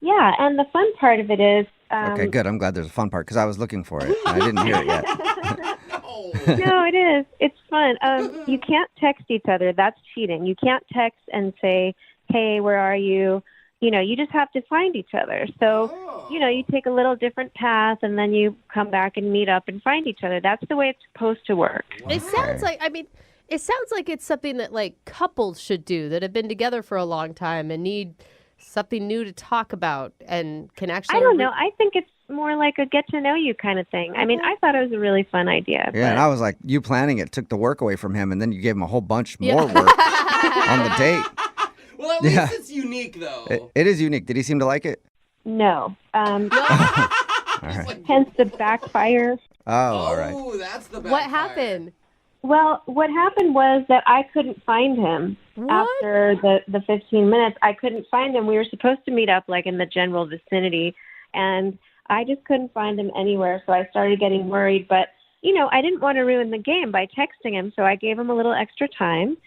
Yeah, and the fun part of it is... Okay, good. I'm glad there's a fun part because I was looking for it. And I didn't hear it yet. No, it is. It's fun. You can't text each other. That's cheating. You can't text and say, hey, where are you? You know, you just have to find each other. So, you know, you take a little different path and then you come back and meet up and find each other. That's the way it's supposed to work. It sounds like, it sounds like it's something that like couples should do that have been together for a long time and need something new to talk about and can actually... I don't know. I think it's more like a get to know you kind of thing. I mean, I thought it was a really fun idea. Yeah, and I was like, you planning it took the work away from him, and then you gave him a whole bunch more work on the date. Well, at least it's unique, though. It is unique. Did he seem to like it? No. All right. Hence the backfire. Oh, all right. Oh, that's the What happened? Well, what happened was that I couldn't find him after the 15 minutes. I couldn't find him. We were supposed to meet up like in the general vicinity, and I just couldn't find him anywhere. So I started getting worried, but you know, I didn't want to ruin the game by texting him, so I gave him a little extra time.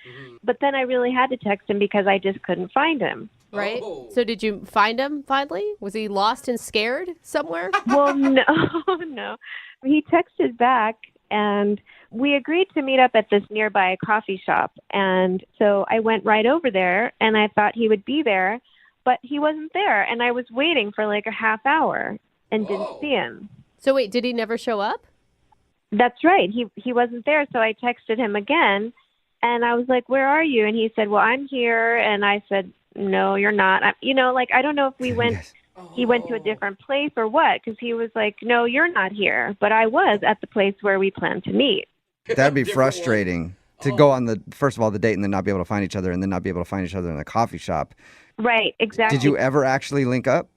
But then I really had to text him because I just couldn't find him. Right? So did you find him finally? Was he lost and scared somewhere? Well, no, no. He texted back, and we agreed to meet up at this nearby coffee shop. And so I went right over there, and I thought he would be there, but he wasn't there. And I was waiting for like a half hour and didn't see him. So wait, did he never show up? That's right. He wasn't there, so I texted him again, and I was like, where are you? And he said, well, I'm here. And I said, no, you're not. You know, like, I don't know if we went, he went to a different place or what, because he was like, no, you're not here. But I was at the place where we planned to meet. That'd be frustrating to go on the, first of all, the date and then not be able to find each other and then not be able to find each other in a coffee shop. Right, exactly. Did you ever actually link up?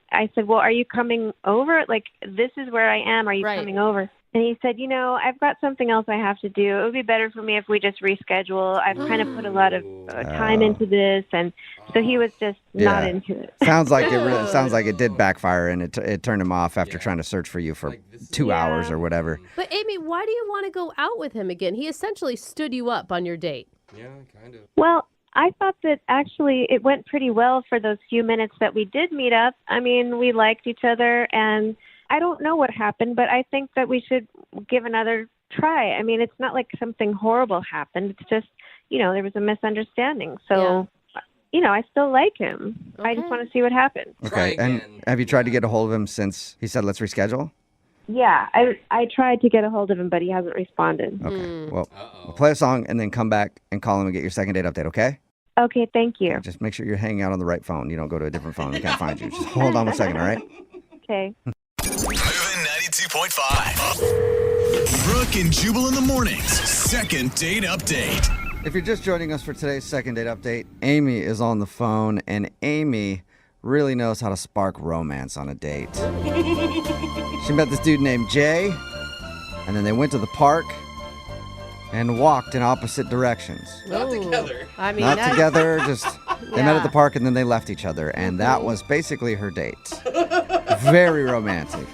I said, well, are you coming over? Like, this is where I am. Are you coming over? And he said, you know, I've got something else I have to do. It would be better for me if we just reschedule. I've kind of put a lot of time into this. And so he was just not into it. Sounds like it did backfire, and it turned him off after trying to search for you for 2 hours or whatever. But Amy, why do you want to go out with him again? He essentially stood you up on your date. Yeah, kind of. Well, I thought that actually it went pretty well for those few minutes that we did meet up. I mean, we liked each other, and I don't know what happened, but I think that we should give another try. I mean, it's not like something horrible happened. It's just, you know, there was a misunderstanding. So, you know, I still like him. Okay. I just want to see what happens. Okay, and have you tried to get a hold of him since he said let's reschedule? Yeah, I tried to get a hold of him, but he hasn't responded. Okay, well, we'll play a song and then come back and call him and get your second date update, okay? Okay, thank you. Just make sure you're hanging out on the right phone. You don't go to a different phone. We can't find you. Just hold on 1 second, all right? Okay. Moving 92.5. Brooke and Jubal in the mornings. Second date update. If you're just joining us for today's second date update, Amy is on the phone, and Amy really knows how to spark romance on a date. She met this dude named Jay, and then they went to the park and walked in opposite directions. Not together. I mean, Not together, just they met at the park and then they left each other, and that was basically her date. Very romantic.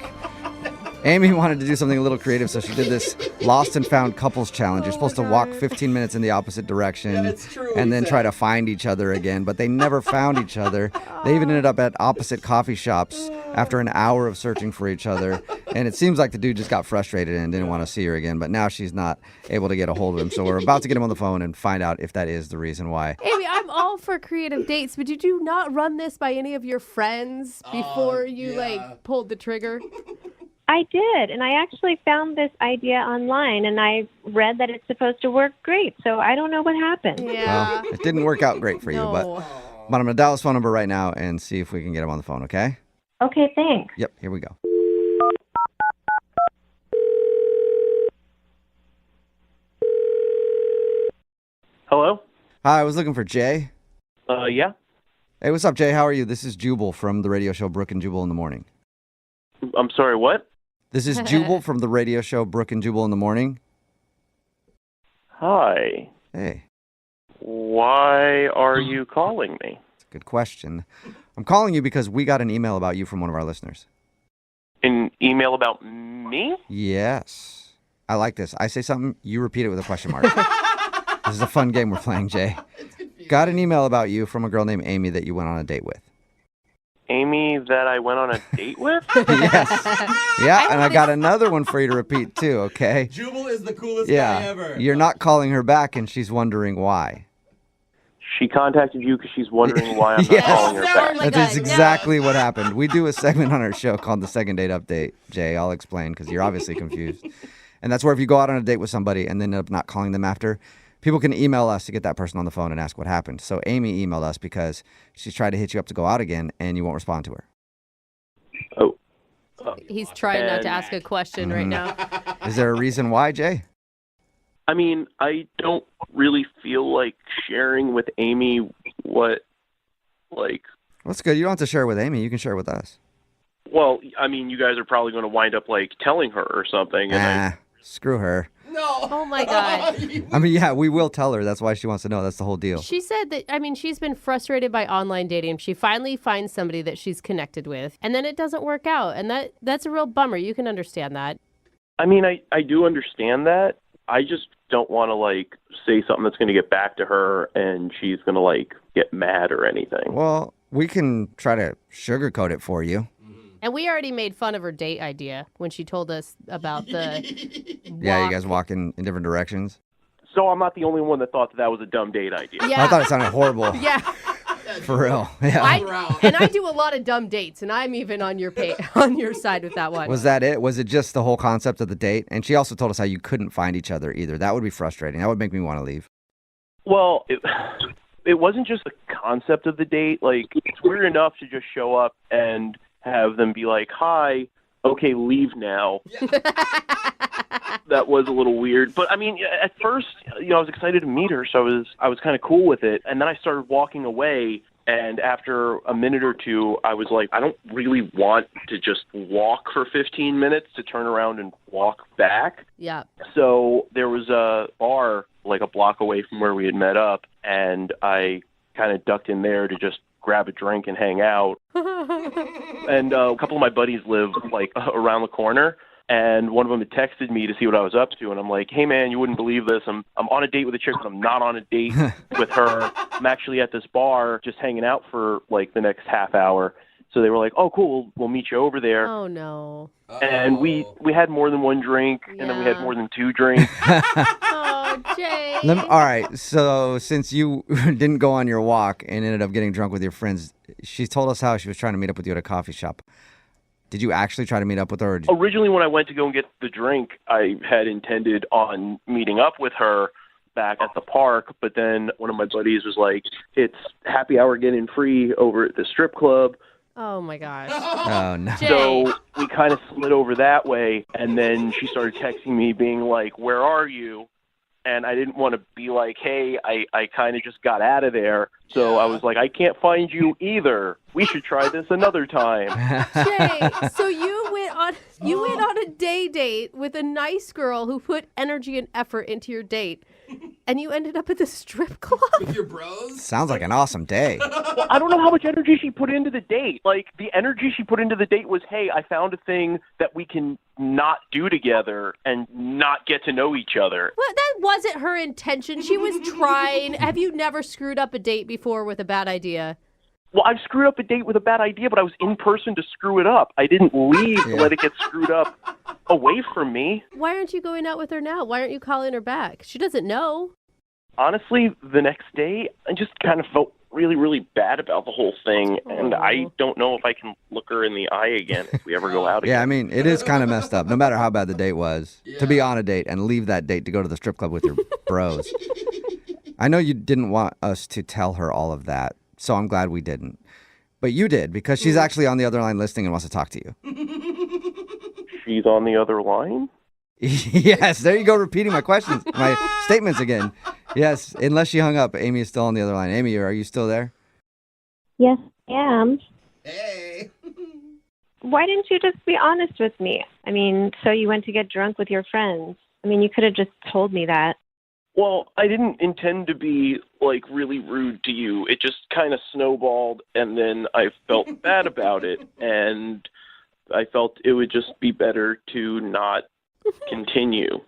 Amy wanted to do something a little creative, so she did this lost and found couples challenge. You're supposed to walk 15 minutes in the opposite direction and then try to find each other again, but they never found each other. They even ended up at opposite coffee shops after an hour of searching for each other, and it seems like the dude just got frustrated and didn't want to see her again, but now she's not able to get a hold of him, so we're about to get him on the phone and find out if that is the reason why. Amy, I'm all for creative dates, but did you not run this by any of your friends before you pulled the trigger? I did, and I actually found this idea online, and I read that it's supposed to work great, so I don't know what happened. Well, it didn't work out great for you, but I'm going to dial his phone number right now and see if we can get him on the phone, okay? Okay, thanks. Yep, here we go. Hello? Hi, I was looking for Jay. Yeah? Hey, what's up, Jay? How are you? This is Jubal from the radio show Brooke and Jubal in the Morning. I'm sorry, what? This is Jubal from the radio show Brooke and Jubal in the Morning. Hi. Hey. Why are you calling me? That's a good question. I'm calling you because we got an email about you from one of our listeners. An email about me? Yes. I like this. I say something, you repeat it with a question mark. This is a fun game we're playing, Jay. Got an email about you from a girl named Amy that you went on a date with. Amy that I went on a date with? Yes. Yeah, and I got another one for you to repeat too, okay? Jubal is the coolest guy ever. You're not calling her back and she's wondering why. She contacted you because she's wondering why I'm not calling her back. That is exactly what happened. We do a segment on our show called the Second Date Update. Jay, I'll explain because you're obviously confused. And that's where if you go out on a date with somebody and then end up not calling them after, people can email us to get that person on the phone and ask what happened. So Amy emailed us because she's tried to hit you up to go out again and you won't respond to her. Oh. He's trying not to ask a question right now. Is there a reason why, Jay? I mean, I don't really feel like sharing with Amy what, like... That's good. You don't have to share it with Amy. You can share it with us. Well, I mean, you guys are probably going to wind up, like, telling her or something. And Screw her. No. Oh, my God. I mean, yeah, we will tell her. That's why she wants to know. That's the whole deal. She said that, I mean, she's been frustrated by online dating. She finally finds somebody that she's connected with, and then it doesn't work out. And that's a real bummer. You can understand that. I mean, I do understand that. I just don't want to, like, say something that's going to get back to her and she's going to, like, get mad or anything. Well, we can try to sugarcoat it for you. And we already made fun of her date idea when she told us about the Yeah, you guys walk in different directions. So I'm not the only one that thought that was a dumb date idea. Yeah. I thought it sounded horrible. Yeah. For real. Yeah. I do a lot of dumb dates, and I'm even on your on your side with that one. Was that it? Was it just the whole concept of the date? And she also told us how you couldn't find each other either. That would be frustrating. That would make me want to leave. Well, it wasn't just the concept of the date. Like, it's weird enough to just show up and have them be like, hi, okay, leave now. That was a little weird. But, I mean, at first, I was excited to meet her, so I was kind of cool with it. And then I started walking away, and after a minute or two, I was like, I don't really want to just walk for 15 minutes to turn around and walk back. Yeah. So there was a bar like a block away from where we had met up, and I kind of ducked in there to just grab a drink and hang out. And a couple of my buddies live like around the corner, and one of them had texted me to see what I was up to, and I'm like, hey man, you wouldn't believe this. I'm on a date with a chick, but I'm not on a date with her. I'm actually at this bar just hanging out for like the next half hour. So they were like, oh cool, we'll meet you over there. Oh no. And we had more than one drink, and then we had more than two drinks. Oh, Jay. All right. So since you didn't go on your walk and ended up getting drunk with your friends, she told us how she was trying to meet up with you at a coffee shop. Did you actually try to meet up with her? Originally, when I went to go and get the drink, I had intended on meeting up with her back at the park, but then one of my buddies was like, it's happy hour getting free over at the strip club. Oh, my gosh. Oh, no. So we kind of slid over that way, and then she started texting me being like, where are you? And I didn't want to be like, hey, I kind of just got out of there. So I was like, I can't find you either. We should try this another time. Jay, so you went on a date with a nice girl who put energy and effort into your date, and you ended up at the strip club? With your bros? Sounds like an awesome day. Well, I don't know how much energy she put into the date. Like, the energy she put into the date was, hey, I found a thing that we can not do together and not get to know each other. Well, that wasn't her intention. She was trying. Have you never screwed up a date before with a bad idea? Well, I've screwed up a date with a bad idea, but I was in person to screw it up. I didn't leave to let it get screwed up away from me. Why aren't you going out with her now? Why aren't you calling her back? She doesn't know. Honestly, the next day, I just kind of felt really, really bad about the whole thing, and I don't know if I can look her in the eye again if we ever go out again. Yeah, I mean, it is kind of messed up, no matter how bad the date was, to be on a date and leave that date to go to the strip club with your bros. I know you didn't want us to tell her all of that, so I'm glad we didn't. But you did, because she's actually on the other line listening and wants to talk to you. She's on the other line? Yes, there you go, repeating my questions, my statements again. Yes, unless she hung up, Amy is still on the other line. Amy, are you still there? Yes, I am. Hey. Why didn't you just be honest with me? I mean, so you went to get drunk with your friends. I mean, you could have just told me that. Well, I didn't intend to be, like, really rude to you. It just kind of snowballed, and then I felt bad about it, and I felt it would just be better to not continue.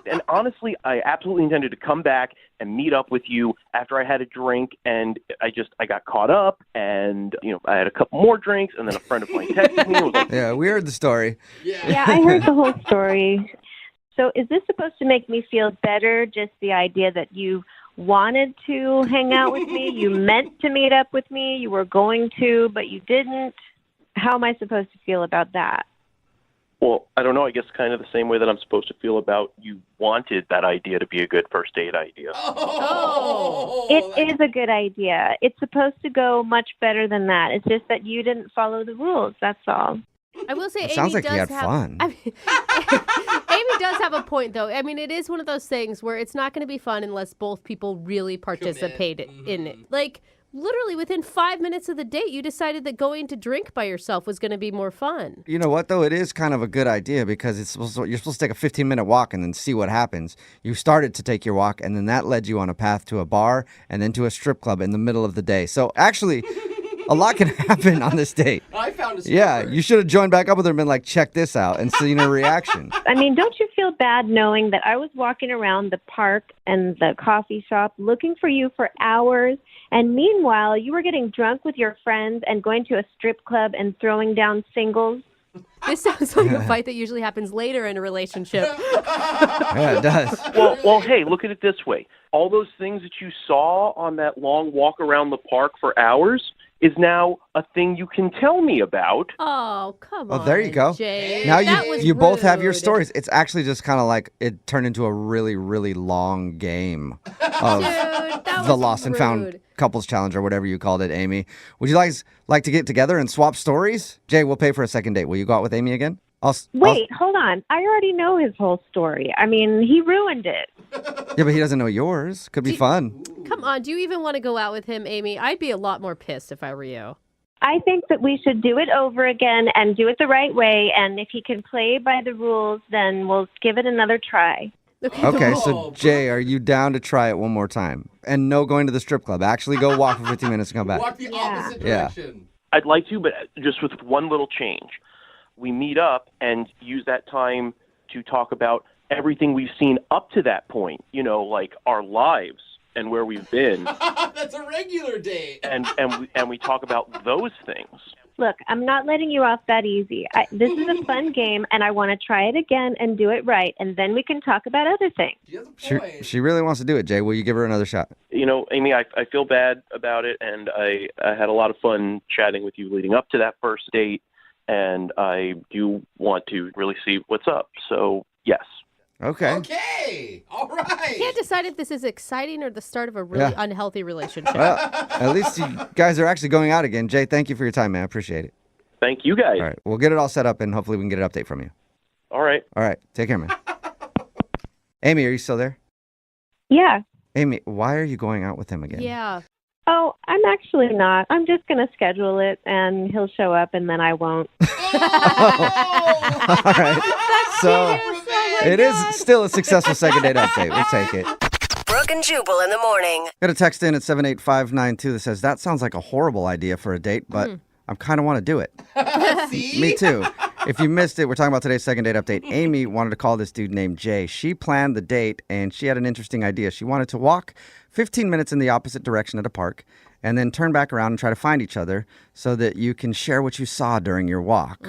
And honestly, I absolutely intended to come back and meet up with you after I had a drink, and I got caught up, and, I had a couple more drinks, and then a friend of mine texted me and was like, Yeah, we heard the story. Yeah, I heard the whole story. So is this supposed to make me feel better, just the idea that you wanted to hang out with me, you meant to meet up with me, you were going to, but you didn't? How am I supposed to feel about that? well, I don't know, I guess kind of the same way that I'm supposed to feel about you wanted that idea to be a good first date idea. It is a good idea. It's supposed to go much better than that. It's just that you didn't follow the rules, that's all. I will say It Amy sounds like does he had have fun. I mean, Amy does have a point, though. I mean, it is one of those things where it's not going to be fun unless both people really participate in it. Like, literally within 5 minutes of the date, you decided that going to drink by yourself was going to be more fun. You know what, though? It is kind of a good idea because you're supposed to take a 15-minute walk and then see what happens. You started to take your walk, and then that led you on a path to a bar and then to a strip club in the middle of the day. So, actually... a lot can happen on this date. I found a Yeah, you should have joined back up with her and been like, check this out, and seen her reaction. I mean, don't you feel bad knowing that I was walking around the park and the coffee shop looking for you for hours, and meanwhile, you were getting drunk with your friends and going to a strip club and throwing down singles? This sounds like a fight that usually happens later in a relationship. Yeah, it does. Well, hey, look at it this way. All those things that you saw on that long walk around the park for hours is now a thing you can tell me about. Oh, come on. Oh, there you go. Jay. Now That was you both have your rude. stories. It's actually just kind of like it turned into a really, really long game of that the was Lost and Found rude. Couples Challenge or whatever you called it, Amy. Would you guys like to get together and swap stories? Jay, we'll pay for a second date. Will you go out with Amy again? Wait, hold on. I already know his whole story. I mean, he ruined it. Yeah, but he doesn't know yours. Could be fun. Come on, do you even want to go out with him, Amy? I'd be a lot more pissed if I were you. I think that we should do it over again and do it the right way. And if he can play by the rules, then we'll give it another try. Okay, so Jay, are you down to try it one more time? And no going to the strip club. Actually go walk for 15 minutes and come back. Walk the opposite Yeah. direction. I'd like to, but just with one little change. We meet up and use that time to talk about everything we've seen up to that point, like our lives and where we've been. That's a regular date. and we talk about those things. Look, I'm not letting you off that easy. This is a fun game, and I want to try it again and do it right, and then we can talk about other things. She really wants to do it, Jay. Will you give her another shot? Amy, I feel bad about it, and I had a lot of fun chatting with you leading up to that first date, and I do want to really see what's up. So, yes. Okay. Okay. All right. I can't decide if this is exciting or the start of a really unhealthy relationship. Well, at least you guys are actually going out again. Jay, thank you for your time, man. I appreciate it. Thank you, guys. All right. We'll get it all set up, and hopefully we can get an update from you. All right. All right. Take care, man. Amy, are you still there? Yeah. Amy, why are you going out with him again? Yeah. Oh, I'm actually not. I'm just going to schedule it, and he'll show up, and then I won't. All right. So it is still a successful second date update. We'll take it. Brooke and Jubal in the morning. Got a text in at 78592 that says, that sounds like a horrible idea for a date, but I kind of want to do it. Me too. If you missed it, we're talking about today's second date update. Amy wanted to call this dude named Jay. She planned the date, and she had an interesting idea. She wanted to walk 15 minutes in the opposite direction at a park and then turn back around and try to find each other so that you can share what you saw during your walk.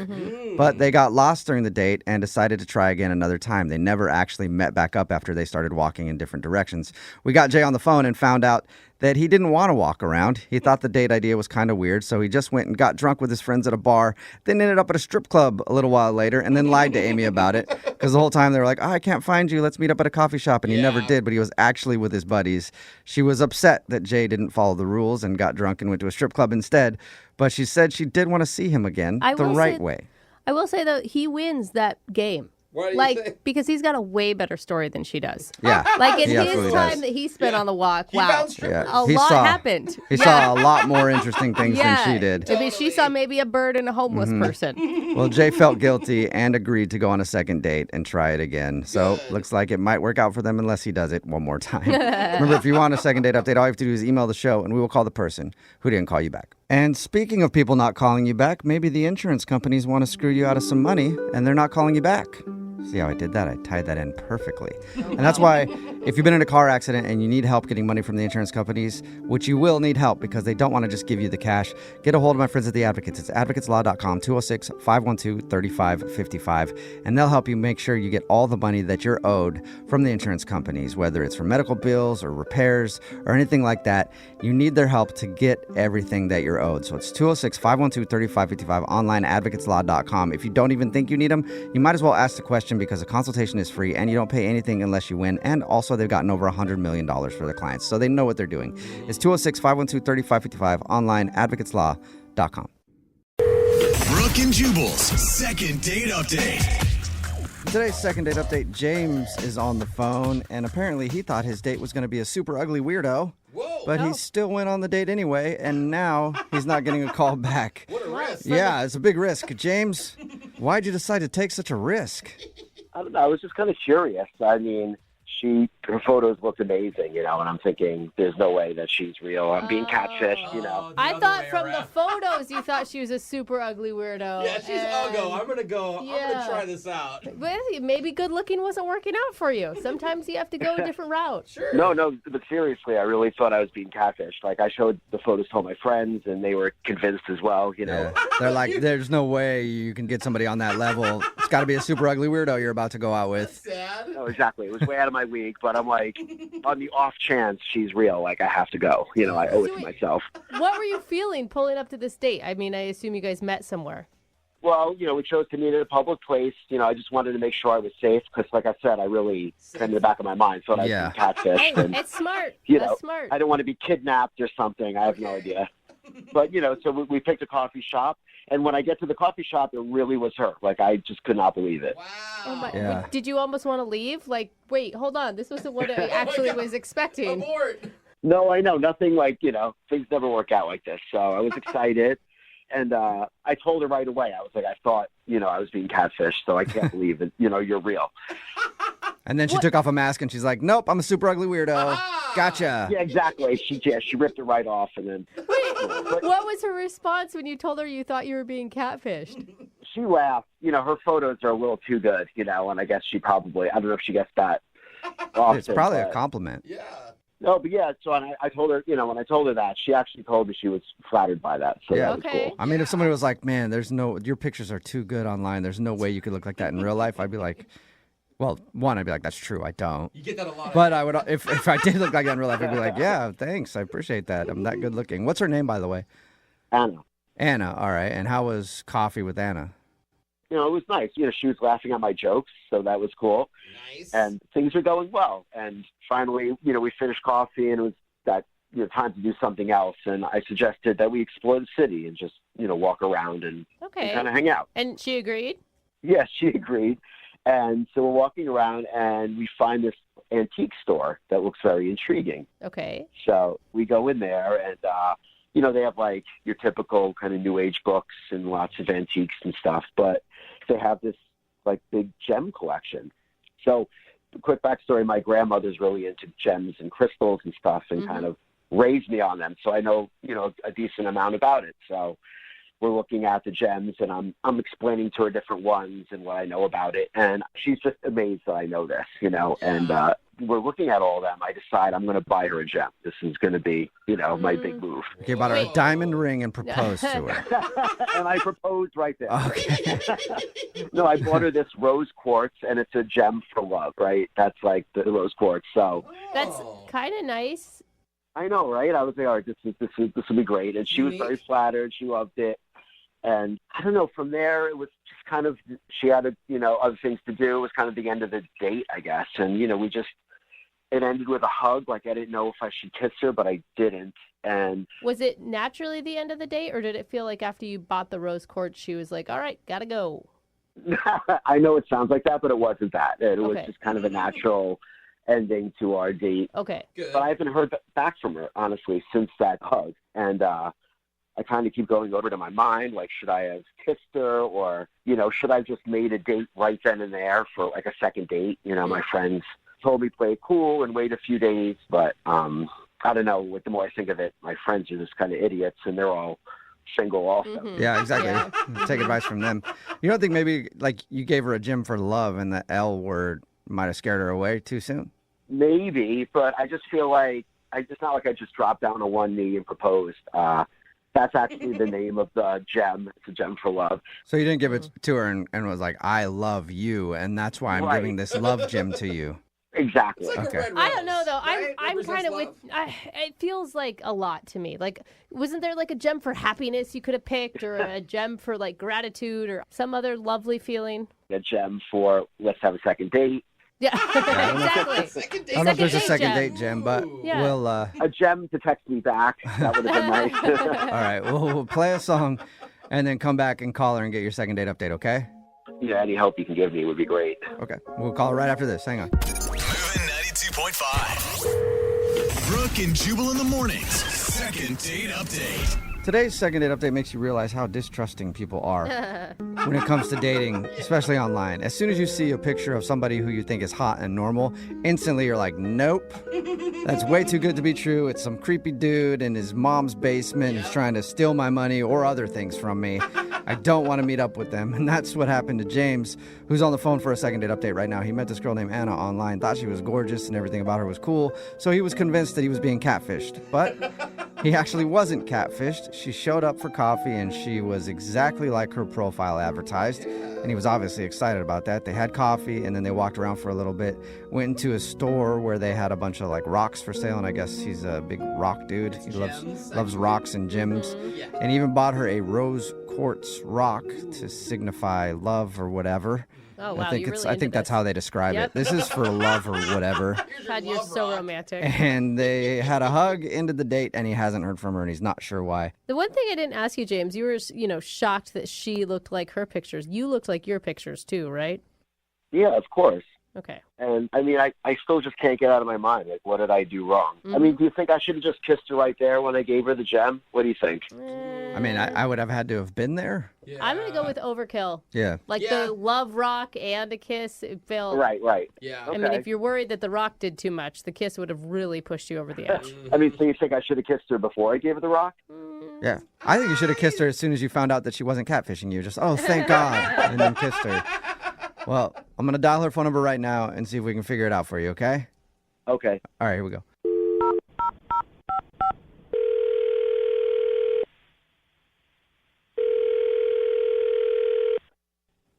But they got lost during the date and decided to try again another time. They never actually met back up after they started walking in different directions. We got Jay on the phone and found out that he didn't want to walk around. He thought the date idea was kind of weird, so he just went and got drunk with his friends at a bar, then ended up at a strip club a little while later, and then lied to Amy about it. Because the whole time they were like, I can't find you, let's meet up at a coffee shop, and he never did, but he was actually with his buddies. She was upset that Jay didn't follow the rules and got drunk and went to a strip club instead, but she said she did want to see him again the right way. I will say, though, he wins that game. Why do you Like, think? because he's got a way better story than she does. Yeah. Like in He his absolutely time does. that he spent on the walk, He wow. found strippers. A He lot saw- happened. He saw a lot more interesting things Yeah. than she did. I mean, she saw maybe a bird and a homeless person. Well, Jay felt guilty and agreed to go on a second date and try it again. So looks like it might work out for them unless he does it one more time. Remember, if you want a second date update, all you have to do is email the show and we will call the person who didn't call you back. And speaking of people not calling you back, maybe the insurance companies want to screw you out of some money and they're not calling you back. See how I did that? I tied that in perfectly. And that's why if you've been in a car accident and you need help getting money from the insurance companies, which you will need help because they don't want to just give you the cash, get a hold of my friends at The Advocates. It's advocateslaw.com, 206-512-3555. And they'll help you make sure you get all the money that you're owed from the insurance companies, whether it's for medical bills or repairs or anything like that. You need their help to get everything that you're owed. So it's 206-512-3555, online, advocateslaw.com. If you don't even think you need them, you might as well ask the question because a consultation is free and you don't pay anything unless you win. And also, they've gotten over $100 million for their clients, so they know what they're doing. It's 206-512-3555, online, advocateslaw.com. Brooke and Jubal's second date update. Today's second date update, James is on the phone, and apparently he thought his date was going to be a super ugly weirdo. But he still went on the date anyway, and now he's not getting a call back. What a risk. Yeah, it's a big risk. James, why'd you decide to take such a risk? I don't know. I was just kind of curious. I mean, her photos looked amazing, and I'm thinking, there's no way that she's real. I'm being catfished, I thought from the photos you thought she was a super ugly weirdo. Yeah, she's uggo. I'm gonna go. I'm gonna try this out. But maybe good looking wasn't working out for you. Sometimes you have to go a different route. Sure. No, but seriously, I really thought I was being catfished. Like, I showed the photos to all my friends, and they were convinced as well, Yeah. They're like, there's no way you can get somebody on that level. It's got to be a super ugly weirdo you're about to go out with. Sad. No, exactly. It was way out of my league, but I'm like, on the off chance she's real, like, I have to go. I owe it to myself. What were you feeling pulling up to this date? I mean, I assume you guys met somewhere. Well, we chose to meet at a public place. I just wanted to make sure I was safe because, like I said, I really, in the back of my mind, thought I was being catfished. Hey, And, it's smart. That's smart. I don't want to be kidnapped or something. I have no idea. But, so we picked a coffee shop. And when I get to the coffee shop, it really was her. Like, I just could not believe it. Wow. Oh my, Yeah. Did you almost want to leave? Like, wait, hold on. This wasn't what I actually was expecting. Abort. No, I know. Nothing like, things never work out like this. So I was excited. And I told her right away. I was like, I thought, I was being catfished. So I can't believe that, you're real. And then she took off a mask and she's like, nope, I'm a super ugly weirdo. Gotcha. Yeah, exactly. She ripped it right off. And then What was her response when you told her you thought you were being catfished? she laughed. Her photos are a little too good, and I guess she probably, I don't know if she gets that often. It's probably a but- compliment. Yeah. No, but yeah, so I told her, when I told her that, she actually told me she was flattered by that. So that was cool. I mean, if somebody was like, man, your pictures are too good online. There's no way you could look like that in real life. I'd be like, well, one, I'd be like, that's true. I don't. You get that a lot. But I would, if I did look like that in real life, I'd be like, yeah, thanks. I appreciate that. I'm that good looking. What's her name, by the way? Anna. Anna. All right. And how was coffee with Anna? It was nice. She was laughing at my jokes, so that was cool. Nice. And things were going well. And finally, we finished coffee, and it was that time to do something else. And I suggested that we explore the city and just walk around and kind of hang out. And she agreed? Yes, she agreed. And so we're walking around, and we find this antique store that looks very intriguing. Okay. So we go in there, and they have like your typical kind of New Age books and lots of antiques and stuff, but they have this like big gem collection. So, quick backstory: my grandmother's really into gems and crystals and stuff, and kind of raised me on them. So I know a decent amount about it. So we're looking at the gems, and I'm explaining to her different ones and what I know about it, and she's just amazed that I know this, and we're looking at all of them. I decide I'm going to buy her a gem. This is going to be, my big move. Okay, bought her a diamond ring and proposed to her. And I proposed right there. Okay. No, I bought her this rose quartz, and it's a gem for love, right? That's like the rose quartz. So That's kind of nice. I know, right? I was like, all right, this will be great. And she was very flattered. She loved it. And I don't know, from there, it was just kind of, she had, other things to do. It was kind of the end of the date, I guess. And, it ended with a hug. Like, I didn't know if I should kiss her, but I didn't. And Was it naturally the end of the date, or did it feel like after you bought the rose quartz, she was like, all right, gotta go? I know it sounds like that, but it wasn't that. It was Okay. just kind of a natural ending to our date. Okay. But I haven't heard back from her, honestly, since that hug. And I kind of keep going over to my mind, like, should I have kissed her, or, should I have just made a date right then and there for, like, a second date? My friends told me play it cool and wait a few days, but I don't know. The more I think of it, my friends are just kind of idiots, and they're all single also. Yeah, exactly. Take advice from them. You don't think maybe, like, you gave her a gem for love and the L word might have scared her away too soon? Maybe, but I just feel like it's not like I just dropped down on one knee and proposed. That's actually the name of the gem. It's a gem for love. So you didn't give it to her and was like, I love you, and that's why I'm giving this love gem to you. Exactly. Okay. I don't know though. right? I'm kind of with. Represents It feels like a lot to me. Like, wasn't there like a gem for happiness you could have picked, or a gem for like gratitude, or some other lovely feeling? A gem for let's have a second date. Yeah, exactly. I don't know if there's a second date gem, but Yeah. we'll. A gem to text me back. That would have been nice. All right, we'll play a song, and then come back and call her and get your second date update. Okay? Yeah, any help you can give me would be great. Okay. We'll call her right after this. Hang on. Moving 92.5. Brooke and Jubal in the mornings. Second date update. Today's second date update makes you realize how distrusting people are when it comes to dating, especially online. As soon as you see a picture of somebody who you think is hot and normal, instantly you're like, nope, that's way too good to be true. It's some creepy dude in his mom's basement who's trying to steal my money or other things from me. I don't want to meet up with them. And that's what happened to James, who's on the phone for a second date update right now. He met this girl named Anna online, thought she was gorgeous and everything about her was cool, so he was convinced that he was being catfished. But he actually wasn't catfished. She showed up for coffee and she was exactly like her profile advertised. And he was obviously excited about that. They had coffee and then they walked around for a little bit, went into a store where they had a bunch of like rocks for sale. And I guess he's a big rock dude. He loves rocks and gems. And he even bought her a rose quartz rock to signify love or whatever. Oh wow, I think you're really into that's this. how they describe Yep. it. This is for love or whatever. God, you're so romantic. And they had a hug, ended the date, and he hasn't heard from her, and he's not sure why. The one thing I didn't ask you, James, you were, shocked that she looked like her pictures. You looked like your pictures too, right? Yeah, of course. Okay. And I mean, I still just can't get out of my mind. Like, what did I do wrong? I mean, do you think I should have just kissed her right there when I gave her the gem? What do you think? I mean, I would have had to have been there. I'm going to go with overkill. Yeah. Like the love rock and a kiss, it felt... Right. Yeah. I mean, if you're worried that the rock did too much, the kiss would have really pushed you over the edge. I mean, so you think I should have kissed her before I gave her the rock? Yeah. I think you should have kissed her as soon as you found out that she wasn't catfishing you. Just, oh, thank God, and then kissed her. Well, I'm going to dial her phone number right now and see if we can figure it out for you, okay? Okay. All right, here we go.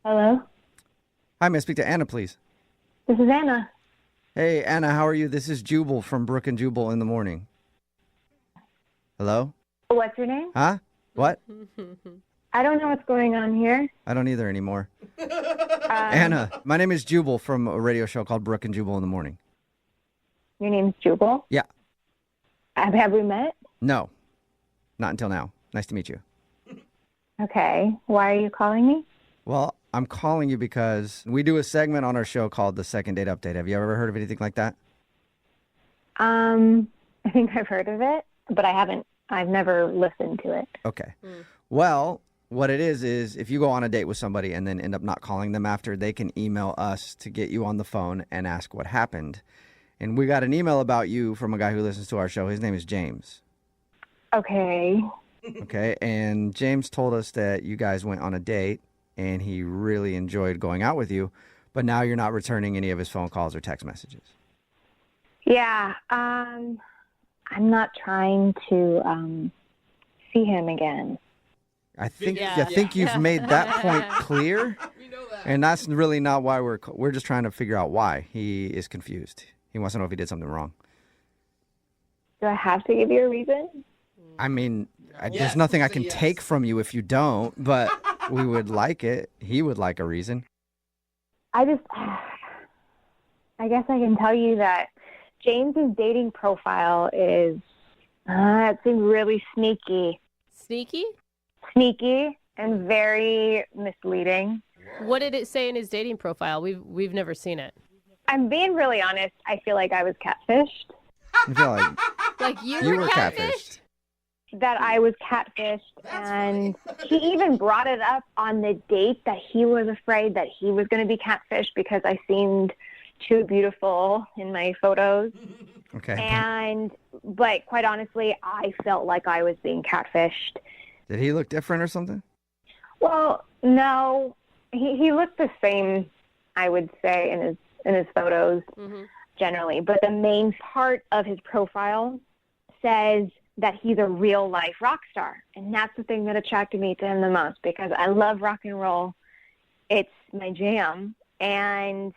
Hello, Hi, may I speak to Anna, please? this is Anna. Hey, Anna, how are you? This is Jubal from Brooke and Jubal in the morning. Hello? What's your name? Huh? What? I don't know what's going on here. I don't either anymore. Anna, my name is Jubal from a radio show called Brooke and Jubal in the morning. Your name's Jubal. Yeah. Have we met? No, not until now. Nice to meet you. Okay. Why are you calling me? Well, I'm calling you because we do a segment on our show called the Second Date Update. Have you ever heard of anything like that? I think I've heard of it, but I've never listened to it. Okay. Well, what it is if you go on a date with somebody and then end up not calling them after, they can email us to get you on the phone and ask what happened. And we got an email about you from a guy who listens to our show. His name is James. Okay. Okay. And James told us that you guys went on a date and he really enjoyed going out with you, but now you're not returning any of his phone calls or text messages. Yeah. I'm not trying to see him again. I think you've made that point clear. We know that. And that's really not why we're just trying to figure out why he is confused. He wants to know if he did something wrong. Do I have to give you a reason? I mean, there's nothing I can take from you if you don't, but we would like it. He would like a reason. I guess I can tell you that James's dating profile is, it seems really sneaky. Sneaky? Sneaky and very misleading. What did it say in his dating profile? We've never seen it. I'm being really honest. I feel like I was catfished. I feel like you were catfished. That I was catfished, and he even brought it up on the date that he was afraid that he was going to be catfished because I seemed too beautiful in my photos. Okay. But quite honestly, I felt like I was being catfished. Did he look different or something? Well, no, he looked the same, I would say, in his photos generally. But the main part of his profile says that he's a real life rock star, and that's the thing that attracted me to him the most because I love rock and roll. It's my jam, and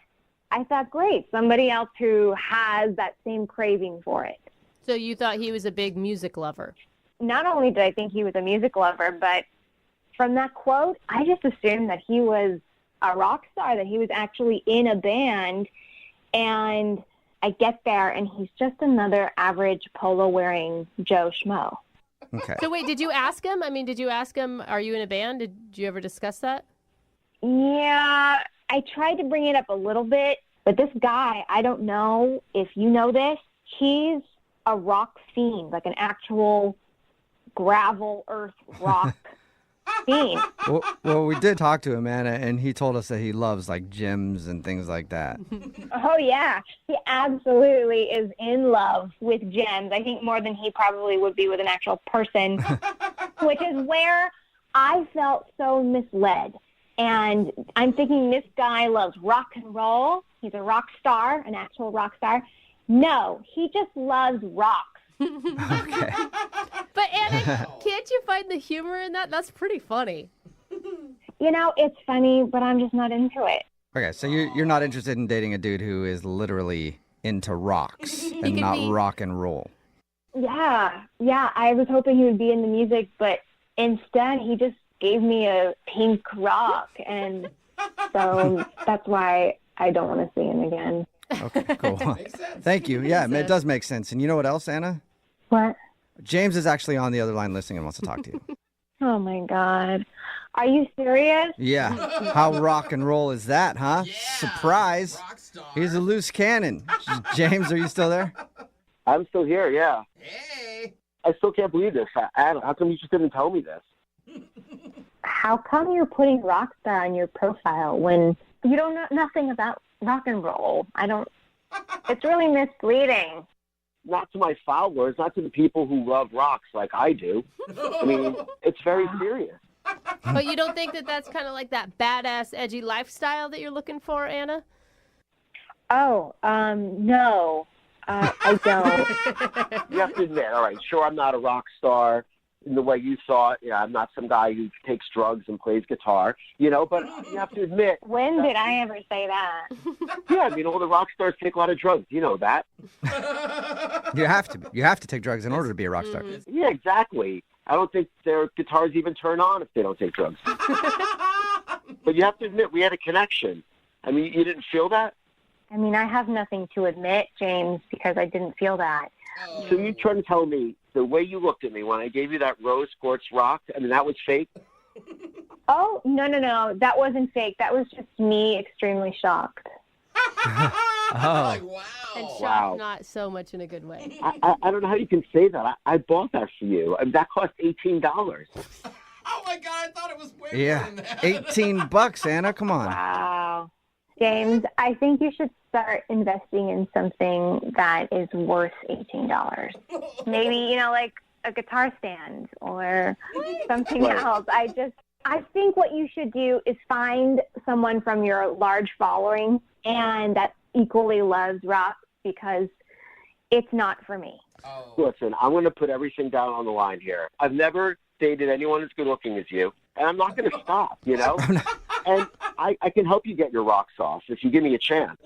I thought, great, somebody else who has that same craving for it. So you thought he was a big music lover? Not only did I think he was a music lover, but from that quote, I just assumed that he was a rock star, that he was actually in a band, and I get there, and he's just another average polo-wearing Joe Schmo. Okay. So wait, did you ask him? I mean, did you ask him, are you in a band? Did you ever discuss that? Yeah, I tried to bring it up a little bit, but this guy, I don't know if you know this, he's a rock fiend, like an actual gravel earth rock fiend. Well, we did talk to him, Anna, and he told us that he loves like gyms and things like that. Oh, yeah. He absolutely is in love with gems. I think more than he probably would be with an actual person, which is where I felt so misled. And I'm thinking this guy loves rock and roll. He's a rock star, an actual rock star. No, he just loves rocks. Okay. But Anna, can't you find the humor in that? That's pretty funny. You know, it's funny, but I'm just not into it. Okay, so you're not interested in dating a dude who is literally into rocks and not rock and roll. Yeah, I was hoping he would be into music, but instead he just gave me a pink rock, and so that's why I don't want to see him again. Okay, cool. Thank you. Yeah, it does make sense. And you know what else, Anna? What? James is actually on the other line listening and wants to talk to you. Oh, my God. Are you serious? Yeah. How rock and roll is that, huh? Yeah, surprise. He's a loose cannon. James, are you still there? I'm still here, yeah. Hey. I still can't believe this. Adam, how come you just didn't tell me this? How come you're putting Rockstar on your profile when you don't know nothing about rock and roll? It's really misleading. Not to my followers, not to the people who love rocks like I do. I mean, it's very serious. But you don't think that that's kind of like that badass, edgy lifestyle that you're looking for, Anna? Oh, no. I don't. You have to admit, all right, sure, I'm not a rock star in the way you thought. Yeah, I'm not some guy who takes drugs and plays guitar, but you have to admit. When did I ever say that? Yeah, I mean, all the rock stars take a lot of drugs. You know that. You have to. You have to take drugs in order to be a rock star. Yeah, exactly. I don't think their guitars even turn on if they don't take drugs. But you have to admit, we had a connection. I mean, you didn't feel that? I mean, I have nothing to admit, James, because I didn't feel that. So you trying to tell me the way you looked at me when I gave you that rose quartz rock, I mean, that was fake? Oh, no. That wasn't fake. That was just me extremely shocked. Oh. Wow. And shocked not so much in a good way. I don't know how you can say that. I bought that for you. I mean, that cost $18. Oh, my God. I thought it was way Yeah. more than that. $18, Anna. Come on. Wow. James, I think you should start investing in something that is worth $18. Maybe, like a guitar stand or something else. I think what you should do is find someone from your large following and that equally loves rock, because it's not for me. Listen, I'm going to put everything down on the line here. I've never dated anyone as good looking as you, and I'm not going to stop, And I can help you get your rocks off if you give me a chance.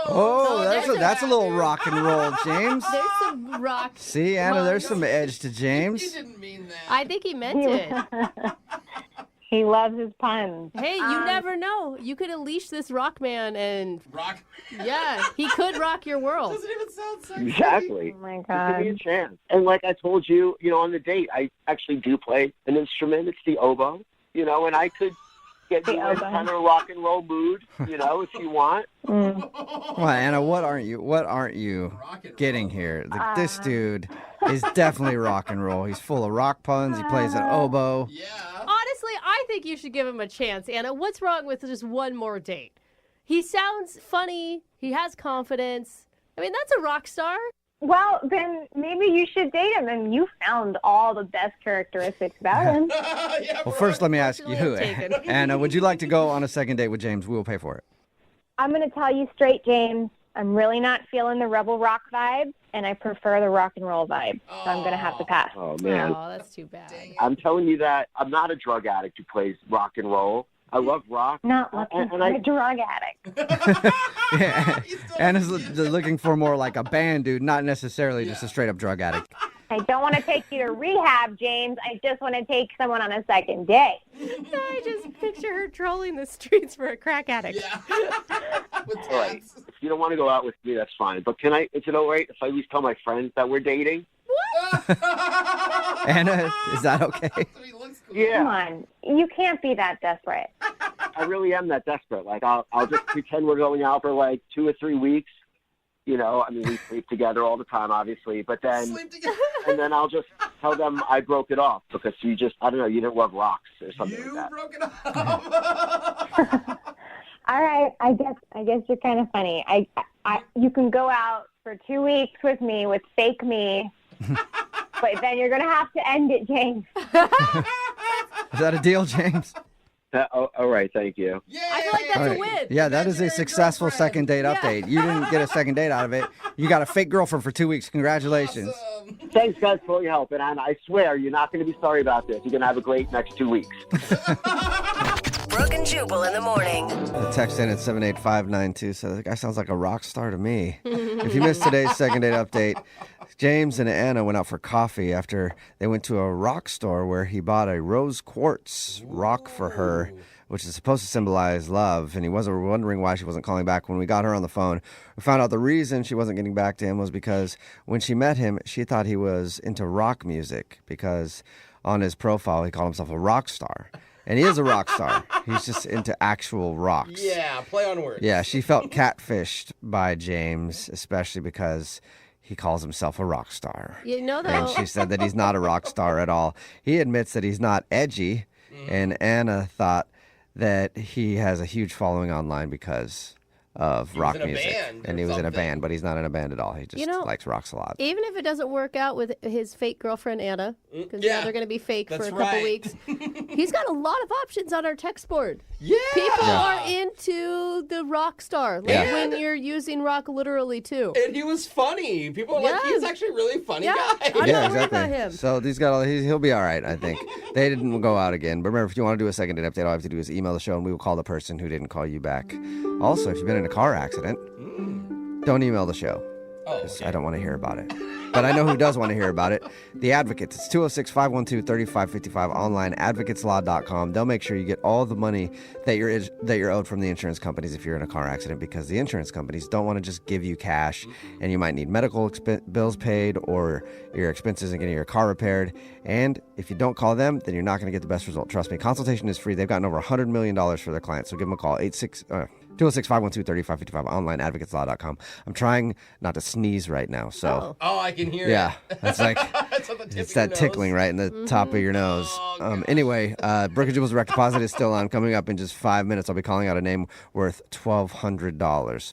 Oh, that's a little rock and roll, James. There's some rock. See, Anna, there's some edge to James. He didn't mean that. I think he meant it. He loves his puns. Hey, you never know. You could unleash this rock man and... Rock? Yeah, he could rock your world. Doesn't even sound sexy. Exactly. Oh, my Just God. give me a chance. And like I told you, on the date, I actually do play an instrument. It's the oboe, and I could get you in kind of a rock and roll mood, if you want. Well, Anna, what aren't you getting here? This dude is definitely rock and roll. He's full of rock puns. He plays an oboe. Honestly, I think you should give him a chance, Anna. What's wrong with just one more date? He sounds funny. He has confidence. I mean, that's a rock star. Well, then maybe you should date him, and you found all the best characteristics about him. Well, first, let me ask you, taken. Anna, would you like to go on a second date with James? We will pay for it. I'm going to tell you straight, James. I'm really not feeling the rebel rock vibe, and I prefer the rock and roll vibe. So I'm going to have to pass. Oh, man. Oh, that's too bad. I'm telling you that I'm not a drug addict who plays rock and roll. I love rock. Not looking for a drug addict. Yeah. Anna's looking for more like a band dude, not necessarily just a straight up drug addict. I don't want to take you to rehab, James. I just want to take someone on a second date. I just picture her trolling the streets for a crack addict. All right. If you don't want to go out with me, that's fine. But is it all right if I at least tell my friends that we're dating? Anna, is that okay? Yeah. Come on. You can't be that desperate. I really am that desperate. Like, I'll just pretend we're going out for like 2 or 3 weeks. We sleep together all the time, obviously. But then, and then I'll just tell them I broke it off because you didn't love rocks or something like that. You broke it off. All right. I guess you're kind of funny. You can go out for 2 weeks with me with fake me, but then you're gonna have to end it, James. Is that a deal, James? All right, thank you. I feel like that's a win. Yeah, that is a successful second date update. You didn't get a second date out of it. You got a fake girlfriend for 2 weeks. Congratulations. Awesome. Thanks, guys, for all your help. And I swear, you're not going to be sorry about this. You're going to have a great next 2 weeks. Brooke and Jubal in the morning. The text in at 78592 says, the guy sounds like a rock star to me. If you missed today's second date update, James and Anna went out for coffee after they went to a rock store where he bought a rose quartz rock for her, which is supposed to symbolize love. And he wasn't wondering why she wasn't calling back. When we got her on the phone, we found out the reason she wasn't getting back to him was because when she met him, she thought he was into rock music because on his profile, he called himself a rock star. And he is a rock star. He's just into actual rocks. Yeah, play on words. Yeah, she felt catfished by James, especially because he calls himself a rock star. Though. And she said that he's not a rock star at all. He admits that he's not edgy, and Anna thought that he has a huge following online because of rock music. And he was in a band, but he's not in a band at all. He just likes rocks a lot. Even if it doesn't work out with his fake girlfriend, Anna, because now they're going to be fake for a couple weeks, he's got a lot of options on our text board. Yeah. People are into the rock star, when you're using rock literally, too. And he was funny. People are like, he's actually a really funny guy. I'm not worried about him. So he'll be all right, I think. They didn't go out again. But remember, if you want to do a second date update, all you have to do is email the show, and we will call the person who didn't call you back. Also, if you've been in a car accident, don't email the show. I don't want to hear about it. But I know who does want to hear about it. The Advocates. It's 206-512-3555 online, advocateslaw.com. They'll make sure you get all the money that you're owed from the insurance companies if you're in a car accident, because the insurance companies don't want to just give you cash, and you might need medical bills paid or your expenses in getting your car repaired. And if you don't call them, then you're not going to get the best result. Trust me, consultation is free. They've gotten over $100 million for their clients, so give them a call, 206-512-3555 online, advocateslaw.com. I'm trying not to sneeze right now, so. Oh, I can hear it. Yeah, that's like, it's that tickling right in the top of your nose. Anyway, Brooke and Jubal's Direct Deposit is still on. Coming up in just 5 minutes, I'll be calling out a name worth $1,200.